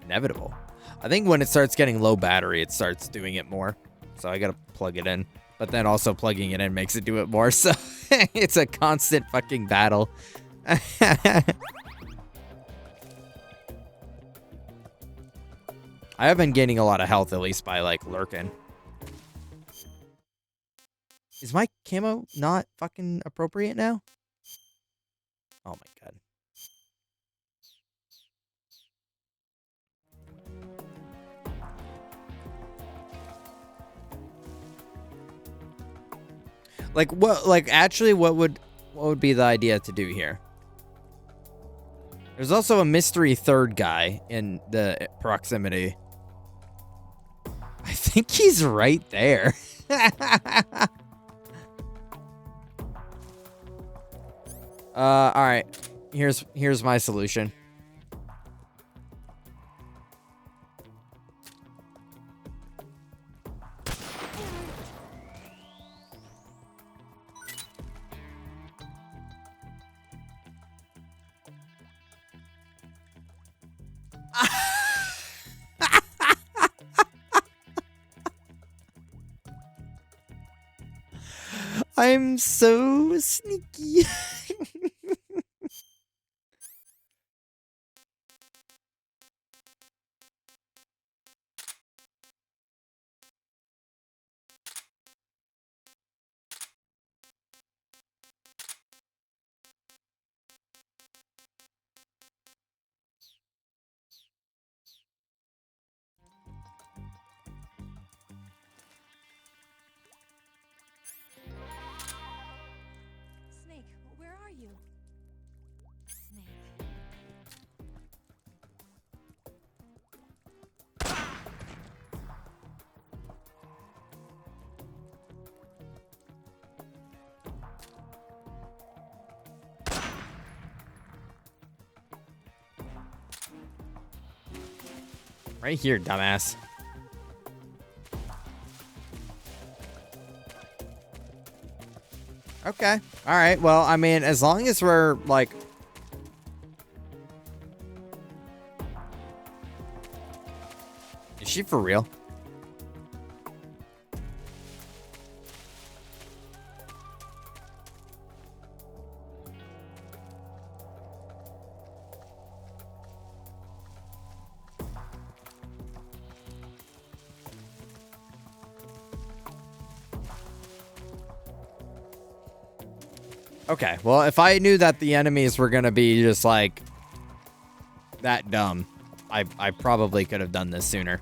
inevitable. I think when it starts getting low battery, it starts doing it more. So I gotta plug it in. But then also plugging it in makes it do it more. So it's a constant fucking battle. I have been gaining a lot of health, at least by, like, lurking. Is my camo not fucking appropriate now? Oh my god. Like what? Like actually, what would be the idea to do here? There's also a mystery third guy in the proximity. I think he's right there. All right. Here's my solution. I'm so sneaky. Snake, where are you? Snake. Right here, dumbass. Okay. All right. Well, I mean, as long as we're like... Is she for real? Okay, well, if I knew that the enemies were gonna be just like that dumb, I probably could have done this sooner.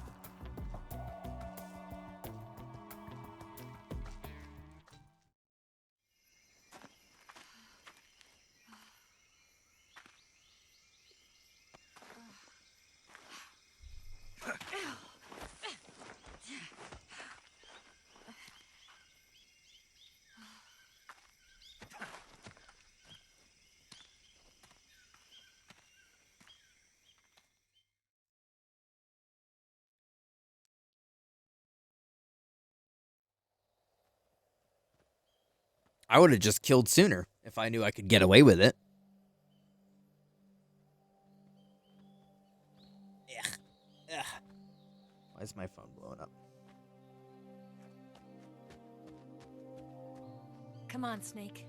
I would have just killed sooner if I knew I could get away with it. Ugh. Why is my phone blowing up? Come on, Snake.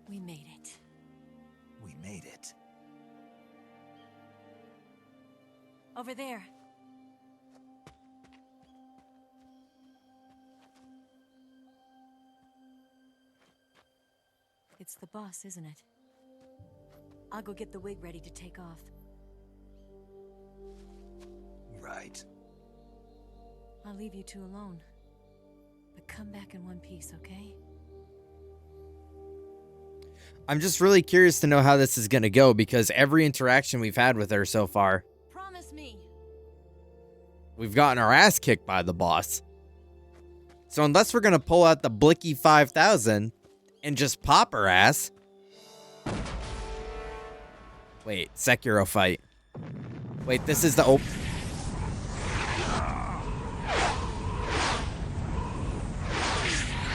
We made it. We made it. Over there. It's the boss, isn't it? I'll go get the wig ready to take off. Right. I'll leave you two alone. But come back in one piece, okay? I'm just really curious to know how this is gonna go because every interaction we've had with her so far, Promise me. we've gotten our ass kicked by the boss. So unless we're gonna pull out the Blicky 5000 and just pop her ass. Wait, Sekiro fight. Wait, this is the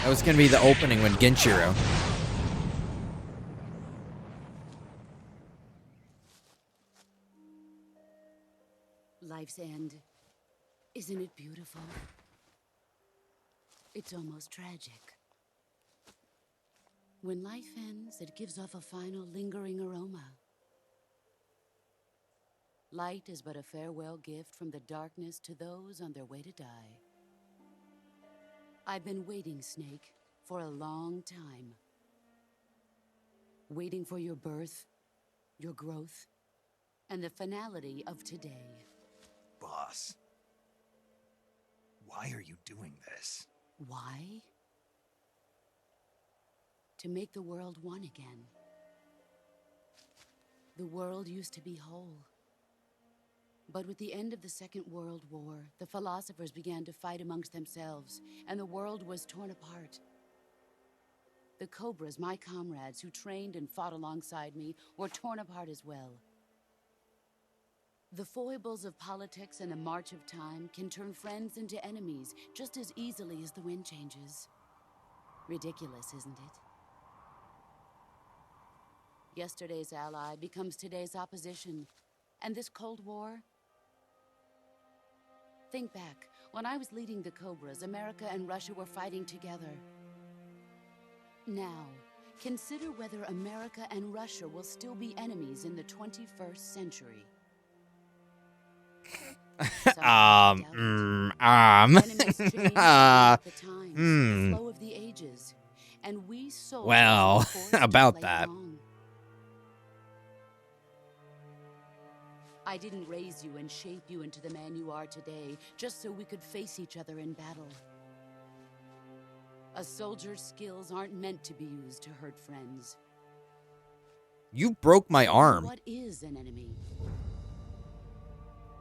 That was gonna be the opening when Genshiro. Life's end. Isn't it beautiful? It's almost tragic. When life ends, it gives off a final lingering aroma. Light is but a farewell gift from the darkness to those on their way to die. I've been waiting, Snake, for a long time. Waiting for your birth, your growth, and the finality of today. Boss, why are you doing this? Why? To make the world one again. The world used to be whole. But with the end of the Second World War, the philosophers began to fight amongst themselves, and the world was torn apart. The Cobras, my comrades who trained and fought alongside me, were torn apart as well. The foibles of politics and the march of time can turn friends into enemies just as easily as the wind changes. Ridiculous, isn't it? Yesterday's ally becomes today's opposition, and this Cold War? Think back. When I was leading the Cobras, America and Russia were fighting together. Now, consider whether America and Russia will still be enemies in the 21st century. Flow of the ages, and we soldiers Well, were forced to about play that. along. I didn't raise you and shape you into the man you are today just so we could face each other in battle. A soldier's skills aren't meant to be used to hurt friends. You broke my arm. What is an enemy?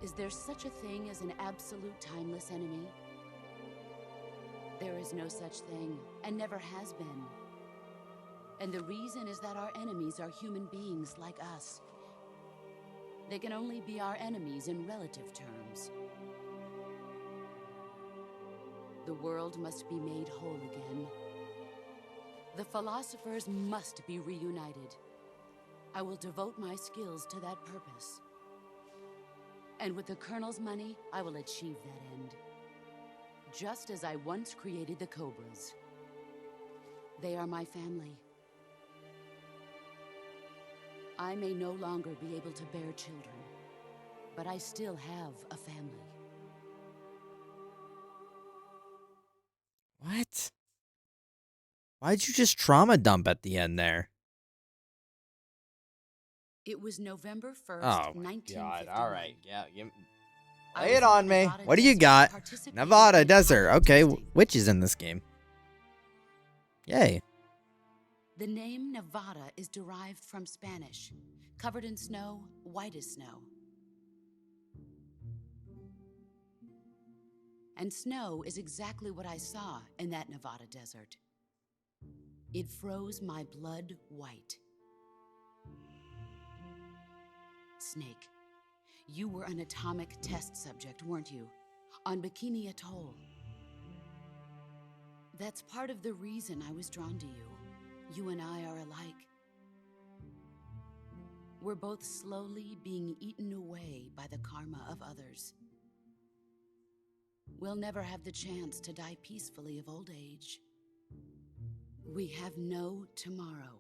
Is there such a thing as an absolute timeless enemy? There is no such thing, and never has been. And the reason is that our enemies are human beings like us. They can only be our enemies in relative terms. The world must be made whole again. The philosophers must be reunited. I will devote my skills to that purpose. And with the Colonel's money, I will achieve that end. Just as I once created the Cobras. They are my family. I may no longer be able to bear children, but I still have a family. What? Why'd you just trauma dump at the end there? It was November 1st, Oh my 1951. god. Alright. Yeah. I Lay was it in on me. Nevada What do you Desert got? participating Nevada in Desert. carbon Okay. testing. Witches in this game. Yay. The name Nevada is derived from Spanish. Covered in snow, white as snow. And snow is exactly what I saw in that Nevada desert. It froze my blood white. Snake, you were an atomic test subject, weren't you? On Bikini Atoll. That's part of the reason I was drawn to you. You and I are alike. We're both slowly being eaten away by the karma of others. We'll never have the chance to die peacefully of old age. We have no tomorrow.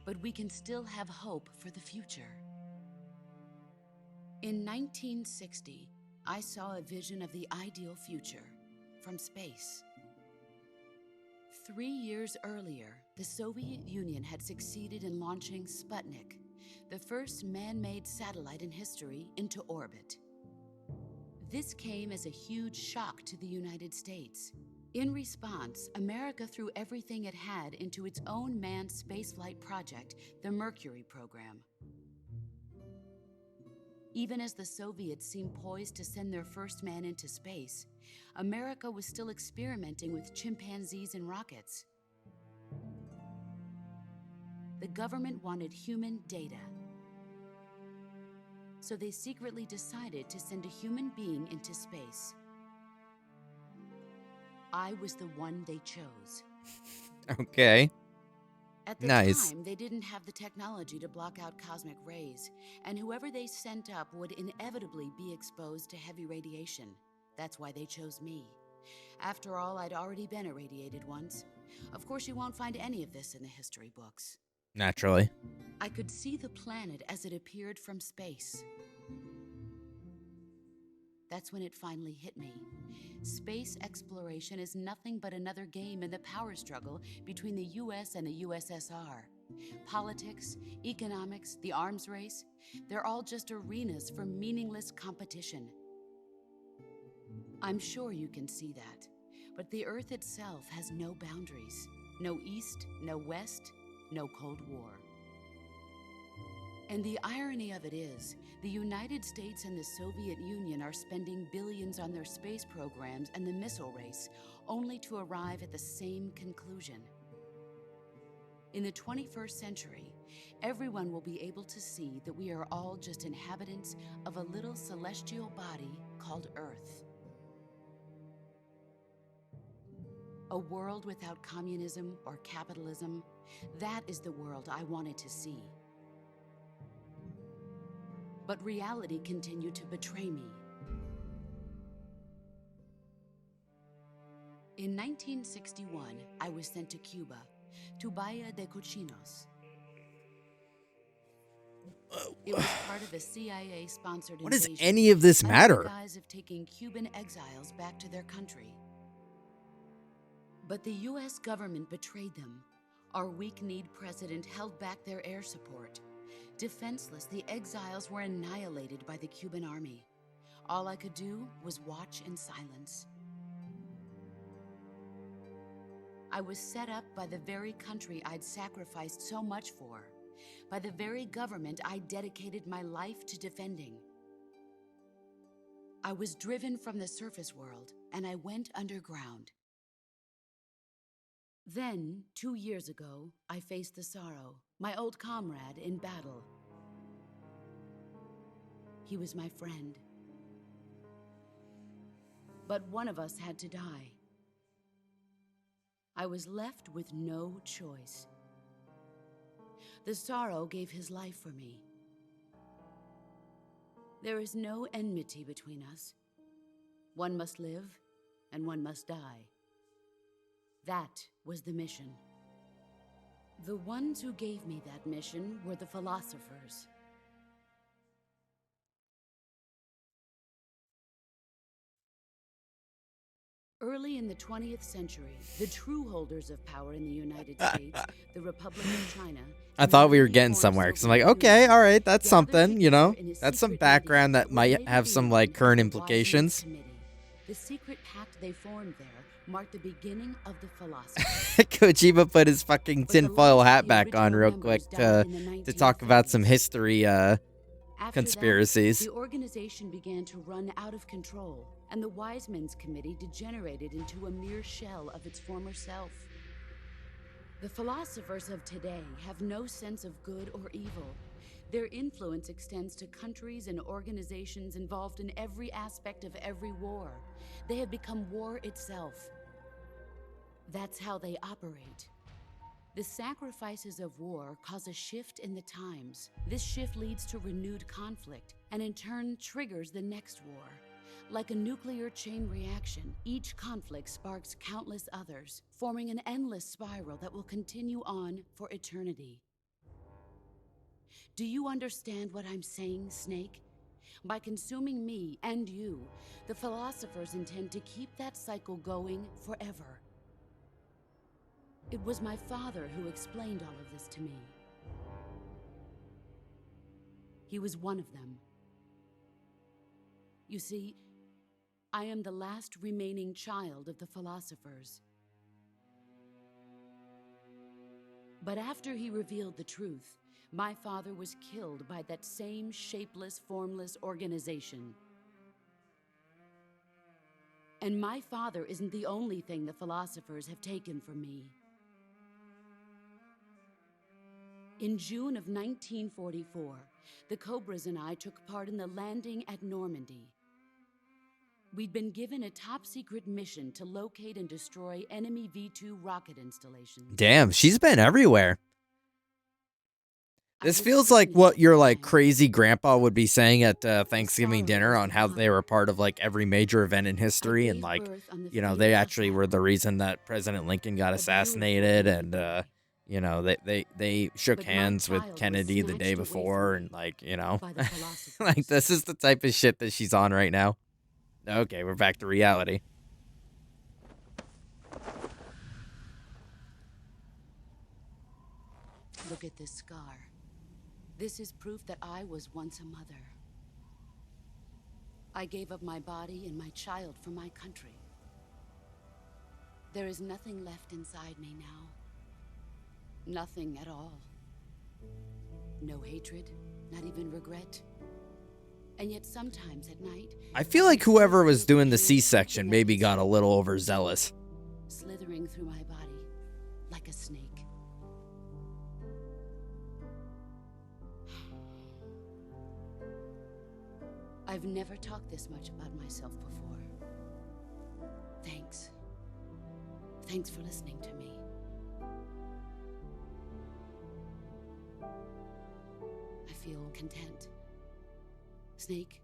But we can still have hope for the future. In 1960, I saw a vision of the ideal future from space. 3 years earlier, the Soviet Union had succeeded in launching Sputnik, the first man-made satellite in history, into orbit. This came as a huge shock to the United States. In response, America threw everything it had into its own manned spaceflight project, the Mercury program. Even as the Soviets seemed poised to send their first man into space, America was still experimenting with chimpanzees and rockets. The government wanted human data. So they secretly decided to send a human being into space. I was the one they chose. Okay. At the Nice. time, they didn't have the technology to block out cosmic rays, and whoever they sent up would inevitably be exposed to heavy radiation. That's why they chose me. After all, I'd already been irradiated once. Of course, you won't find any of this in the history books. Naturally. I could see the planet as it appeared from space. That's when it finally hit me. Space exploration is nothing but another game in the power struggle between the US and the USSR. Politics, economics, the arms race, they're all just arenas for meaningless competition. I'm sure you can see that, but the Earth itself has no boundaries. No East, no West, no Cold War. And the irony of it is, the United States and the Soviet Union are spending billions on their space programs and the missile race, only to arrive at the same conclusion. In the 21st century, everyone will be able to see that we are all just inhabitants of a little celestial body called Earth. A world without communism or capitalism, that is the world I wanted to see. But reality continued to betray me. In 1961, I was sent to Cuba, to Bahia de Cochinos. It was part of a CIA-sponsored What does invasion any of this under matter? the guise of taking Cuban exiles back to their country. But the U.S. government betrayed them. Our weak-kneed president held back their air support. Defenseless, the exiles were annihilated by the Cuban army. All I could do was watch in silence. I was set up by the very country I'd sacrificed so much for, by the very government I dedicated my life to defending. I was driven from the surface world, and I went underground. Then, 2 years ago, I faced the Sorrow, my old comrade in battle. He was my friend. But one of us had to die. I was left with no choice. The Sorrow gave his life for me. There is no enmity between us. One must live, and one must die. That was the mission. The ones who gave me that mission were the philosophers. Early in the 20th century, the true holders of power in the United States, the Republic of China... I thought we were getting somewhere, because I'm like, okay, all right, that's something, you know? That's some background that might have some, like, current implications. The secret pact they formed there marked the beginning of the philosophy. Kojima put his fucking tinfoil hat back on real quick to talk about some history conspiracies. The organization began to run out of control, and the Wise Men's Committee degenerated into a mere shell of its former self. The philosophers of today have no sense of good or evil. Their influence extends to countries and organizations involved in every aspect of every war. They have become war itself. That's how they operate. The sacrifices of war cause a shift in the times. This shift leads to renewed conflict, and in turn triggers the next war. Like a nuclear chain reaction, each conflict sparks countless others, forming an endless spiral that will continue on for eternity. Do you understand what I'm saying, Snake? By consuming me and you, the philosophers intend to keep that cycle going forever. It was my father who explained all of this to me. He was one of them. You see, I am the last remaining child of the philosophers. But after he revealed the truth, my father was killed by that same shapeless, formless organization. And my father isn't the only thing the philosophers have taken from me. In June of 1944, the Cobras and I took part in the landing at Normandy. We'd been given a top-secret mission to locate and destroy enemy V-2 rocket installations. Damn, she's been everywhere. This feels like what your like crazy grandpa would be saying at Thanksgiving dinner on how they were part of like every major event in history, and like, you know, they actually were the reason that President Lincoln got assassinated, and you know, they shook hands with Kennedy the day before, and like, you know, like this is the type of shit that she's on right now. Okay, we're back to reality. Look at this scar. This is proof that I was once a mother. I gave up my body and my child for my country. There is nothing left inside me now. Nothing at all. No hatred, not even regret. And yet sometimes at night, I feel like whoever was doing the C-section maybe got a little overzealous. slithering through my body like a snake. I've never talked this much about myself before. Thanks. Thanks for listening to me. I feel content. Snake,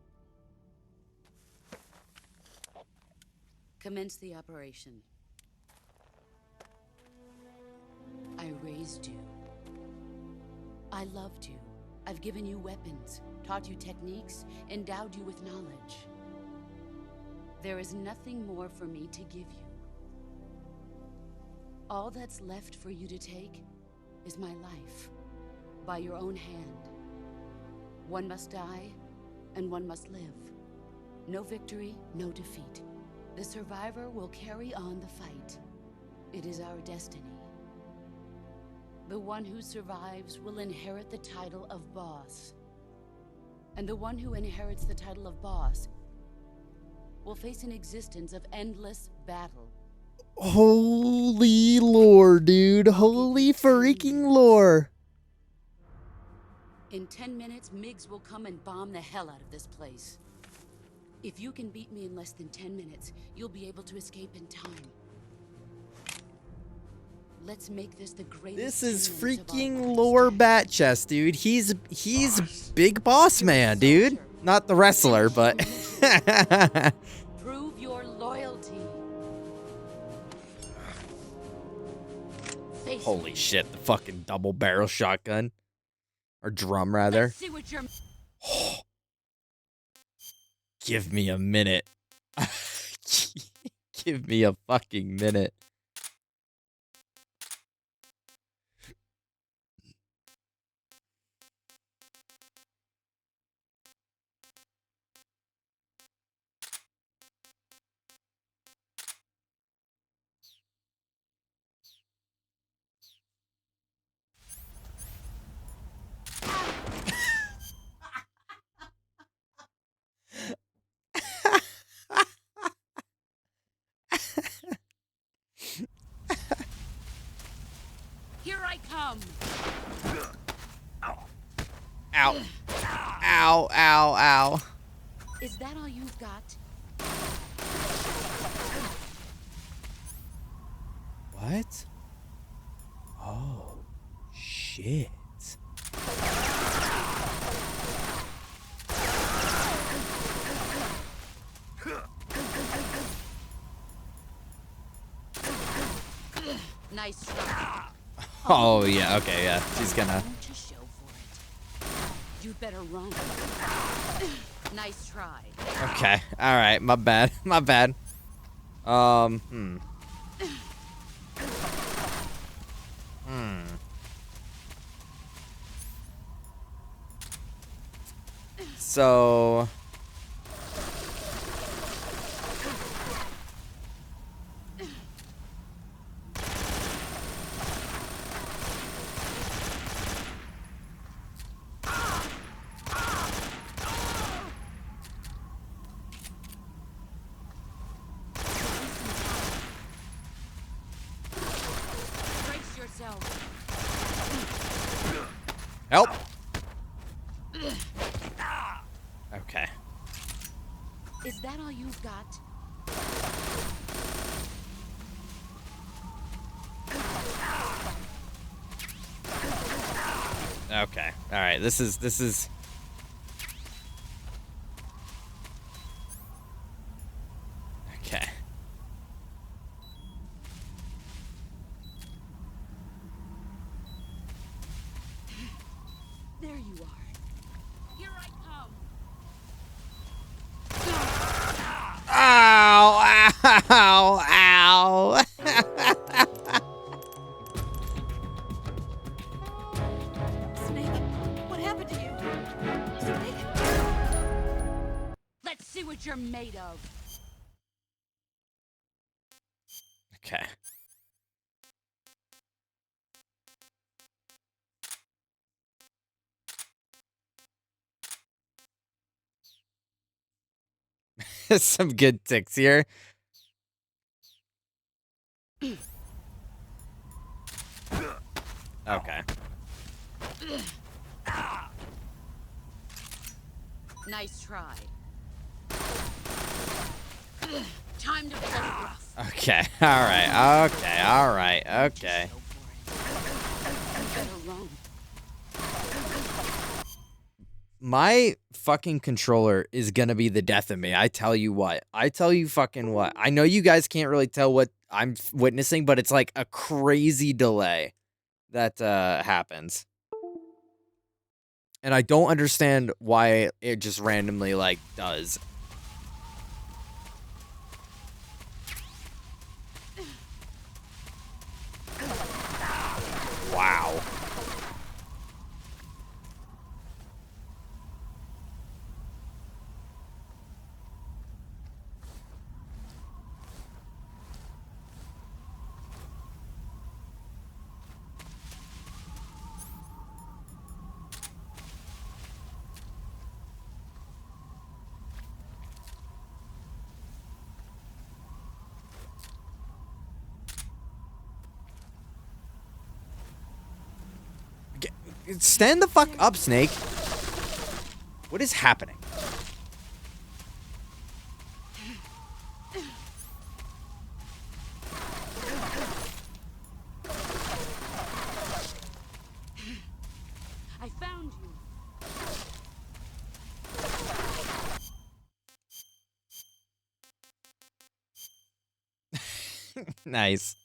commence the operation. I raised you. I loved you. I've given you weapons, taught you techniques, endowed you with knowledge. There is nothing more for me to give you. All that's left for you to take is my life, by your own hand. One must die, and one must live. No victory, no defeat. The survivor will carry on the fight. It is our destiny. The one who survives will inherit the title of boss. And the one who inherits the title of boss will face an existence of endless battle. Holy lore, dude. Holy freaking lore. In 10 minutes, MiGs will come and bomb the hell out of this place. If you can beat me in less than 10 minutes, you'll be able to escape in time. Let's make this the greatest. This is freaking lore bat chest, dude. He's big boss man, dude. Not the wrestler, but prove your loyalty. Holy shit, the fucking double barrel shotgun. Or drum, rather. Let's see what you're... Give me a minute. Give me a fucking minute. Here I come. Ow. Ow, ow, ow. Is that all you've got? What? Oh, shit. Nice try. Oh, yeah, okay, yeah. She's gonna... You'd better run. Nice try. Okay, alright, my bad. My bad. So... Brace yourself. Help! Okay. Is that all you've got? Okay. All right. This is. Okay. There you are. Here I come. Ow! Ow! Ow! Snake, what happened to you? Snake? Let's see what you're made of. Okay. Some good ticks here. Okay. Nice try. Time to play rough. Okay. All right. Okay. All right. Okay. My fucking controller is gonna be the death of me. I tell you what. I tell you fucking what. I know you guys can't really tell what I'm witnessing, but it's like a crazy delay that happens. And I don't understand why it just randomly like does. Wow. Stand the fuck up, Snake. What is happening? I found you. Nice.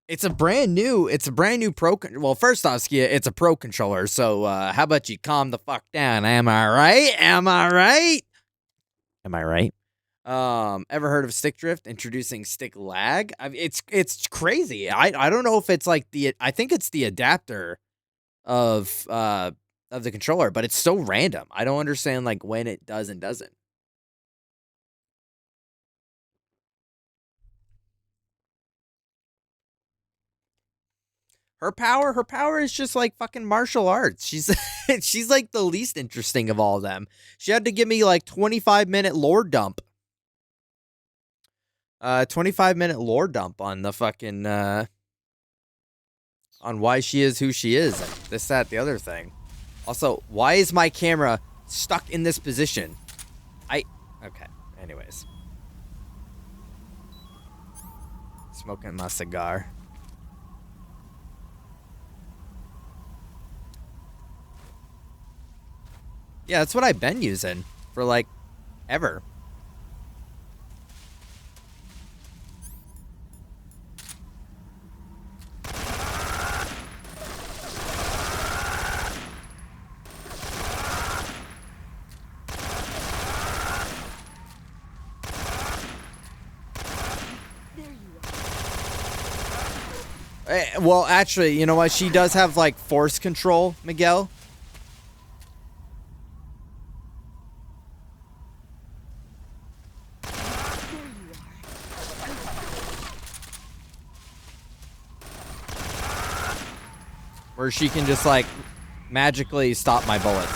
It's a brand new pro. Well, first off, Skia, it's a pro controller. So how about you calm the fuck down? Am I right? Am I right? Am I right? Ever heard of stick drift? Introducing stick lag. It's crazy. I don't know if it's like I think it's the adapter of the controller, but it's so random. I don't understand like when it does and doesn't. Her power is just like fucking martial arts. She's she's like the least interesting of all of them. She had to give me like 25-minute lore dump. 25-minute lore dump on the fucking on why she is who she is. And this, that, the other thing. Also, why is my camera stuck in this position? Okay. Anyways. Smoking my cigar. Yeah, that's what I've been using for like ever. Well, actually, you know what? She does have like force control, Miguel. Where she can just like magically stop my bullets.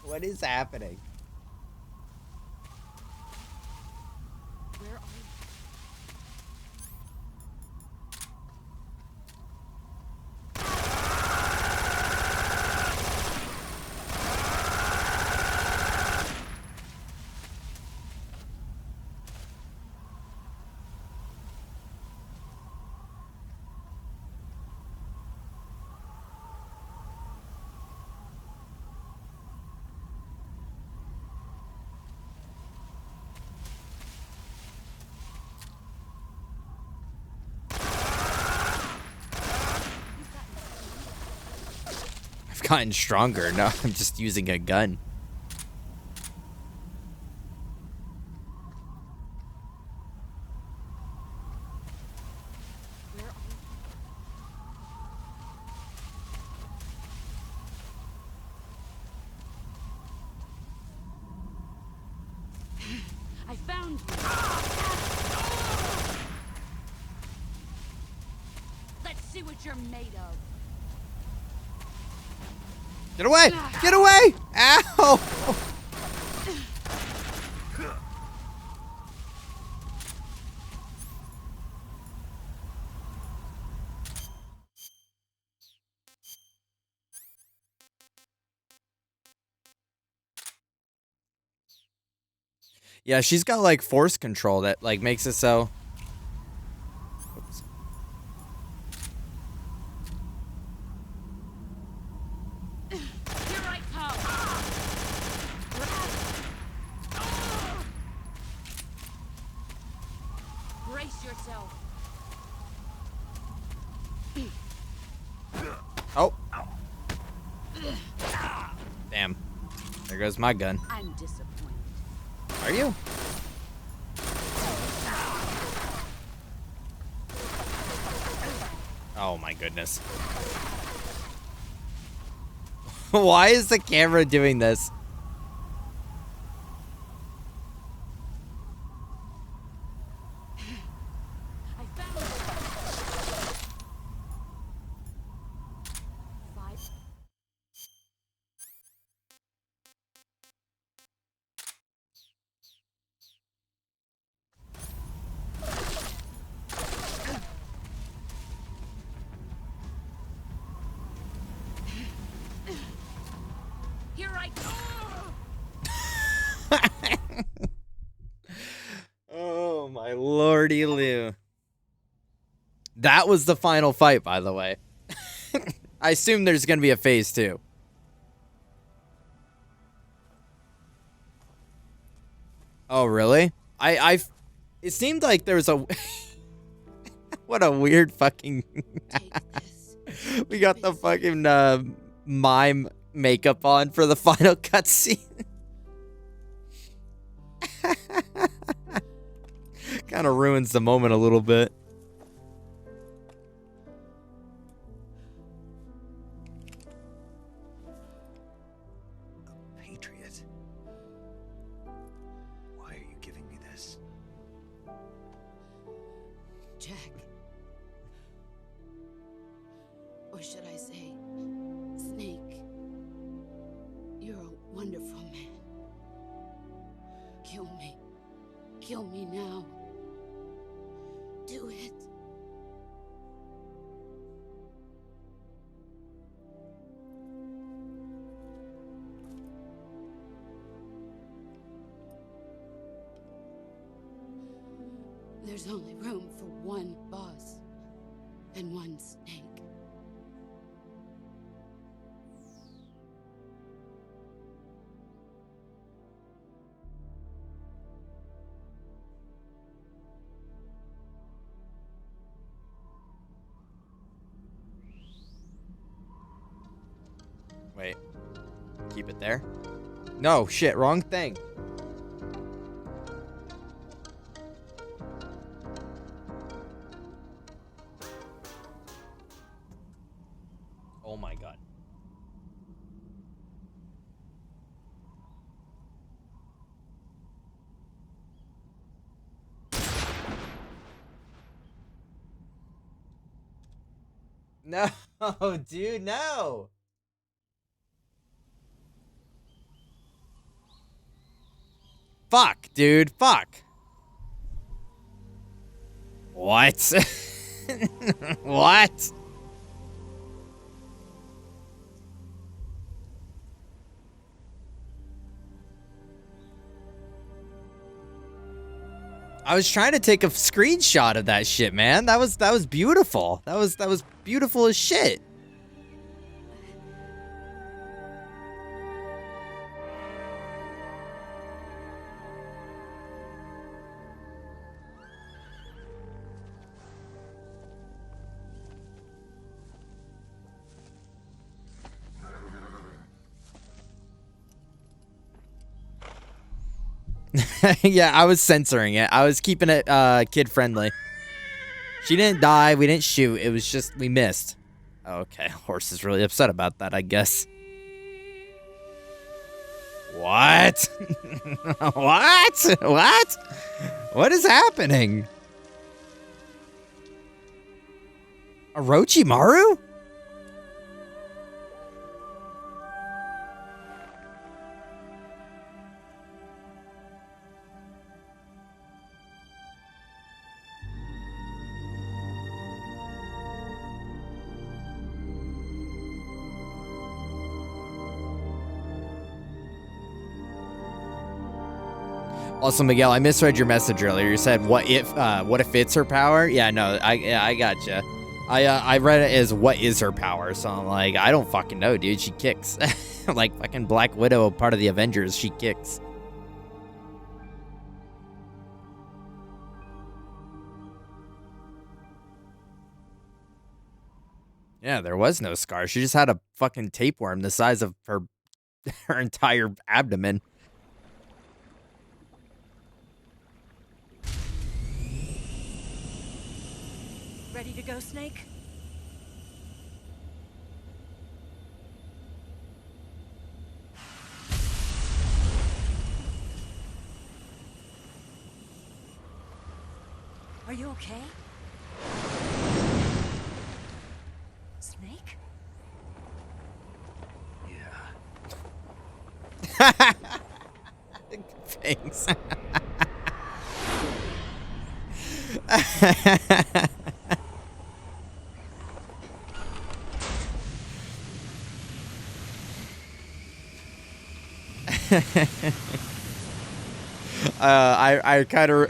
What is happening? Where are gotten stronger. No, I'm just using a gun. I found you. Let's see what you're made of. Get away! Get away! Ow! Yeah, she's got like force control that like makes it so. Oops. Here I come. Brace yourself. Oh. Damn. There goes my gun. I'm disappointed. Are you? Oh my goodness. Why is the camera doing this? I found it. 5. Here I go. Oh my lordy Lou. That was the final fight, by the way. I assume there's gonna be a phase 2. Oh really? It seemed like there was a what a weird fucking we got the fucking mime makeup on for the final cutscene. Kind of ruins the moment a little bit. Patriot. Why are you giving me this? Jack. Or should I say, Snake. You're a wonderful man. Kill me. Kill me now. Do it. There's only room for one boss and one snake. Wait. Keep it there? No, shit, wrong thing. Oh my god. No, dude, no. Fuck, dude, fuck. What? What? I was trying to take a screenshot of that shit, man. That was beautiful. That was beautiful as shit. Yeah, I was censoring it. I was keeping it kid friendly. She didn't die. We didn't shoot. It was just we missed. Okay, horse is really upset about that, I guess. What? What? What? What is happening? Orochimaru? Also, Miguel, I misread your message earlier. You said, what if it's her power? Yeah, no, I gotcha. I read it as, what is her power? So I'm like, I don't fucking know, dude. She kicks. Like fucking Black Widow, part of the Avengers, she kicks. Yeah, there was no scar. She just had a fucking tapeworm the size of her entire abdomen. Ready to go, Snake? Are you okay? Snake? Yeah. Thanks. I kind of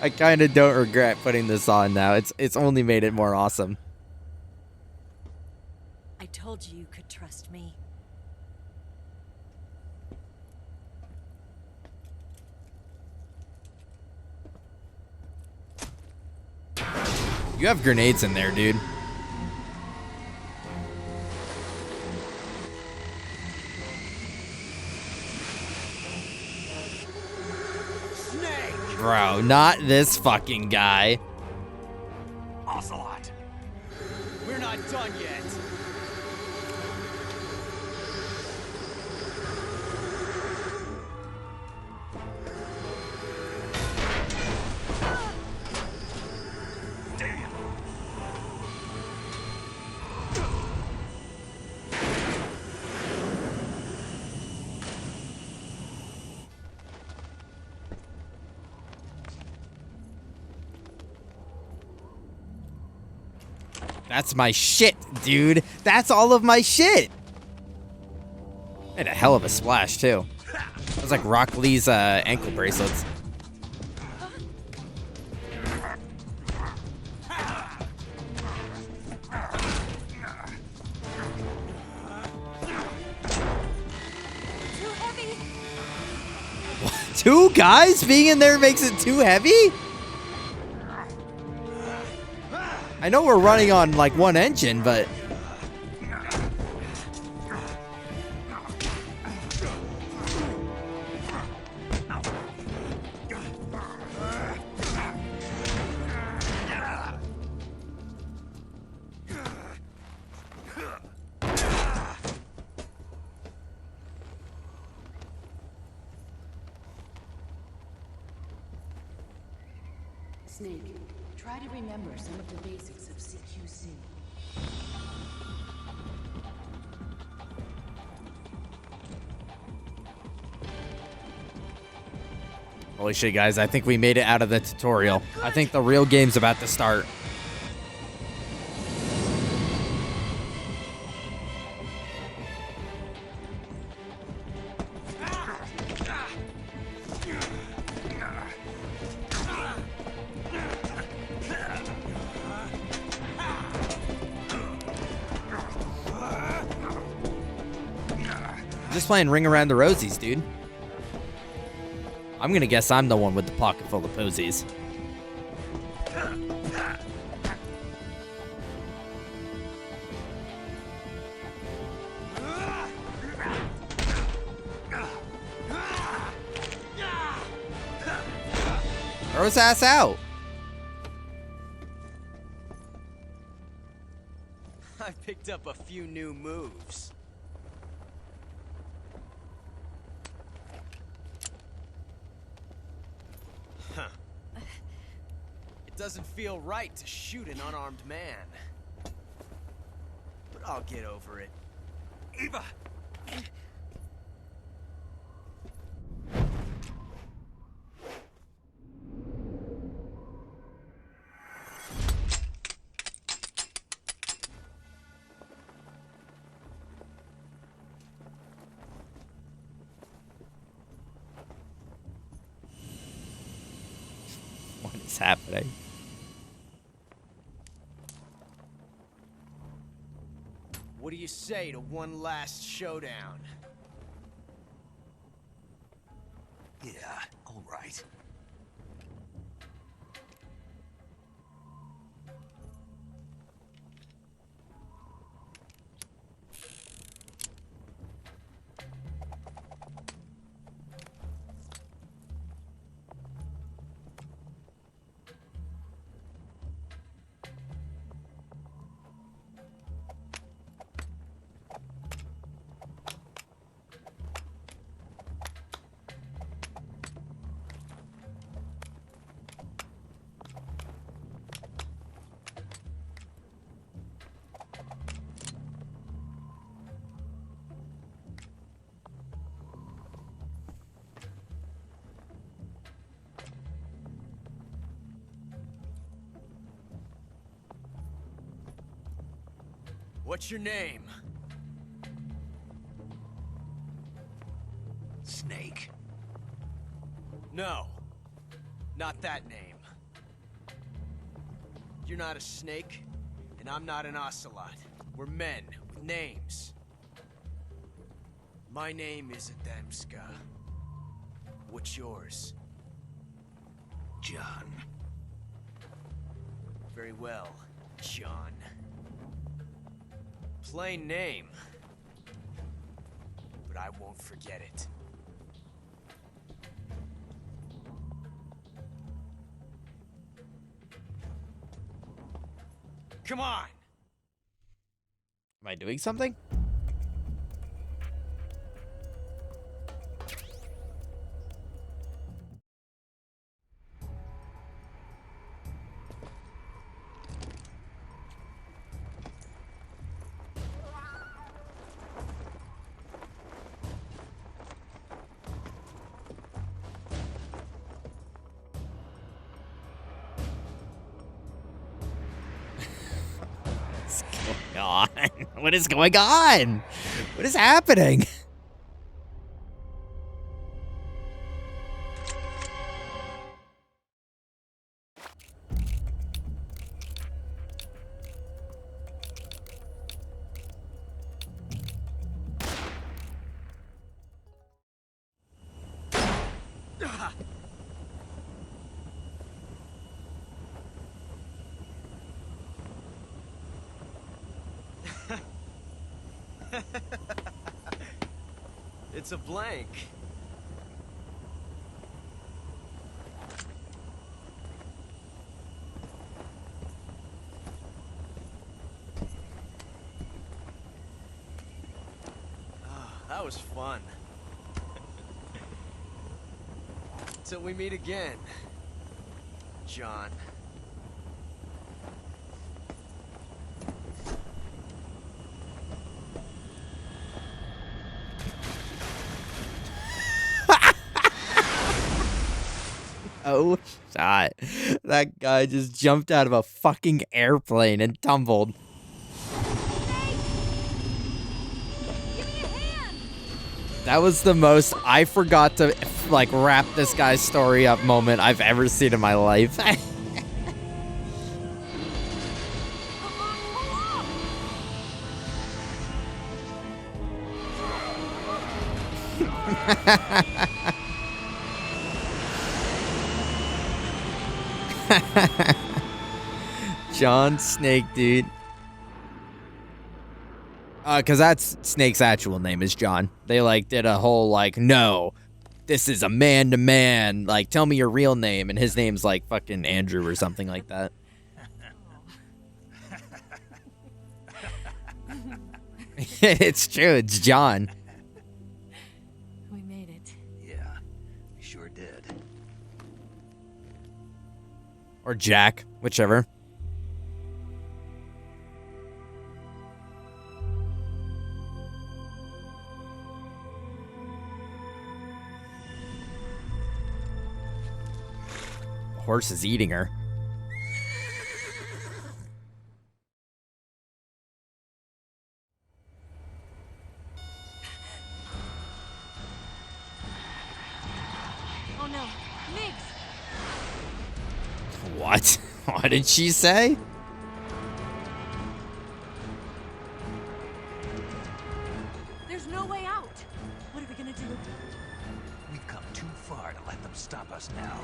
I kind of don't regret putting this on now. It's only made it more awesome. I told you you could trust me. You have grenades in there, dude. Bro, not this fucking guy. Ocelot. We're not done yet. That's my shit, dude. That's all of my shit. And a hell of a splash, too. It was like Rock Lee's ankle bracelets. Too heavy. What? 2 guys being in there makes it too heavy? I know we're running on like 1 engine, but Snake, try to remember some of the basics of CQC. holy shit, guys, I think we made it out of the tutorial. I think the real game's about to start. Just playing Ring Around the Rosies, dude. I'm gonna guess I'm the one with the pocket full of posies. Throw his ass out. I picked up a few new moves. Huh. It doesn't feel right to shoot an unarmed man. But I'll get over it. Eva! What is happening? What do you say to one last showdown? Yeah, all right. What's your name? Snake. No. Not that name. You're not a snake, and I'm not an ocelot. We're men with names. My name is Adamska. What's yours? John. Very well, John. Plain name. But I won't forget it. Come on! Am I doing something? On? What is going on? What is happening? It's a blank. That was fun. Till we meet again, John. Oh, shot. That guy just jumped out of a fucking airplane and tumbled. That was the most I forgot to, like, wrap this guy's story up moment I've ever seen in my life. John Snake, dude. Cause that's Snake's actual name is John. They like did a whole like, no, this is a man-to-man. Like, tell me your real name. And his name's like fucking Andrew or something like that. It's true. It's John. We made it. Yeah, we sure did. Or Jack, whichever. The horse is eating her. Oh no, Migs! What? What did she say? There's no way out. What are we gonna do? We've come too far to let them stop us now.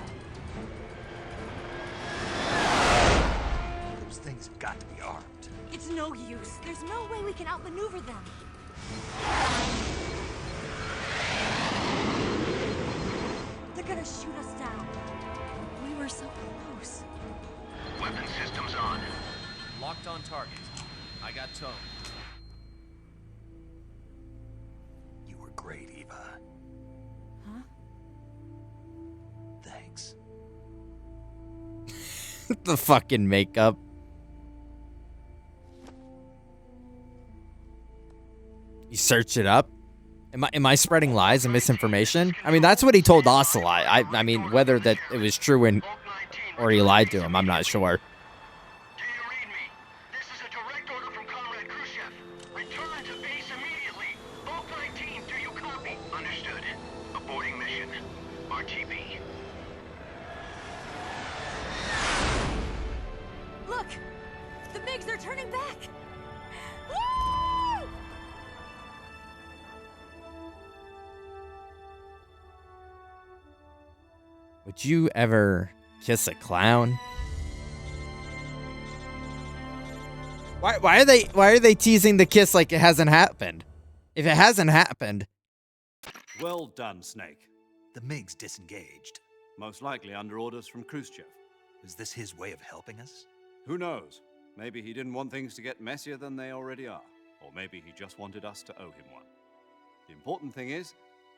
Those things have got to be armed. It's no use. There's no way we can outmaneuver them. They're gonna shoot us down. We were so close. Weapon systems on. Locked on target. I got tone. You were great, Eva. Huh? Thanks. The fucking makeup. You search it up? Am I spreading lies and misinformation? I mean, that's what he told Ocelot. I mean, whether that it was true or he lied to him, I'm not sure. Do you read me? This is a direct order from Comrade Khrushchev. Return to base immediately. Bulk 19, do you copy? Understood. Aborting mission. RTB. Look! The Migs are turning back! Woo! Would you ever kiss a clown? Why are they teasing the kiss like it hasn't happened? If it hasn't happened. Well done, Snake. The MiGs disengaged. Most likely under orders from Khrushchev. Is this his way of helping us? Who knows? Maybe he didn't want things to get messier than they already are. Or maybe he just wanted us to owe him one. The important thing is,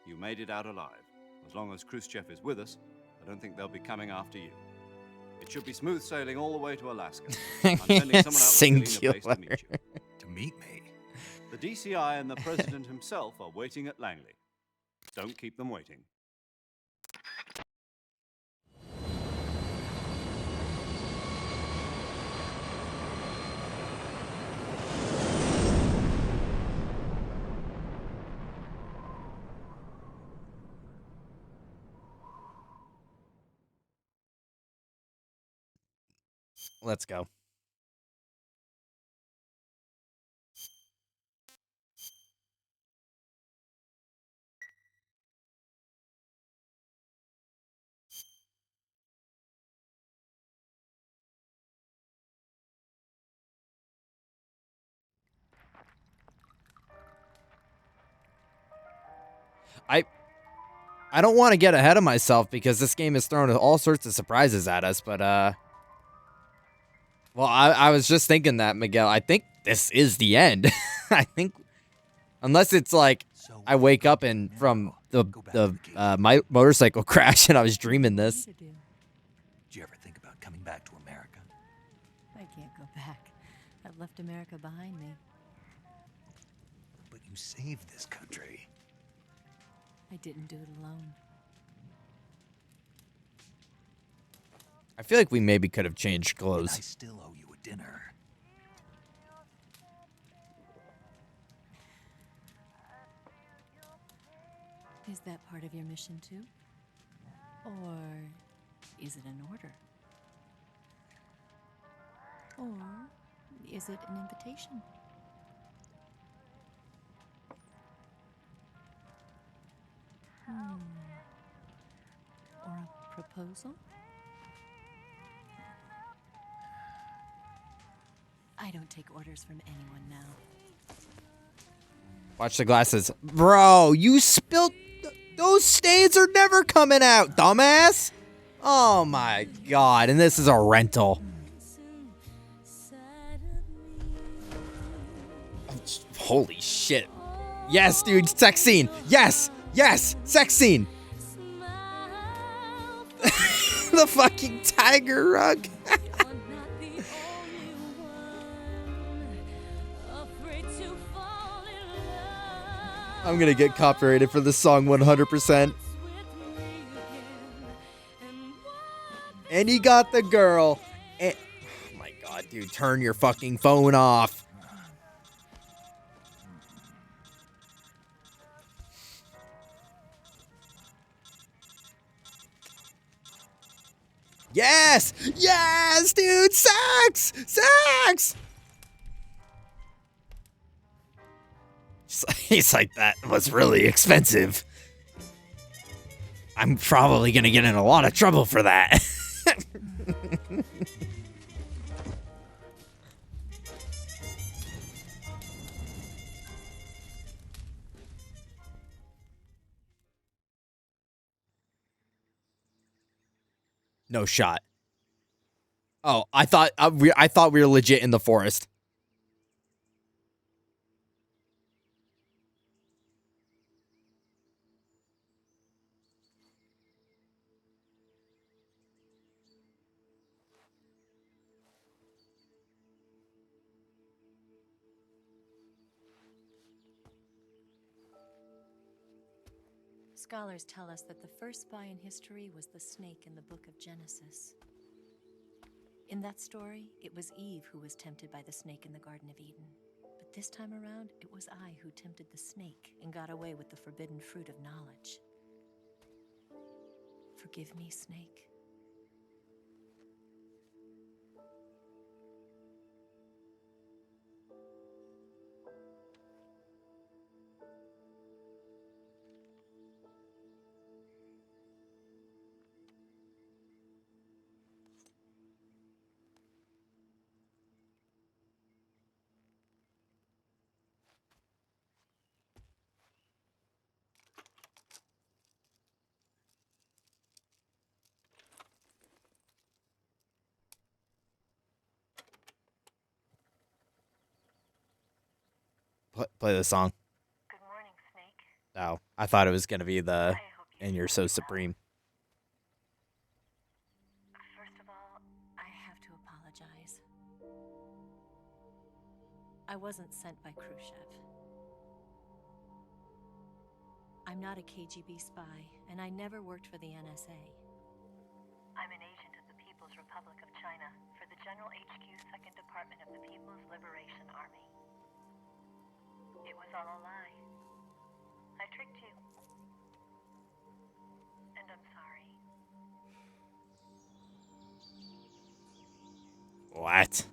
you made it out alive. As long as Khrushchev is with us, I don't think they'll be coming after you. It should be smooth sailing all the way to Alaska. I'm sending someone out to Singular. Galena Base to meet you. To meet me? The DCI and the President himself are waiting at Langley. Don't keep them waiting. Let's go. I don't want to get ahead of myself because this game has thrown all sorts of surprises at us, but well, I was just thinking that, Miguel. I think this is the end. I think, unless it's like I wake up and from my motorcycle crash and I was dreaming this. Did you ever think about coming back to America? I can't go back. I've left America behind me. But you saved this country. I didn't do it alone. I feel like we maybe could have changed And I clothes. still owe you a dinner. Is that part of your mission too? Or is it an order? Or is it an invitation? Or a proposal? I don't take orders from anyone now. Watch the glasses. Bro, you spilled Those stains are never coming out, dumbass. Oh my god, and this is a rental. Holy shit. Yes, dude, sex scene. Yes, sex scene. The fucking tiger rug. I'm gonna get copyrighted for this song 100%. And he got the girl. And, oh my god, dude, turn your fucking phone off. Yes! Yes, dude! Sex! Sex! He's like, that was really expensive. I'm probably gonna get in a lot of trouble for that. No shot. Oh, I thought we were legit in the forest. Scholars tell us that the first spy in history was the snake in the book of Genesis. In that story, it was Eve who was tempted by the snake in the Garden of Eden. But this time around, it was I who tempted the snake and got away with the forbidden fruit of knowledge. Forgive me, snake. Play the song. Good morning, Snake. Oh, I thought it was gonna be the "And You're So Supreme." First of all, I have to apologize. I wasn't sent by Khrushchev. I'm not a KGB spy, and I never worked for the NSA. I'm an agent of the People's Republic of China for the General HQ 2nd Department of the People's Liberation Army. It was all a lie. I tricked you. And I'm sorry. What?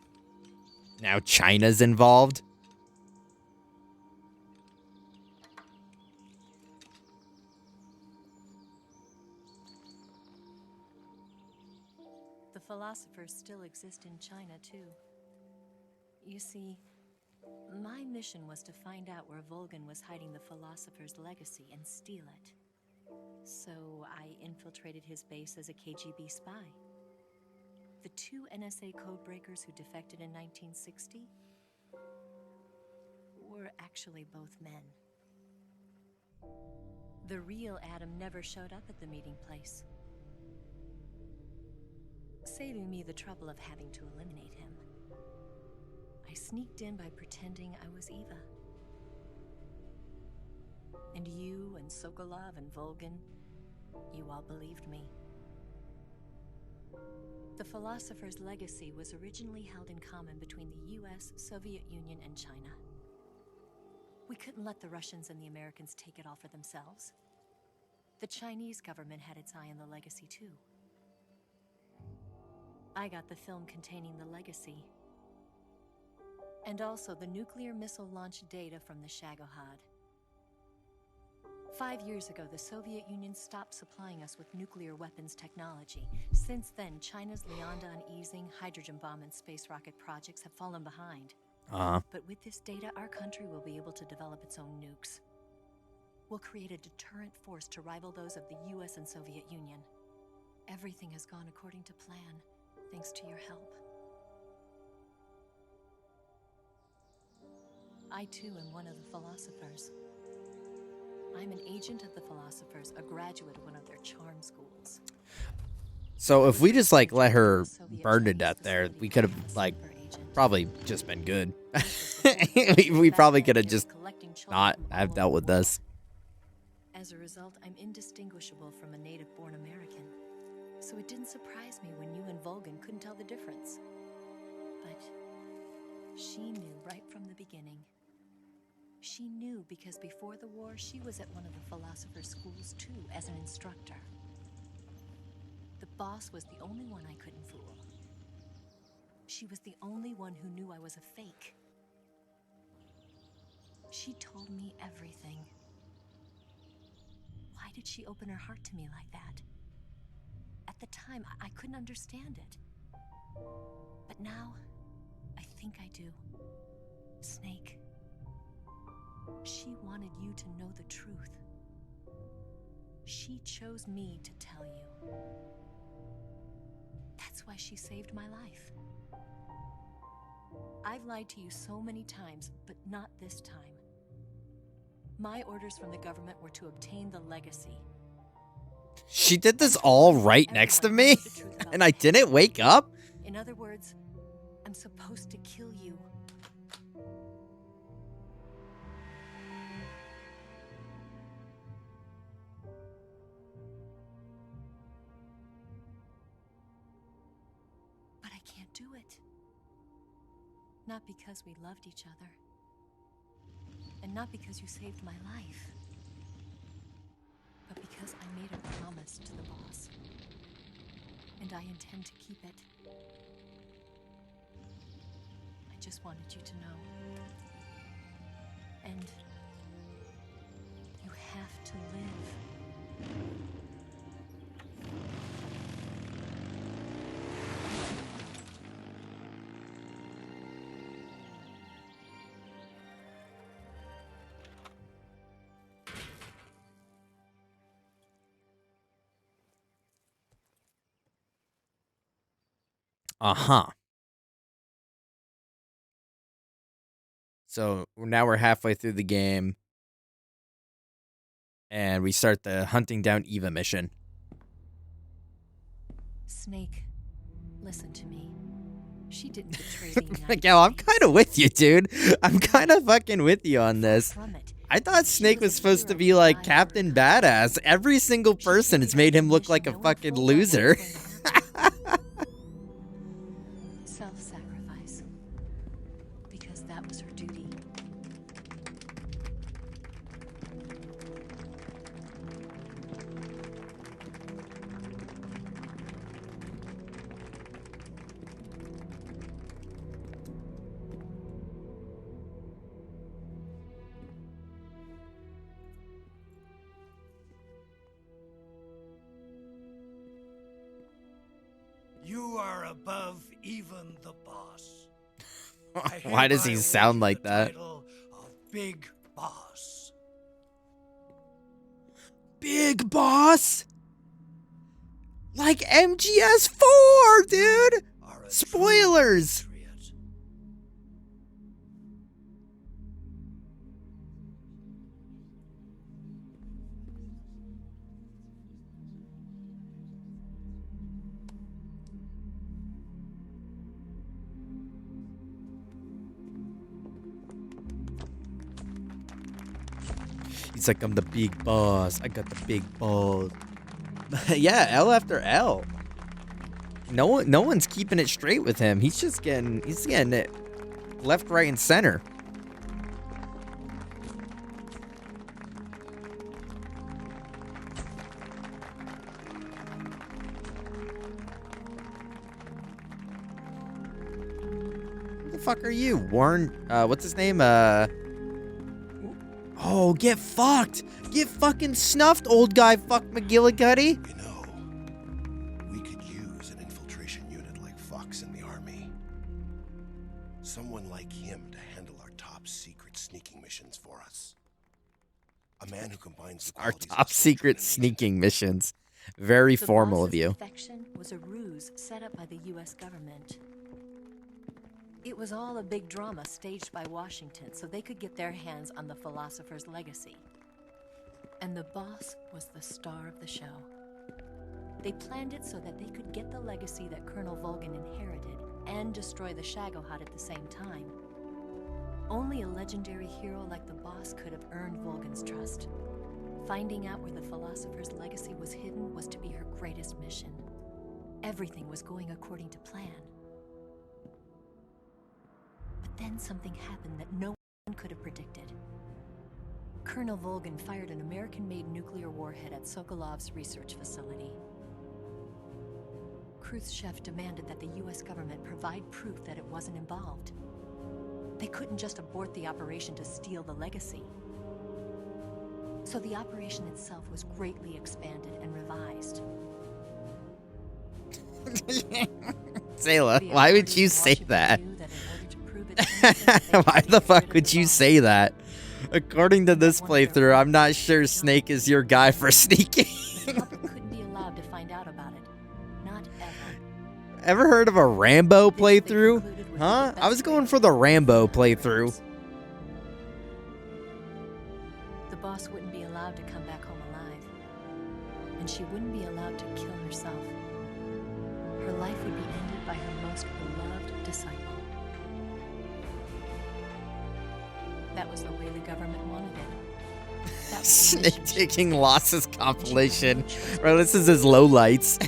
Now China's involved? The philosophers still exist in China, too. You see, my mission was to find out where Volgin was hiding the philosopher's legacy and steal it. So I infiltrated his base as a KGB spy. The two NSA codebreakers who defected in 1960 were actually both men. The real Adam never showed up at the meeting place, saving me the trouble of having to eliminate him. I sneaked in by pretending I was Eva. And you and Sokolov and Volgin, you all believed me. The philosopher's legacy was originally held in common between the US, Soviet Union, and China. We couldn't let the Russians and the Americans take it all for themselves. The Chinese government had its eye on the legacy too. I got the film containing the legacy, and also the nuclear missile launch data from the Shagohod. 5 years ago, the Soviet Union stopped supplying us with nuclear weapons technology. Since then, China's Liaodong easing, hydrogen bomb, and space rocket projects have fallen behind. Uh-huh. But with this data, our country will be able to develop its own nukes. We'll create a deterrent force to rival those of the US and Soviet Union. Everything has gone according to plan, thanks to your help. I too am one of the philosophers. I'm an agent of the philosophers, a graduate of one of their charm schools. So if we just like let her burn to death there, we could have like probably just been good. we probably could have just not have dealt with this. As a result, I'm indistinguishable from a native-born American. So it didn't surprise me when you and Volgan couldn't tell the difference. But she knew right from the beginning. She knew because before the war, she was at one of the philosopher's schools too, as an instructor. The boss was the only one I couldn't fool. She was the only one who knew I was a fake. She told me everything. Why did she open her heart to me like that? At the time, I couldn't understand it. But now, I think I do. Snake. She wanted you to know the truth. She chose me to tell you. That's why she saved my life. I've lied to you so many times, but not this time. My orders from the government were to obtain the legacy. She did this all right next to me, and I didn't wake up? In other words, I'm supposed to kill you. But I can't do it. Not because we loved each other. And not because you saved my life. But because I made a promise to the boss. And I intend to keep it. I just wanted you to know. And you have to live. Uh-huh. So now we're halfway through the game. And we start the hunting down Eva mission. Snake, listen to me. She didn't betray the United Miguel, I'm kind of with you, dude. I'm kind of fucking with you on this. I thought Snake was supposed to be like Captain Badass. Every single person has made him look like a fucking loser. Self-sacrifice. Because that was her duty. You are above even the boss. Why does he sound like that? Big Boss. Big Boss? Like MGS4, dude! Spoilers! He's like, I'm the big boss. I got the big balls. Yeah, L after L. No one's keeping it straight with him. He's getting it left, right, and center. Who the fuck are you? Warren, what's his name? Oh, get fucked! Get fucking snuffed, old guy fuck McGillicuddy! You know, we could use an infiltration unit like Fox in the army. Someone like him to handle our top secret sneaking missions for us. A man who combines the Our qualities of top secret sneaking missions. Very The formal boss's of you. defection was a ruse set up by the U.S. government. It was all a big drama staged by Washington so they could get their hands on the philosopher's legacy. And the boss was the star of the show. They planned it so that they could get the legacy that Colonel Volgin inherited and destroy the Shagohod at the same time. Only a legendary hero like the boss could have earned Volgin's trust. Finding out where the philosopher's legacy was hidden was to be her greatest mission. Everything was going according to plan. But then something happened that no one could have predicted. Colonel Volgin fired an American-made nuclear warhead at Sokolov's research facility. Khrushchev demanded that the US government provide proof that it wasn't involved. They couldn't just abort the operation to steal the legacy. So the operation itself was greatly expanded and revised. Sayla, why would you say that? Why the fuck would you say that? According to this playthrough, I'm not sure Snake is your guy for sneaking. Couldn't be allowed to find out about it. Not ever. Ever heard of a Rambo playthrough? Huh? I was going for the Rambo playthrough. The boss wouldn't be allowed to come back home alive. And she wouldn't be allowed to kill herself. Her life would be ended by her most beloved disciple. That was the way the government wanted it. That was the Snake taking losses compilation. Bro, this is his lowlights.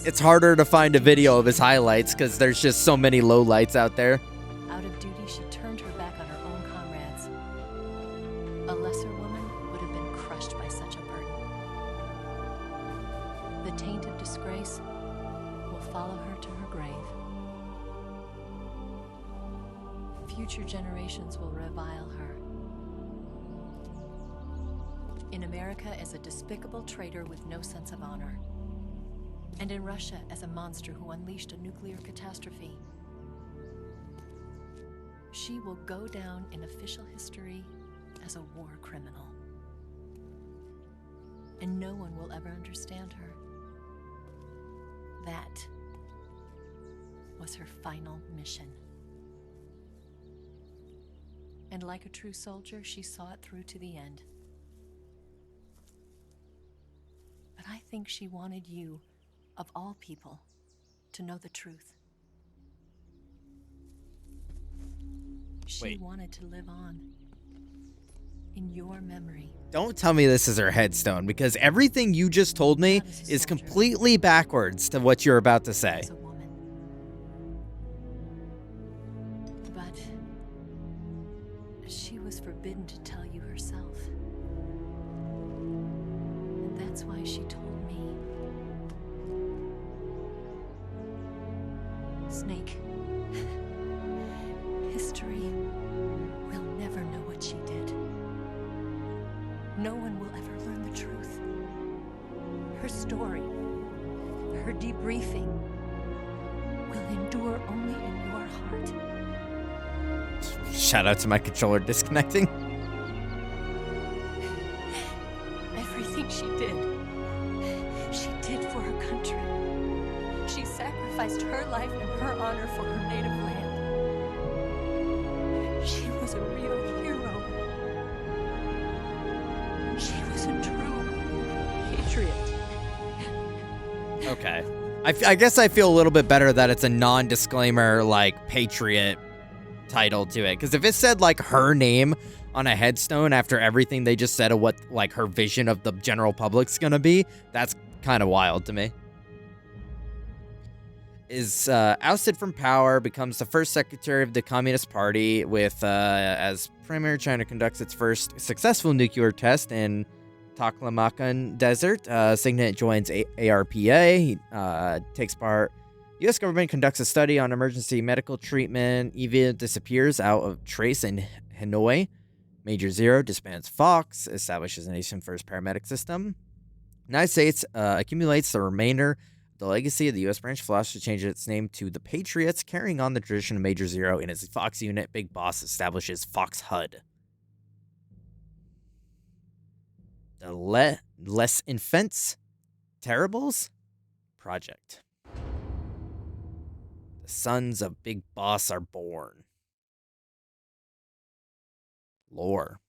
It's harder to find a video of his highlights because there's just so many lowlights out there. Out of duty, she turned her back on her own comrades. A lesser woman would have been crushed by such a burden. The taint of disgrace will follow her to her grave. Future generations will revile her. In America as a despicable traitor with no sense of honor. And in Russia as a monster who unleashed a nuclear catastrophe. She will go down in official history as a war criminal. And no one will ever understand her. That was her final mission. And like a true soldier, she saw it through to the end. But I think she wanted you, of all people, to know the truth. She wanted to live on in your memory. Don't tell me this is her headstone because everything you just told me is completely backwards to what you're about to say. But she was forbidden to tell you herself. And that's why she told me. Snake, history will never know what she did. No one will ever learn the truth. Her story, her debriefing, will endure only in your heart. Shout out to my controller disconnecting. Everything she did for her country. She sacrificed her life and her honor for her native land. She was a real hero. She was a true patriot. Okay. I guess I feel a little bit better that it's a non-disclaimer, like, Patriot title to it. Because if it said, like, her name on a headstone after everything they just said of what, like, her vision of the general public's gonna be, that's kind of wild to me. Is ousted from power, becomes the first secretary of the Communist Party with, as premier, China conducts its first successful nuclear test in Taklamakan Desert. Signet joins ARPA. He takes part. U.S. government conducts a study on emergency medical treatment. Eva disappears out of trace in Hanoi. Major Zero disbands Fox, establishes a nation-first paramedic system. United States accumulates the remainder of the legacy of the U.S. branch philosophy to change its name to the Patriots, carrying on the tradition of Major Zero in its Fox unit. Big Boss establishes Fox HUD. The Les Enfants Terribles Project. The sons of Big Boss are born. Lore.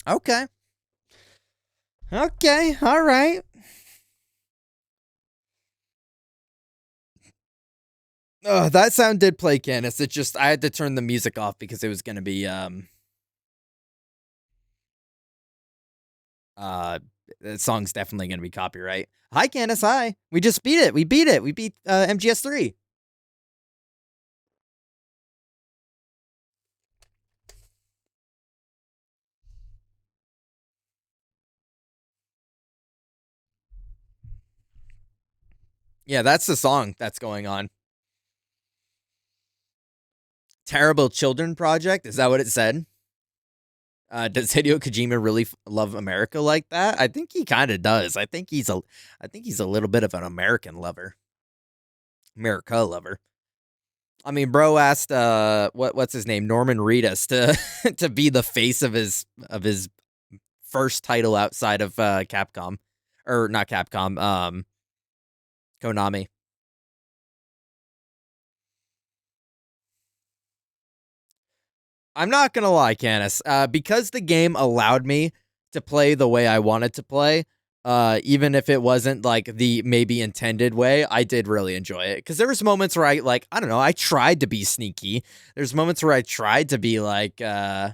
Okay. Okay, all right. That sound did play, Candace. It just, I had to turn the music off because it was going to be, the song's definitely going to be copyright. Hi, Candace. Hi. We just beat it. We beat it. We beat, MGS3. Yeah, that's the song that's going on. Terrible Children Project. Is that what it said? Does Hideo Kojima really love America like that? I think he kind of does. I think he's a little bit of an American lover. America lover. I mean, bro asked what's his name? Norman Reedus to to be the face of his first title outside of Capcom. Or not Capcom, Konami. I'm not gonna lie, Canis. Because the game allowed me to play the way I wanted to play, even if it wasn't like the maybe intended way, I did really enjoy it. Because there was moments where I don't know, I tried to be sneaky. There's moments where I tried to be like, so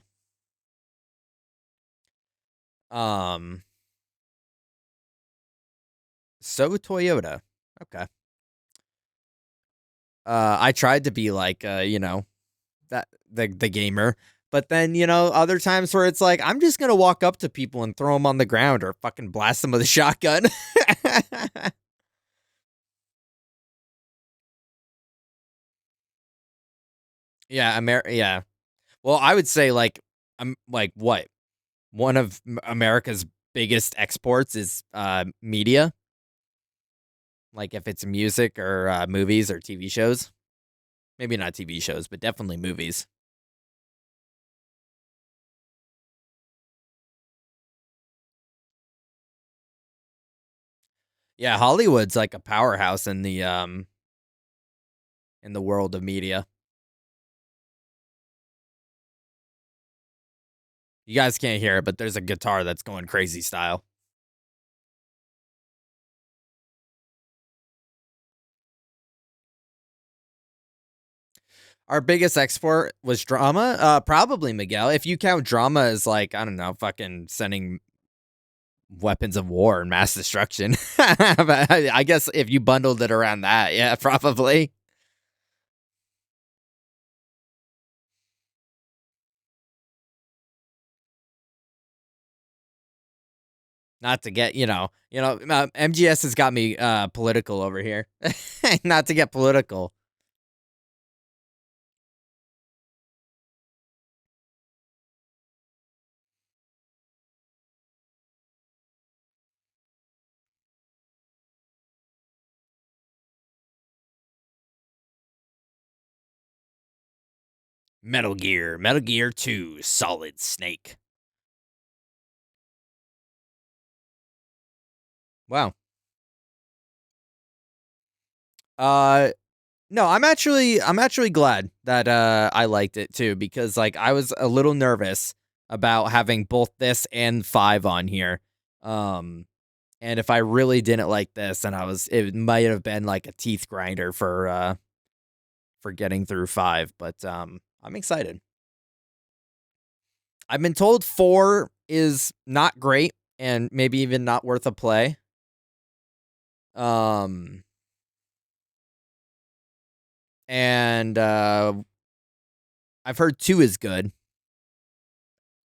Toyota. Okay. I tried to be like, that the gamer, but then other times where it's like I'm just gonna walk up to people and throw them on the ground or fucking blast them with a shotgun. Yeah, yeah. Well, I would say like I'm like what one of America's biggest exports is media. Like if it's music or movies or TV shows. Maybe not TV shows, but definitely movies. Yeah, Hollywood's like a powerhouse in the world of media. You guys can't hear it, but there's a guitar that's going crazy style. Our biggest export was drama. Probably Miguel. If you count drama as like, I don't know, fucking sending weapons of war and mass destruction. But I guess if you bundled it around that, yeah, probably. Not to get, MGS has got me political over here. Not to get political. Metal Gear 2, Solid Snake. Wow. No, I'm actually glad that I liked it too, because like I was a little nervous about having both this and 5 on here. And if I really didn't like this, then it might have been like a teeth grinder for getting through 5, but I'm excited. I've been told 4 is not great and maybe even not worth a play. And I've heard 2 is good.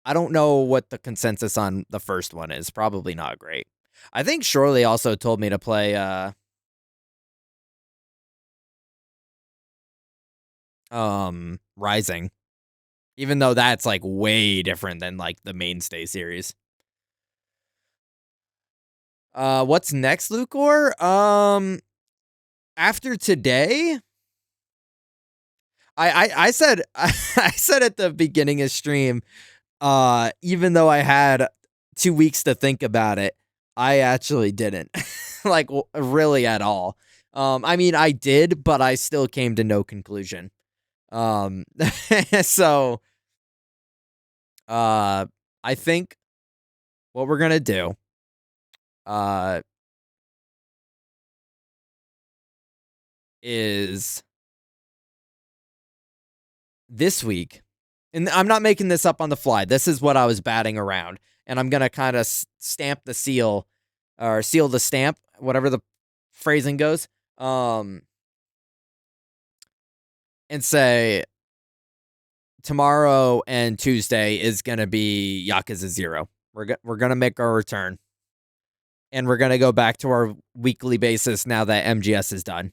I don't know what the consensus on the first one is. Probably not great. I think Shorley also told me to play Rising. Even though that's like way different than like the mainstay series. What's next, Lucor? After today, I said I said at the beginning of stream, even though I had 2 weeks to think about it, I actually didn't like really at all. I mean, I did, but I still came to no conclusion. So, I think what we're gonna do, is this week, and I'm not making this up on the fly. This is what I was batting around, and I'm gonna kind of stamp the seal, or seal the stamp, whatever the phrasing goes, and say tomorrow and Tuesday is gonna be Yakuza 0. We're gonna make our return, and we're gonna go back to our weekly basis now that MGS is done.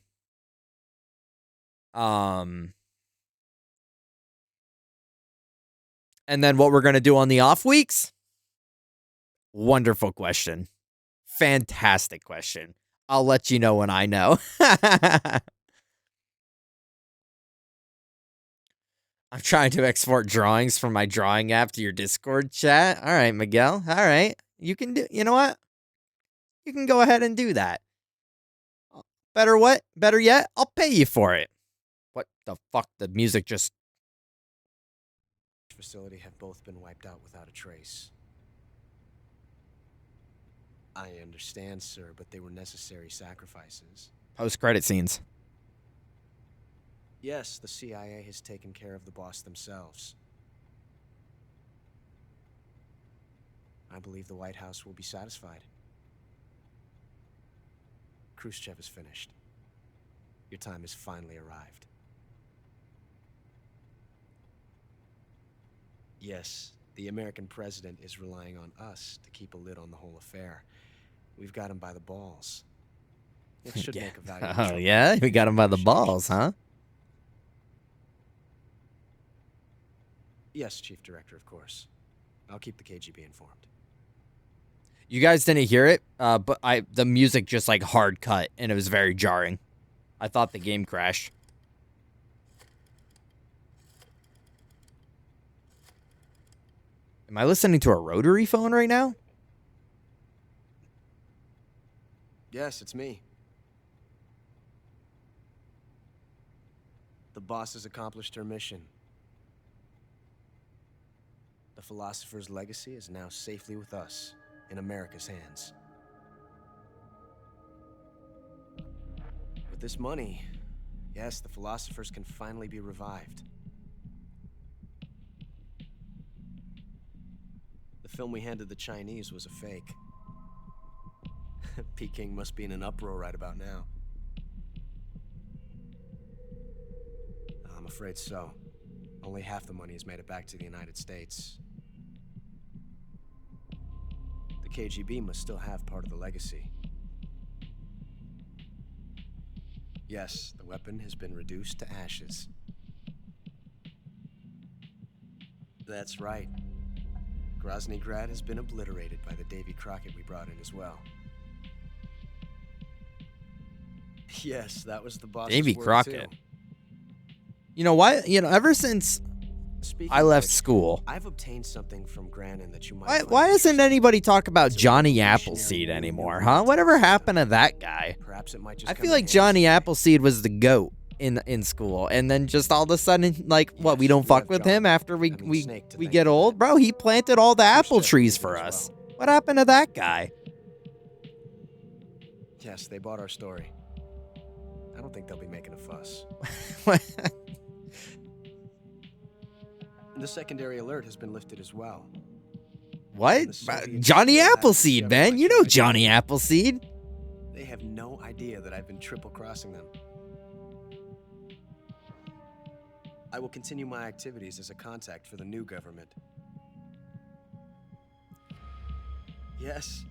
And then what we're going to do on the off weeks? Wonderful question. Fantastic question. I'll let you know when I know. I'm trying to export drawings from my drawing app to your Discord chat. All right, Miguel. All right. You can do, you know what? You can go ahead and do that. Better what? Better yet, I'll pay you for it. What the fuck? The music just... Facility have both been wiped out without a trace. I understand, sir, but they were necessary sacrifices. Post-credit scenes. Yes, the CIA has taken care of the boss themselves. I believe the White House will be satisfied. Khrushchev is finished. Your time has finally arrived. Yes, the American president is relying on us to keep a lid on the whole affair. We've got him by the balls. It should make a valuable Oh, yeah? We got him by the balls, huh? Yes, Chief Director, of course. I'll keep the KGB informed. You guys didn't hear it, but the music just like hard cut, and it was very jarring. I thought the game crashed. Am I listening to a rotary phone right now? Yes, it's me. The boss has accomplished her mission. The philosopher's legacy is now safely with us, in America's hands. With this money, yes, the philosophers can finally be revived. The film we handed the Chinese was a fake. Peking must be in an uproar right about now. I'm afraid so. Only half the money has made it back to the United States. The KGB must still have part of the legacy. Yes, the weapon has been reduced to ashes. That's right. Grozny Grad has been obliterated by the Davy Crockett we brought in as well. Yes, that was the boss's Davy word Crockett. too. You know what? You know, ever since I left school, I've obtained something from Granin that you might why isn't anybody talk about Johnny Appleseed anymore, huh? Whatever happened to that guy? Perhaps it might just I feel like Johnny Appleseed was the GOAT in school, and then just all of a sudden, like, what, we don't fuck with him after we get old? Bro, he planted all the apple trees for us. What happened to that guy? Yes, they bought our story. I don't think they'll be making a fuss. The secondary alert has been lifted as well. What? Johnny Appleseed, man. You know Johnny Appleseed. They have no idea that I've been triple-crossing them. I will continue my activities as a contact for the new government. Yes,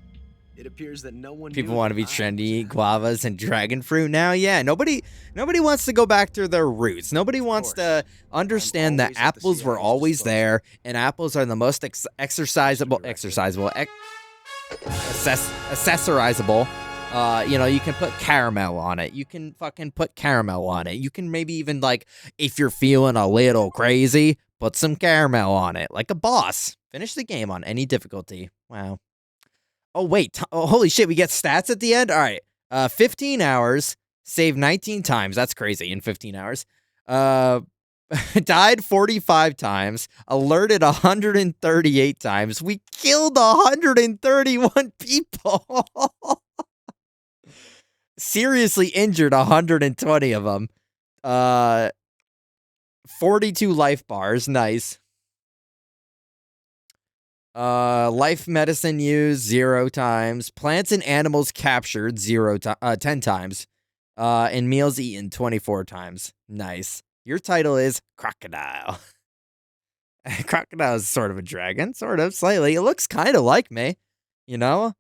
It appears that no one People knew want to be that I trendy, was eat guavas and dragon fruit now. Yeah, nobody wants to go back to their roots. Nobody wants to understand that always at the apples were CIA's always disposal. there, and apples are the most accessorizable, accessorizable. You can put caramel on it. You can fucking put caramel on it. You can maybe even, like, if you're feeling a little crazy, put some caramel on it, like a boss. Finish the game on any difficulty. Wow. Oh, wait. Oh, holy shit, we get stats at the end? All right. 15 hours, saved 19 times. That's crazy in 15 hours. Died 45 times, alerted 138 times. We killed 131 people. Seriously injured 120 of them. 42 life bars. Nice. Life medicine used 0 times. Plants and animals captured 10 times. And meals eaten 24 times. Nice. Your title is Crocodile. Crocodile is sort of a dragon, sort of, slightly. It looks kind of like me, you know?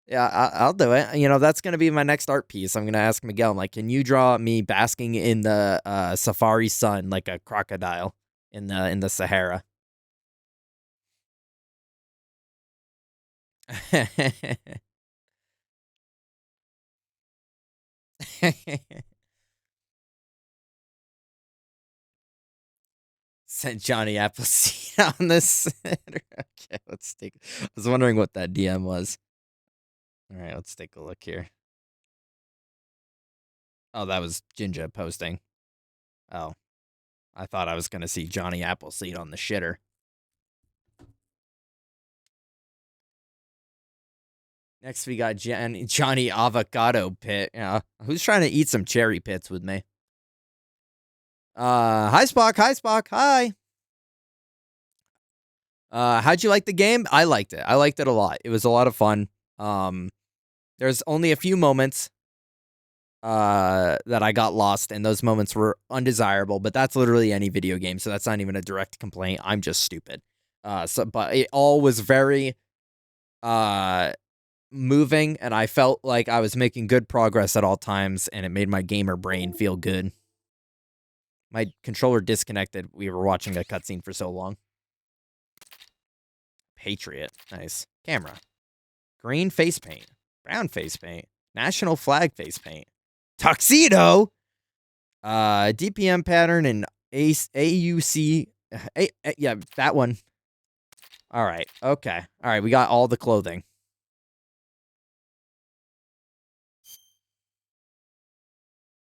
Yeah, I'll do it. That's going to be my next art piece. I'm going to ask Miguel, I'm like, can you draw me basking in the Safari sun like a crocodile in the Sahara? Sent Johnny Appleseed on this. Okay, let's take. I was wondering what that DM was. All right, let's take a look here. Oh, that was Jinja posting. Oh, I thought I was gonna see Johnny Appleseed on the shitter. Next, we got Johnny Avocado Pit. Yeah, who's trying to eat some cherry pits with me? Hi Spock. Hi Spock. Hi. How'd you like the game? I liked it. I liked it a lot. It was a lot of fun. There's only a few moments that I got lost, and those moments were undesirable, but that's literally any video game, so that's not even a direct complaint. I'm just stupid. But it all was very moving, and I felt like I was making good progress at all times, and it made my gamer brain feel good. My controller disconnected. We were watching a cutscene for so long. Patriot. Nice. Camera. Green face paint. Brown face paint. National flag face paint. Tuxedo. DPM pattern and AUC. Yeah, that one. All right. Okay. All right. We got all the clothing.